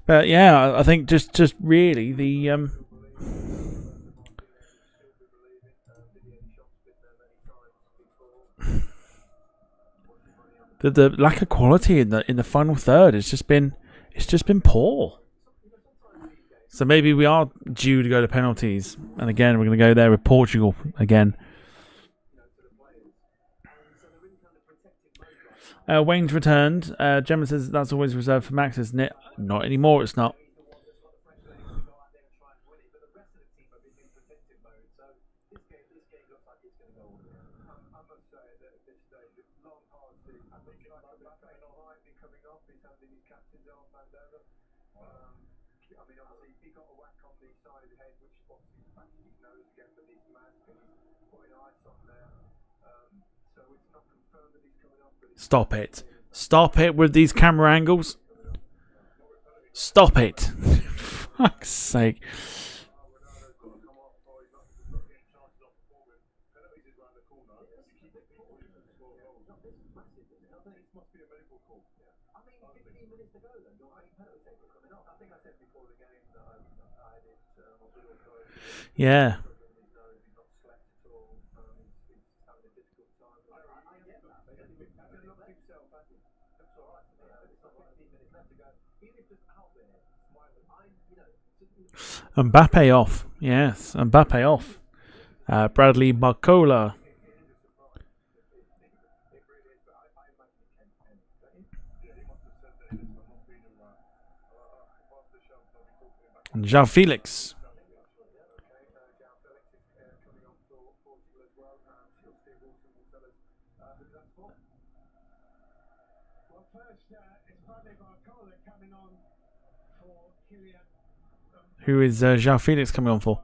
But yeah, I think just really the the lack of quality in the final third it's just been poor. So maybe we are due to go to penalties, and again we're going to go there with Portugal again. Wayne's returned. Gemma says that's always reserved for Max, isn't it? Not anymore. It's not. Stop it. Stop it with these camera angles. Stop it. Fuck's sake. Yeah. Mbappe off. Yes, Mbappe off. Bradley Barcola. And João Felix. Who is João Felix coming on for?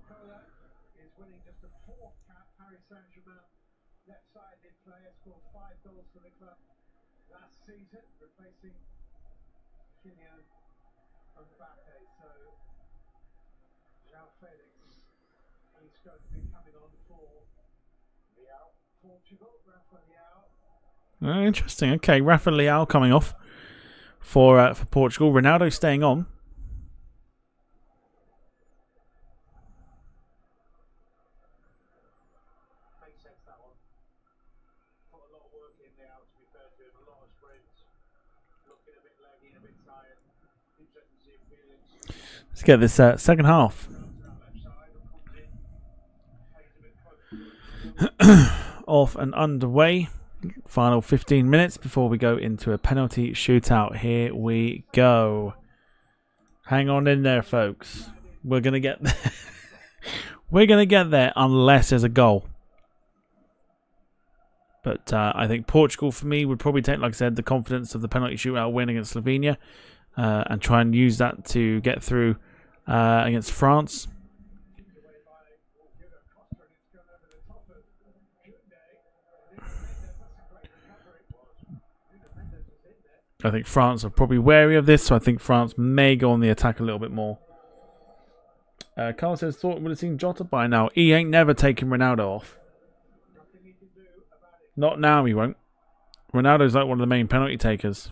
Interesting. Okay, Rafa Leao coming off for Portugal. Ronaldo staying on. Let's get this second half off and underway. Final 15 minutes before we go into a penalty shootout. Here we go. Hang on in there, folks. We're going to get there. We're going to get there unless there's a goal. But I think Portugal, for me, would probably take, like I said, the confidence of the penalty shootout win against Slovenia and try and use that to get through against France. I think France are probably wary of this, so I think France may go on the attack a little bit more. Carl says, thought we would have seen Jota by now. He ain't never taken Ronaldo off. Not now, he won't. Ronaldo's like one of the main penalty takers.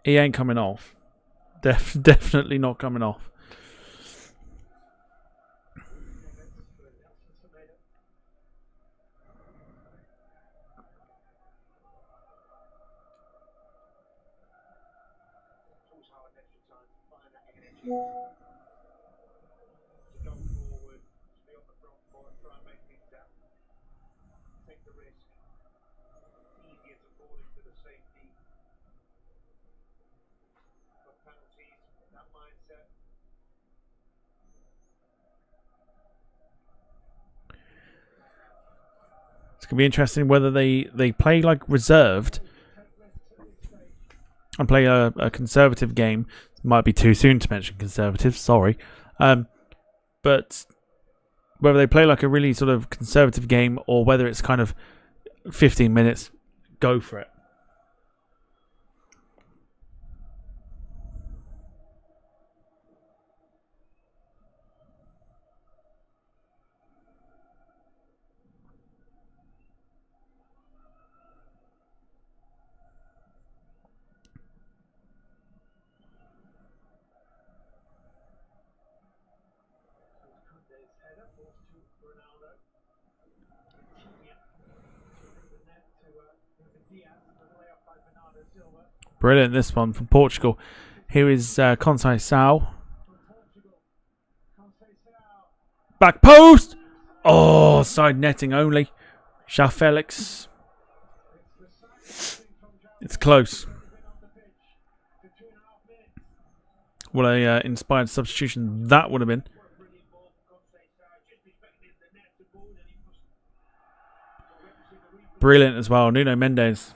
He ain't coming off. Definitely not coming off. It's going to be interesting whether they play like reserved and play a conservative game. Might be too soon to mention conservative, sorry. But whether they play like a really sort of conservative game or whether it's kind of 15 minutes, go for it. Brilliant, this one from Portugal. Here is Conceição. Back post! Oh, side netting only. João Felix. It's close. What a inspired substitution that would have been. Brilliant as well. Nuno Mendes.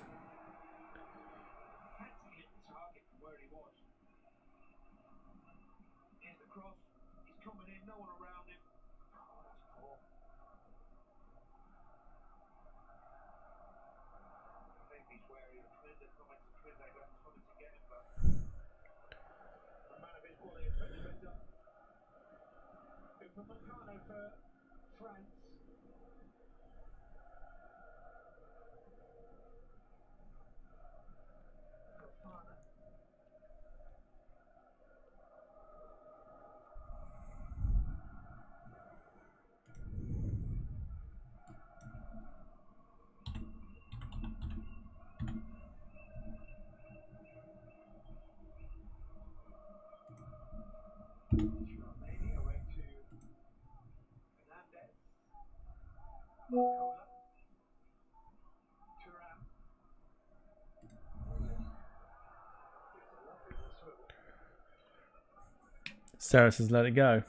Sarah says, let it go.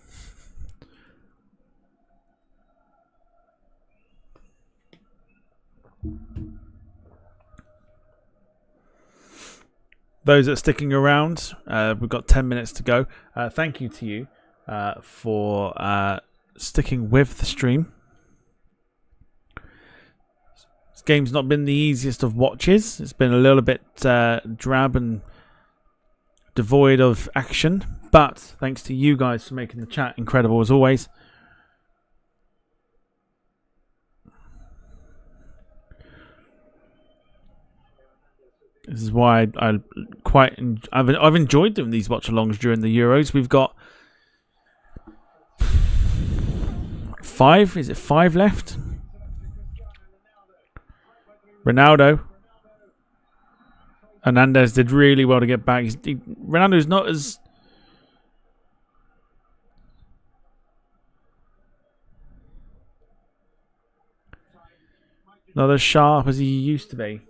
Those that are sticking around, we've got 10 minutes to go. Thank you to you for sticking with the stream. This game's not been the easiest of watches. It's been a little bit drab and devoid of action. But thanks to you guys for making the chat incredible as always. This is why I've enjoyed doing these watch-alongs during the Euros. We've got 5. Is it 5 left? Ronaldo. Hernandez did really well to get back. Ronaldo's not as... Not as sharp as he used to be.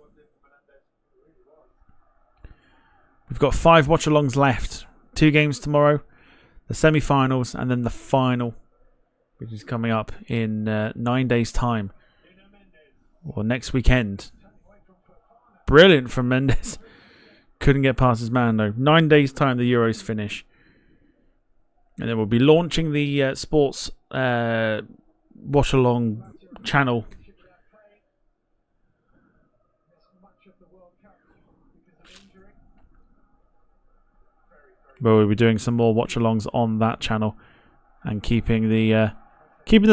We've got 5 watch-alongs left. 2 games tomorrow, the semi-finals, and then the final, which is coming up in 9 days' time. Or next weekend. Brilliant from Mendes. Couldn't get past his man though. 9 days' time the Euros finish. And then we'll be launching the sports watch-along channel. But we'll be doing some more watch-alongs on that channel. And keeping the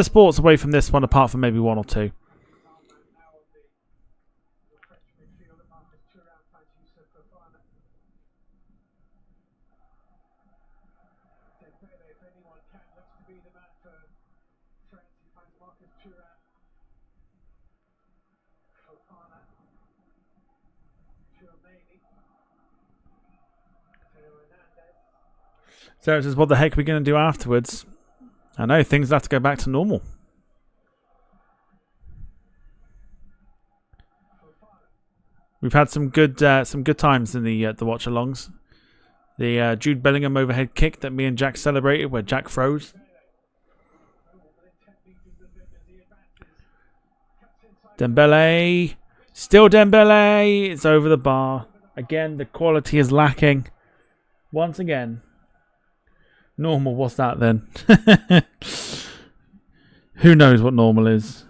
sports away from this one, apart from maybe 1 or 2. Sarah says, what the heck are we going to do afterwards? I know, things have to go back to normal. We've had some good times in the watch-alongs. The Jude Bellingham overhead kick that me and Jack celebrated, where Jack froze. Dembele. Still Dembele. It's over the bar. Again, the quality is lacking. Once again. Normal, what's that then? Who knows what normal is?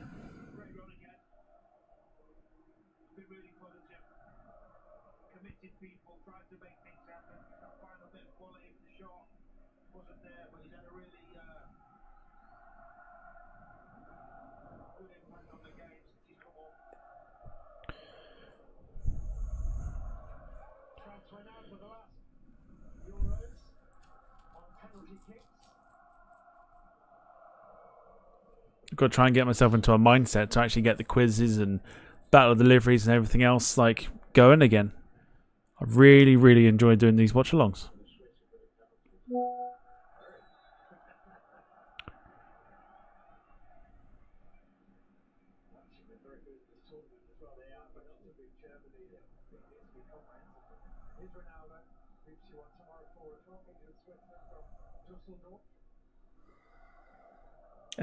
I've got to try and get myself into a mindset to actually get the quizzes and battle deliveries and everything else like going again. I really, really enjoy doing these watch-alongs.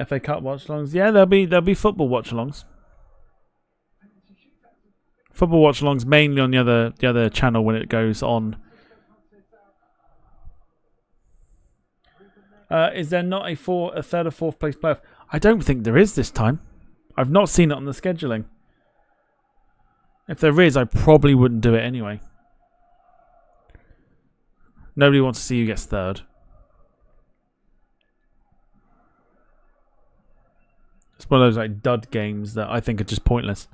FA Cup watch-alongs. Yeah, there'll be football watch-alongs. Football watch-alongs mainly on the other channel when it goes on. Is there not a third or fourth place playoff? I don't think there is this time. I've not seen it on the scheduling. If there is, I probably wouldn't do it anyway. Nobody wants to see who gets third. It's one of those like dud games that I think are just pointless.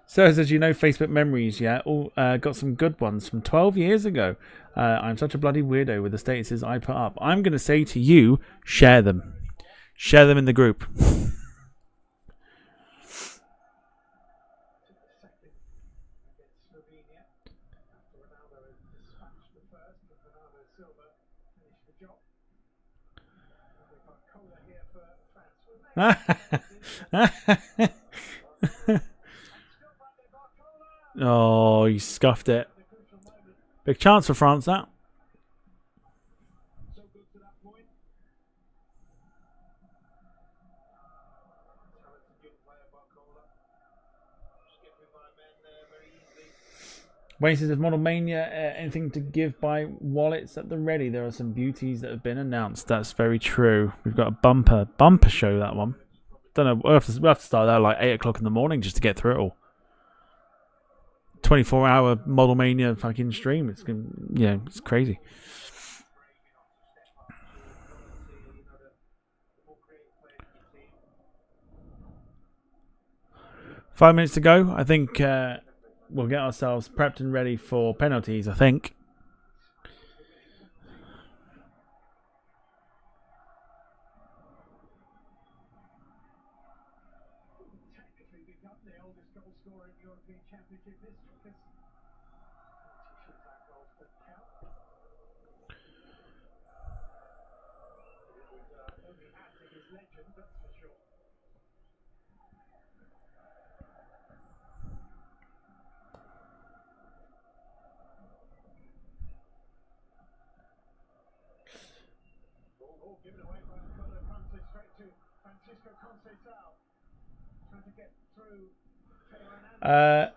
So says, you know Facebook memories, yeah? All got some good ones from 12 years ago. I'm such a bloody weirdo with the statuses I put up. I'm going to say to you, share them. Share them in the group. Oh, he scuffed it. Big chance for France, that. Wayne says, Model Mania, anything to give by wallets at the ready? There are some beauties that have been announced. That's very true. We've got a bumper show, that one. Don't know. We'll have to start that at like 8 o'clock in the morning just to get through it all. 24-hour Model Mania fucking stream. It's it's crazy. Five minutes to go. I think we'll get ourselves prepped and ready for penalties, I think. oldest goal scorer in European Championship history because shootout goals that count. It was only adding his legend, that's for sure. Oh, given away by Antonio Conte straight to Francisco Conceição. Trying to get through Teo Hernandez.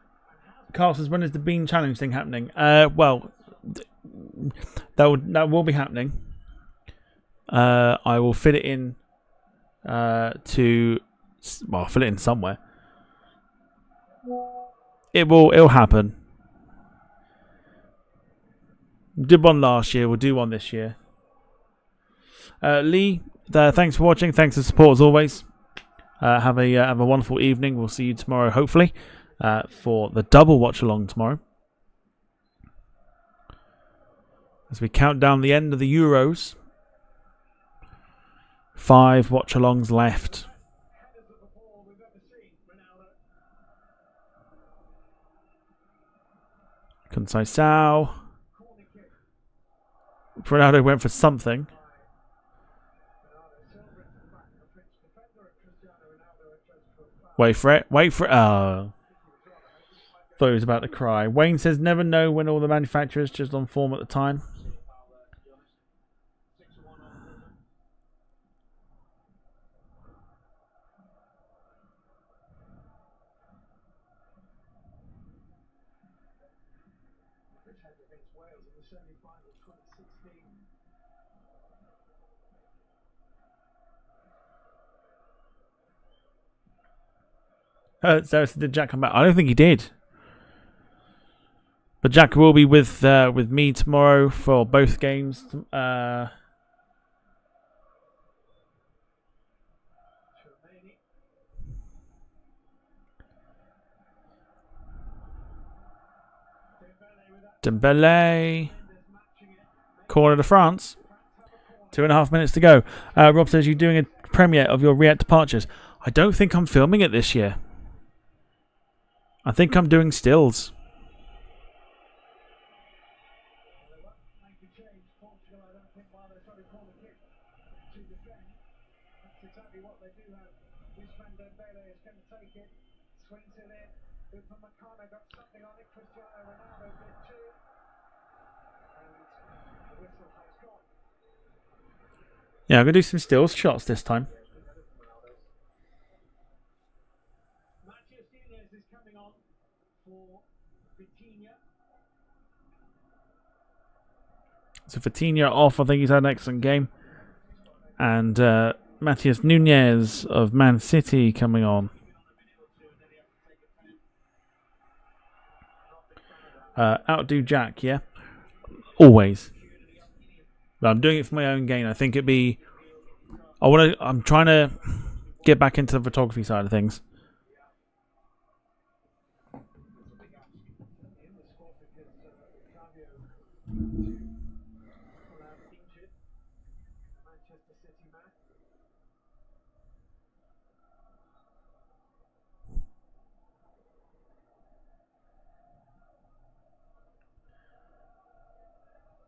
Carl says, when is the Bean Challenge thing happening? Well, that will be happening. I will fit it in fit it in somewhere. It'll happen. Did one last year. We'll do one this year. Lee, thanks for watching. Thanks for the support as always. Have a wonderful evening. We'll see you tomorrow, hopefully, for the double watch along tomorrow. As we count down the end of the Euros. 5 watch alongs left. Conceição. Ronaldo went for something. Wait for it. Wait for it. Oh. Thought he was about to cry. Wayne says, never know when all the manufacturers just on form at the time. So did Jack come back? I don't think he did. But Jack will be with me tomorrow for both games. Dembele. Corner to France. 2.5 minutes to go. Rob says, you're doing a premiere of your React departures. I don't think I'm filming it this year. I think I'm doing stills. Yeah, I'm going to do some stills shots this time. So Vitinha off, I think he's had an excellent game. And Matheus Nunes of Man City coming on. Outdo Jack, yeah? Always. But I'm doing it for my own gain. I think it'd be... I'm trying to get back into the photography side of things.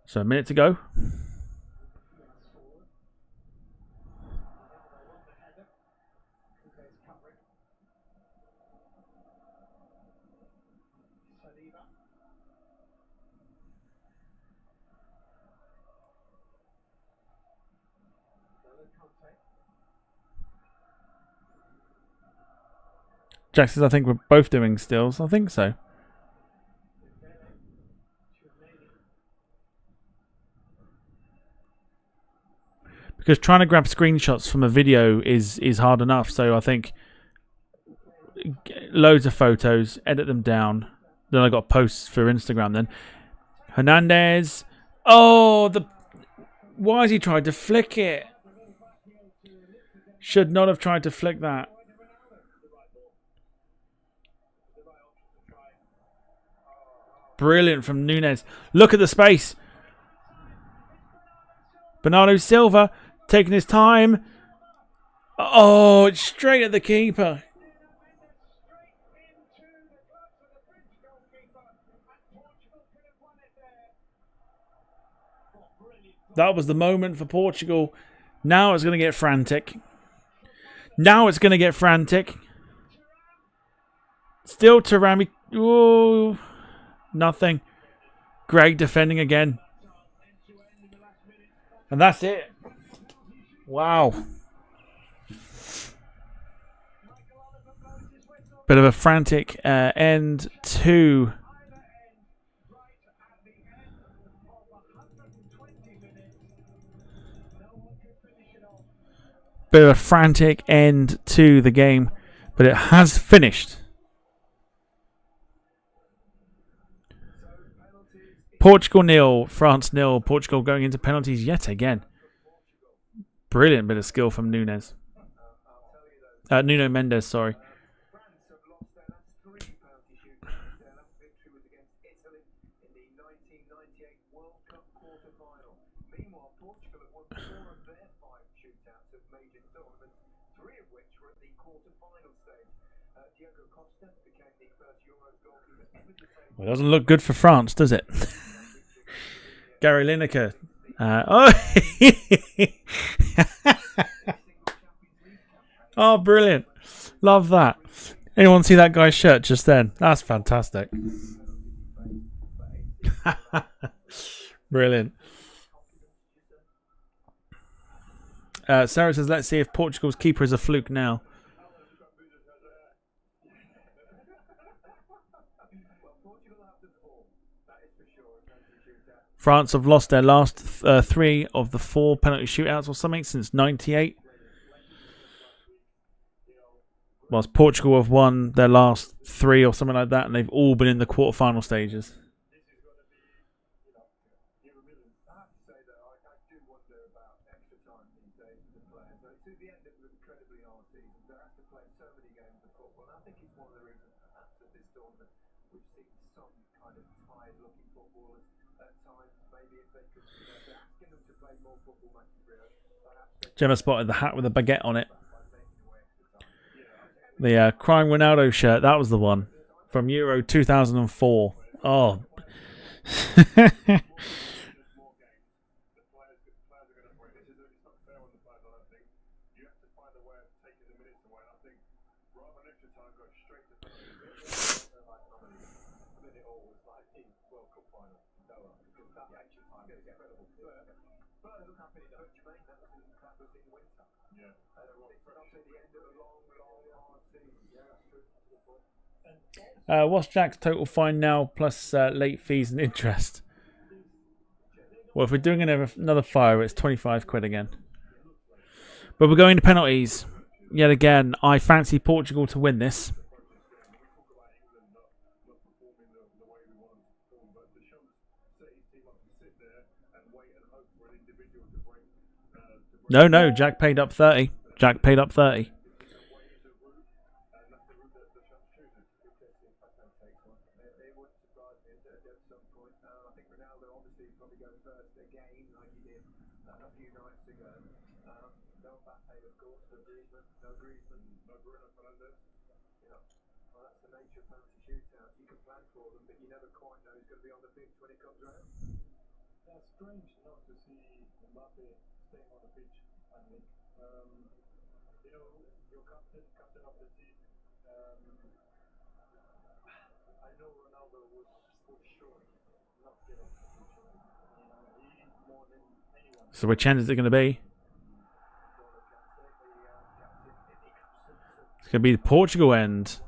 So a minute to go. Jack says, I think we're both doing stills. I think so. Because trying to grab screenshots from a video is hard enough. So I think loads of photos, edit them down. Then I got posts for Instagram then. Hernandez. Oh, why has he tried to flick it? Should not have tried to flick that. Brilliant from Nunes. Look at the space. Bernardo Silva taking his time. Oh, it's straight at the keeper. That was the moment for Portugal. Now it's going to get frantic. Now it's going to get frantic. Still Tarami. Ooh, nothing. Greg defending again. And that's it. Wow. Bit of a frantic end to the game, but it has finished. Portugal 0, France 0. Portugal going into penalties yet again. Brilliant bit of skill from Nuno Mendes, sorry. Well, it doesn't look good for France, does it? Gary Lineker. Oh, brilliant. Love that. Anyone see that guy's shirt just then? That's fantastic. Brilliant. Sarah says, let's see if Portugal's keeper is a fluke now. France have lost their last 3 of the 4 penalty shootouts or something since '98. Whilst Portugal have won their last 3 or something like that, and they've all been in the quarterfinal stages. Gemma spotted the hat with a baguette on it. The crying Ronaldo shirt, that was the one. From Euro 2004. Oh. What's Jack's total fine now, plus late fees and interest? Well, if we're doing another fire, it's 25 quid again. But we're going to penalties. Yet again, I fancy Portugal to win this. No, Jack paid up 30. Jack paid up 30. So which end is it going to be? It's going to be the Portugal end.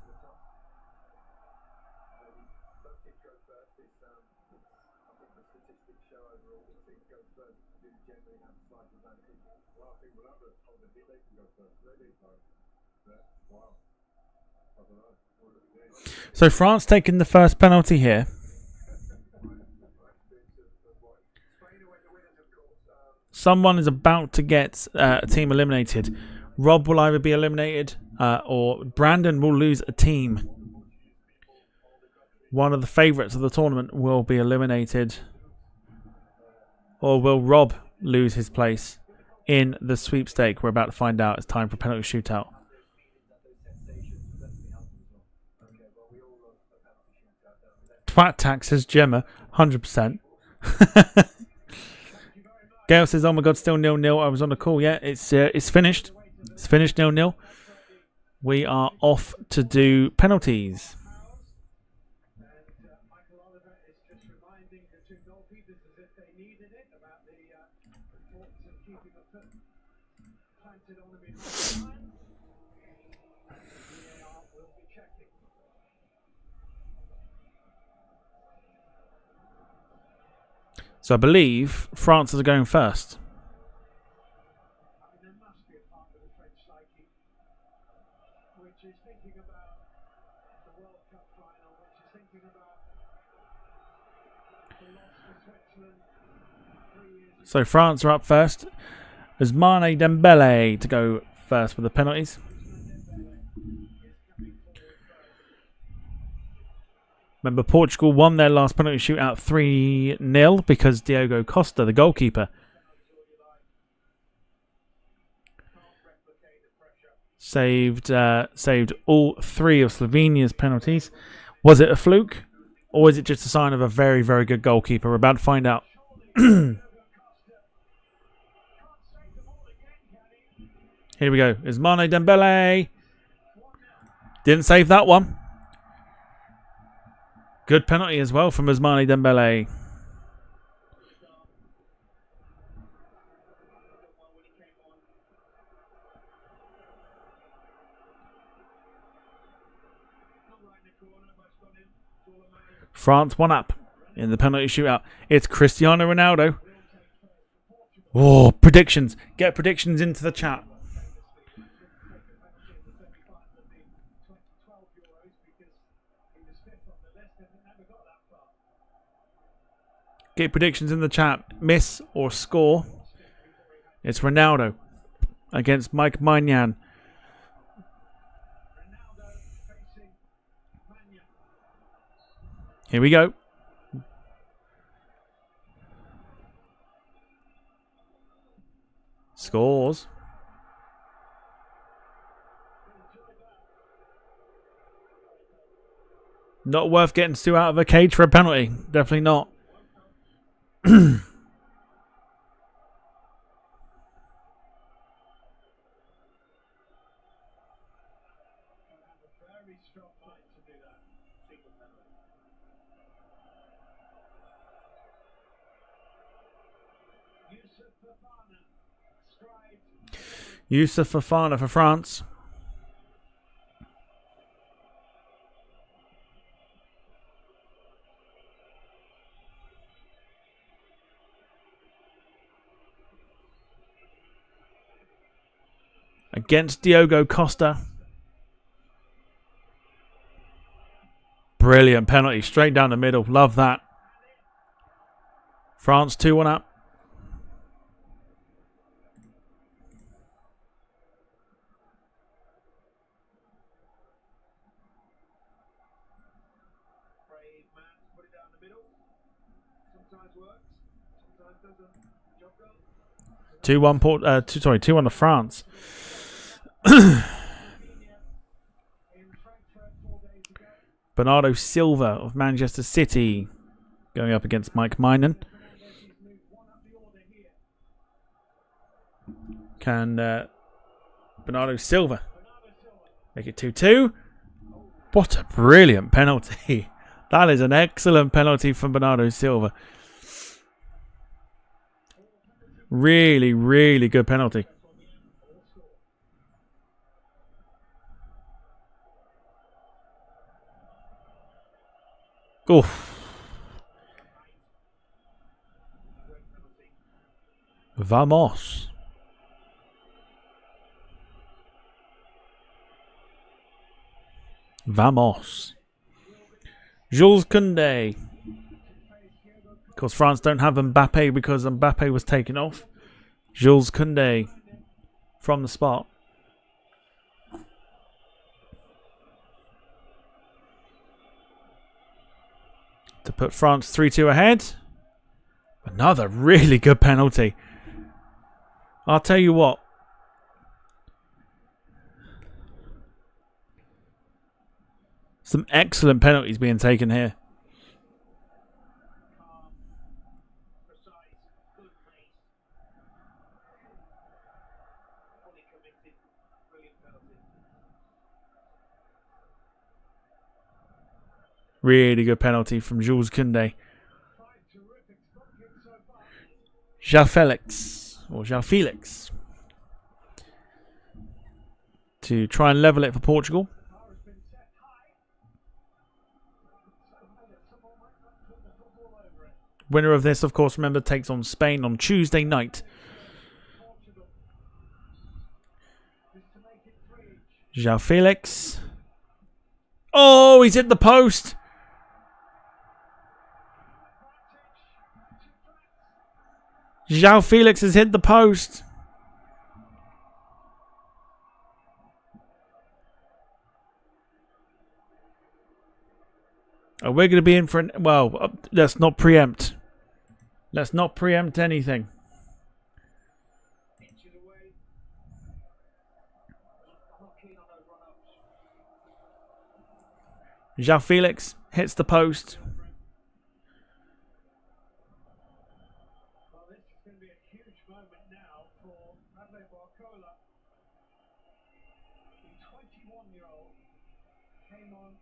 So France taking the first penalty here. Someone is about to get a team eliminated. Rob will either be eliminated or Brandon will lose a team. One of the favourites of the tournament will be eliminated. Or will Rob lose his place in the sweepstake? We're about to find out. It's time for penalty shootout. Twat tax says Gemma, 100%. Gail says, "Oh my God, still 0-0. I was on the call. Yeah, it's finished. It's finished 0-0. We are off to do penalties. So I believe France are going first. So France are up first. There's Mane Dembele to go first with the penalties. Remember, Portugal won their last penalty shootout 3-0 because Diogo Costa, the goalkeeper, saved all 3 of Slovenia's penalties. Was it a fluke, or is it just a sign of a very, very good goalkeeper? We're about to find out. Here we go. It's Mane Dembele. Didn't save that one. Good penalty as well from Mane Dembele. France 1 up in the penalty shootout. It's Cristiano Ronaldo. Oh, predictions. Get predictions into the chat. Get predictions in the chat. Miss or score. It's Ronaldo against Mike Maignan. Here we go. Scores. Not worth getting Stu out of a cage for a penalty. Definitely not. Youssouf Fofana for France. Against Diogo Costa. Brilliant penalty. Straight down the middle. Love that. France 2-1 up. Two one to France. Bernardo Silva of Manchester City going up against Mike Maignan. Can Bernardo Silva make it 2-2? What a brilliant penalty. That is an excellent penalty from Bernardo Silva. Really, really good penalty. Oof. Vamos. Vamos. Jules Koundé. Of course, France don't have Mbappe because Mbappe was taken off. Jules Koundé from the spot. To put France 3-2 ahead. Another really good penalty. I'll tell you what. Some excellent penalties being taken here. Really good penalty from Jules Koundé. João Felix to try and level it for Portugal. Winner of this, of course, remember, takes on Spain on Tuesday night. João Felix. Oh, he's hit the post. João Felix has hit the post. We're going to be in for an... Well, let's not preempt. Let's not preempt anything. João Felix hits the post. Well, this is going to be a huge moment now for Bradley Barcola. The 21-year-old came on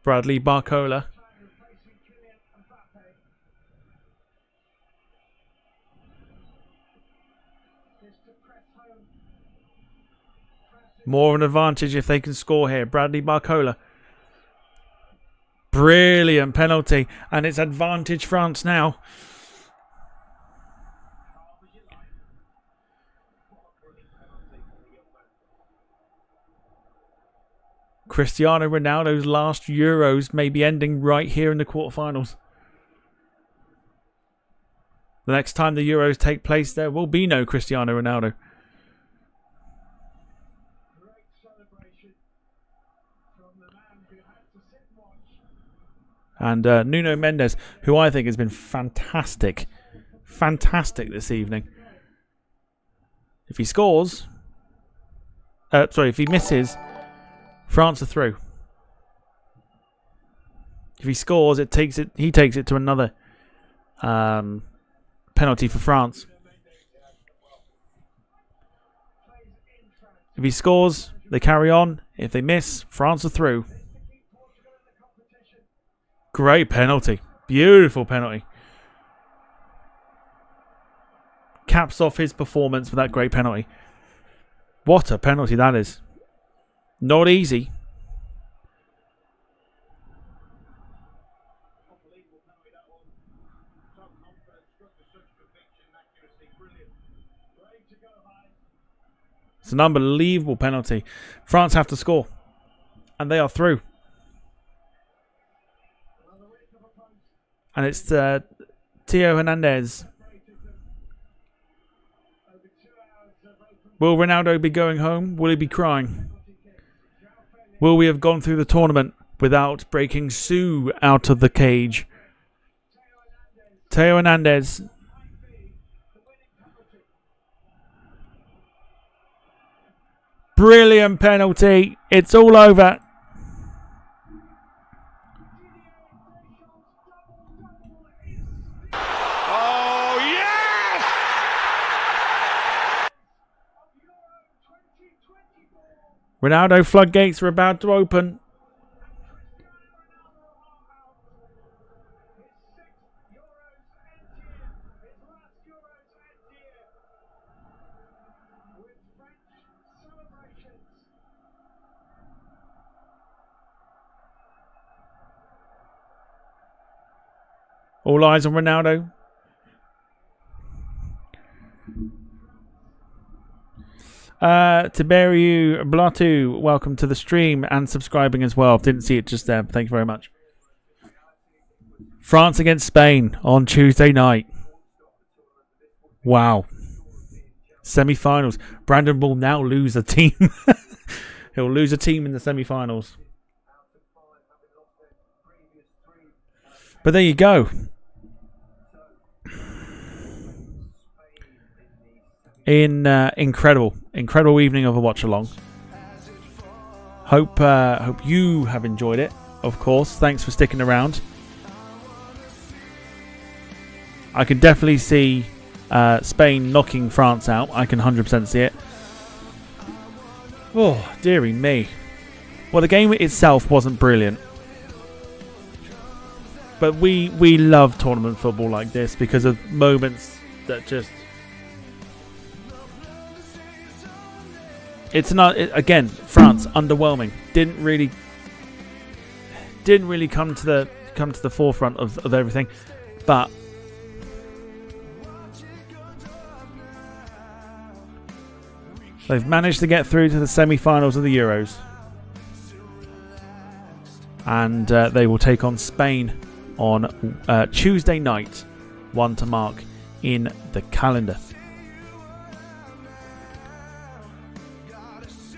Bradley Barcola. replacing Kylian Mbappe. This to press home. More of an advantage if they can score here. Bradley Barcola. Brilliant penalty. And it's advantage France now. Cristiano Ronaldo's last Euros may be ending right here in the quarterfinals. The next time the Euros take place, there will be no Cristiano Ronaldo. Great celebration from the man who had to sit and watch. And Nuno Mendes, who I think has been fantastic. Fantastic this evening. If he scores... if he misses... France are through. If he scores, he takes it to another penalty for France. If he scores, they carry on. If they miss, France are through. Great penalty. Beautiful penalty. Caps off his performance with that great penalty. What a penalty that is. Not easy. It's an unbelievable penalty. France have to score. And they are through. And it's Theo Hernandez. Will Ronaldo be going home? Will he be crying? Will we have gone through the tournament without breaking Sue out of the cage? Theo Hernandez. Brilliant penalty. It's all over. Oh, yes! Ronaldo floodgates are about to open. All eyes on Ronaldo. Tiberiu Blatu, welcome to the stream and subscribing as well. Didn't see it just there, but thank you very much. France against Spain on Tuesday night. Wow. Semi-finals. Brandon will now lose a team. He'll lose a team in the semi-finals. But there you go. Incredible evening of a watch along. Hope you have enjoyed it. Of course, thanks for sticking around. I can definitely see Spain knocking France out. I can 100% see it. Oh, dearie me. Well, the game itself wasn't brilliant. But we love tournament football like this because of moments that just... It's not... Again, France, underwhelming. Didn't really come to the forefront of everything. But... they've managed to get through to the semi-finals of the Euros. And they will take on Spain on Tuesday night. One to mark in the calendar.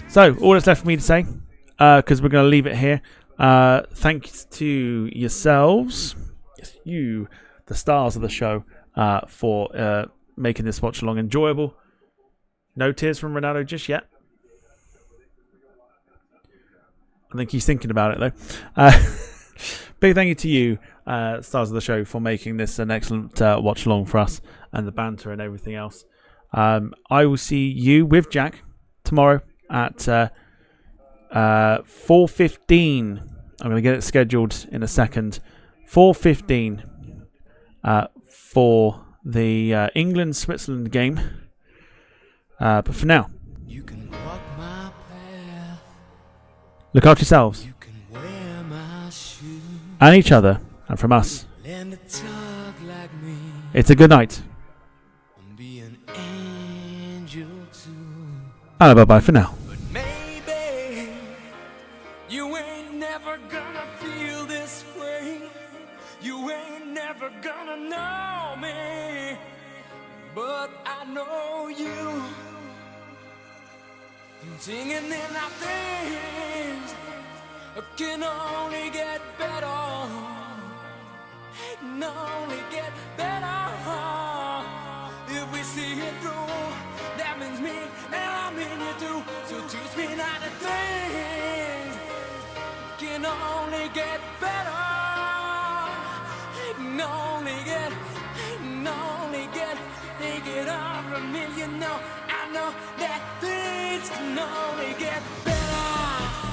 So, all that's left for me to say, because we're going to leave it here. Thanks to yourselves, yes, you, the stars of the show, for making this watch along enjoyable. No tears from Ronaldo just yet. I think he's thinking about it though. Big thank you to you, stars of the show, for making this an excellent watch along for us and the banter and everything else. I will see you with Jack tomorrow at 4:15. I'm going to get it scheduled in a second. 4:15 for the England-Switzerland game. But for now, You can walk my path. look after yourselves You can wear my shoes. and each other, and from us, Learn to talk like me. it's a good night. And be an angel too. And bye-bye for now. But maybe you ain't never gonna feel this way. You ain't never gonna know me. But I know you. Singing in our things can only get better. Can only get better. If we see it through, that means me and I mean you too. So teach me not to think. Can only get better. Can only get. Take it on from me, you know. I know that things can only get better.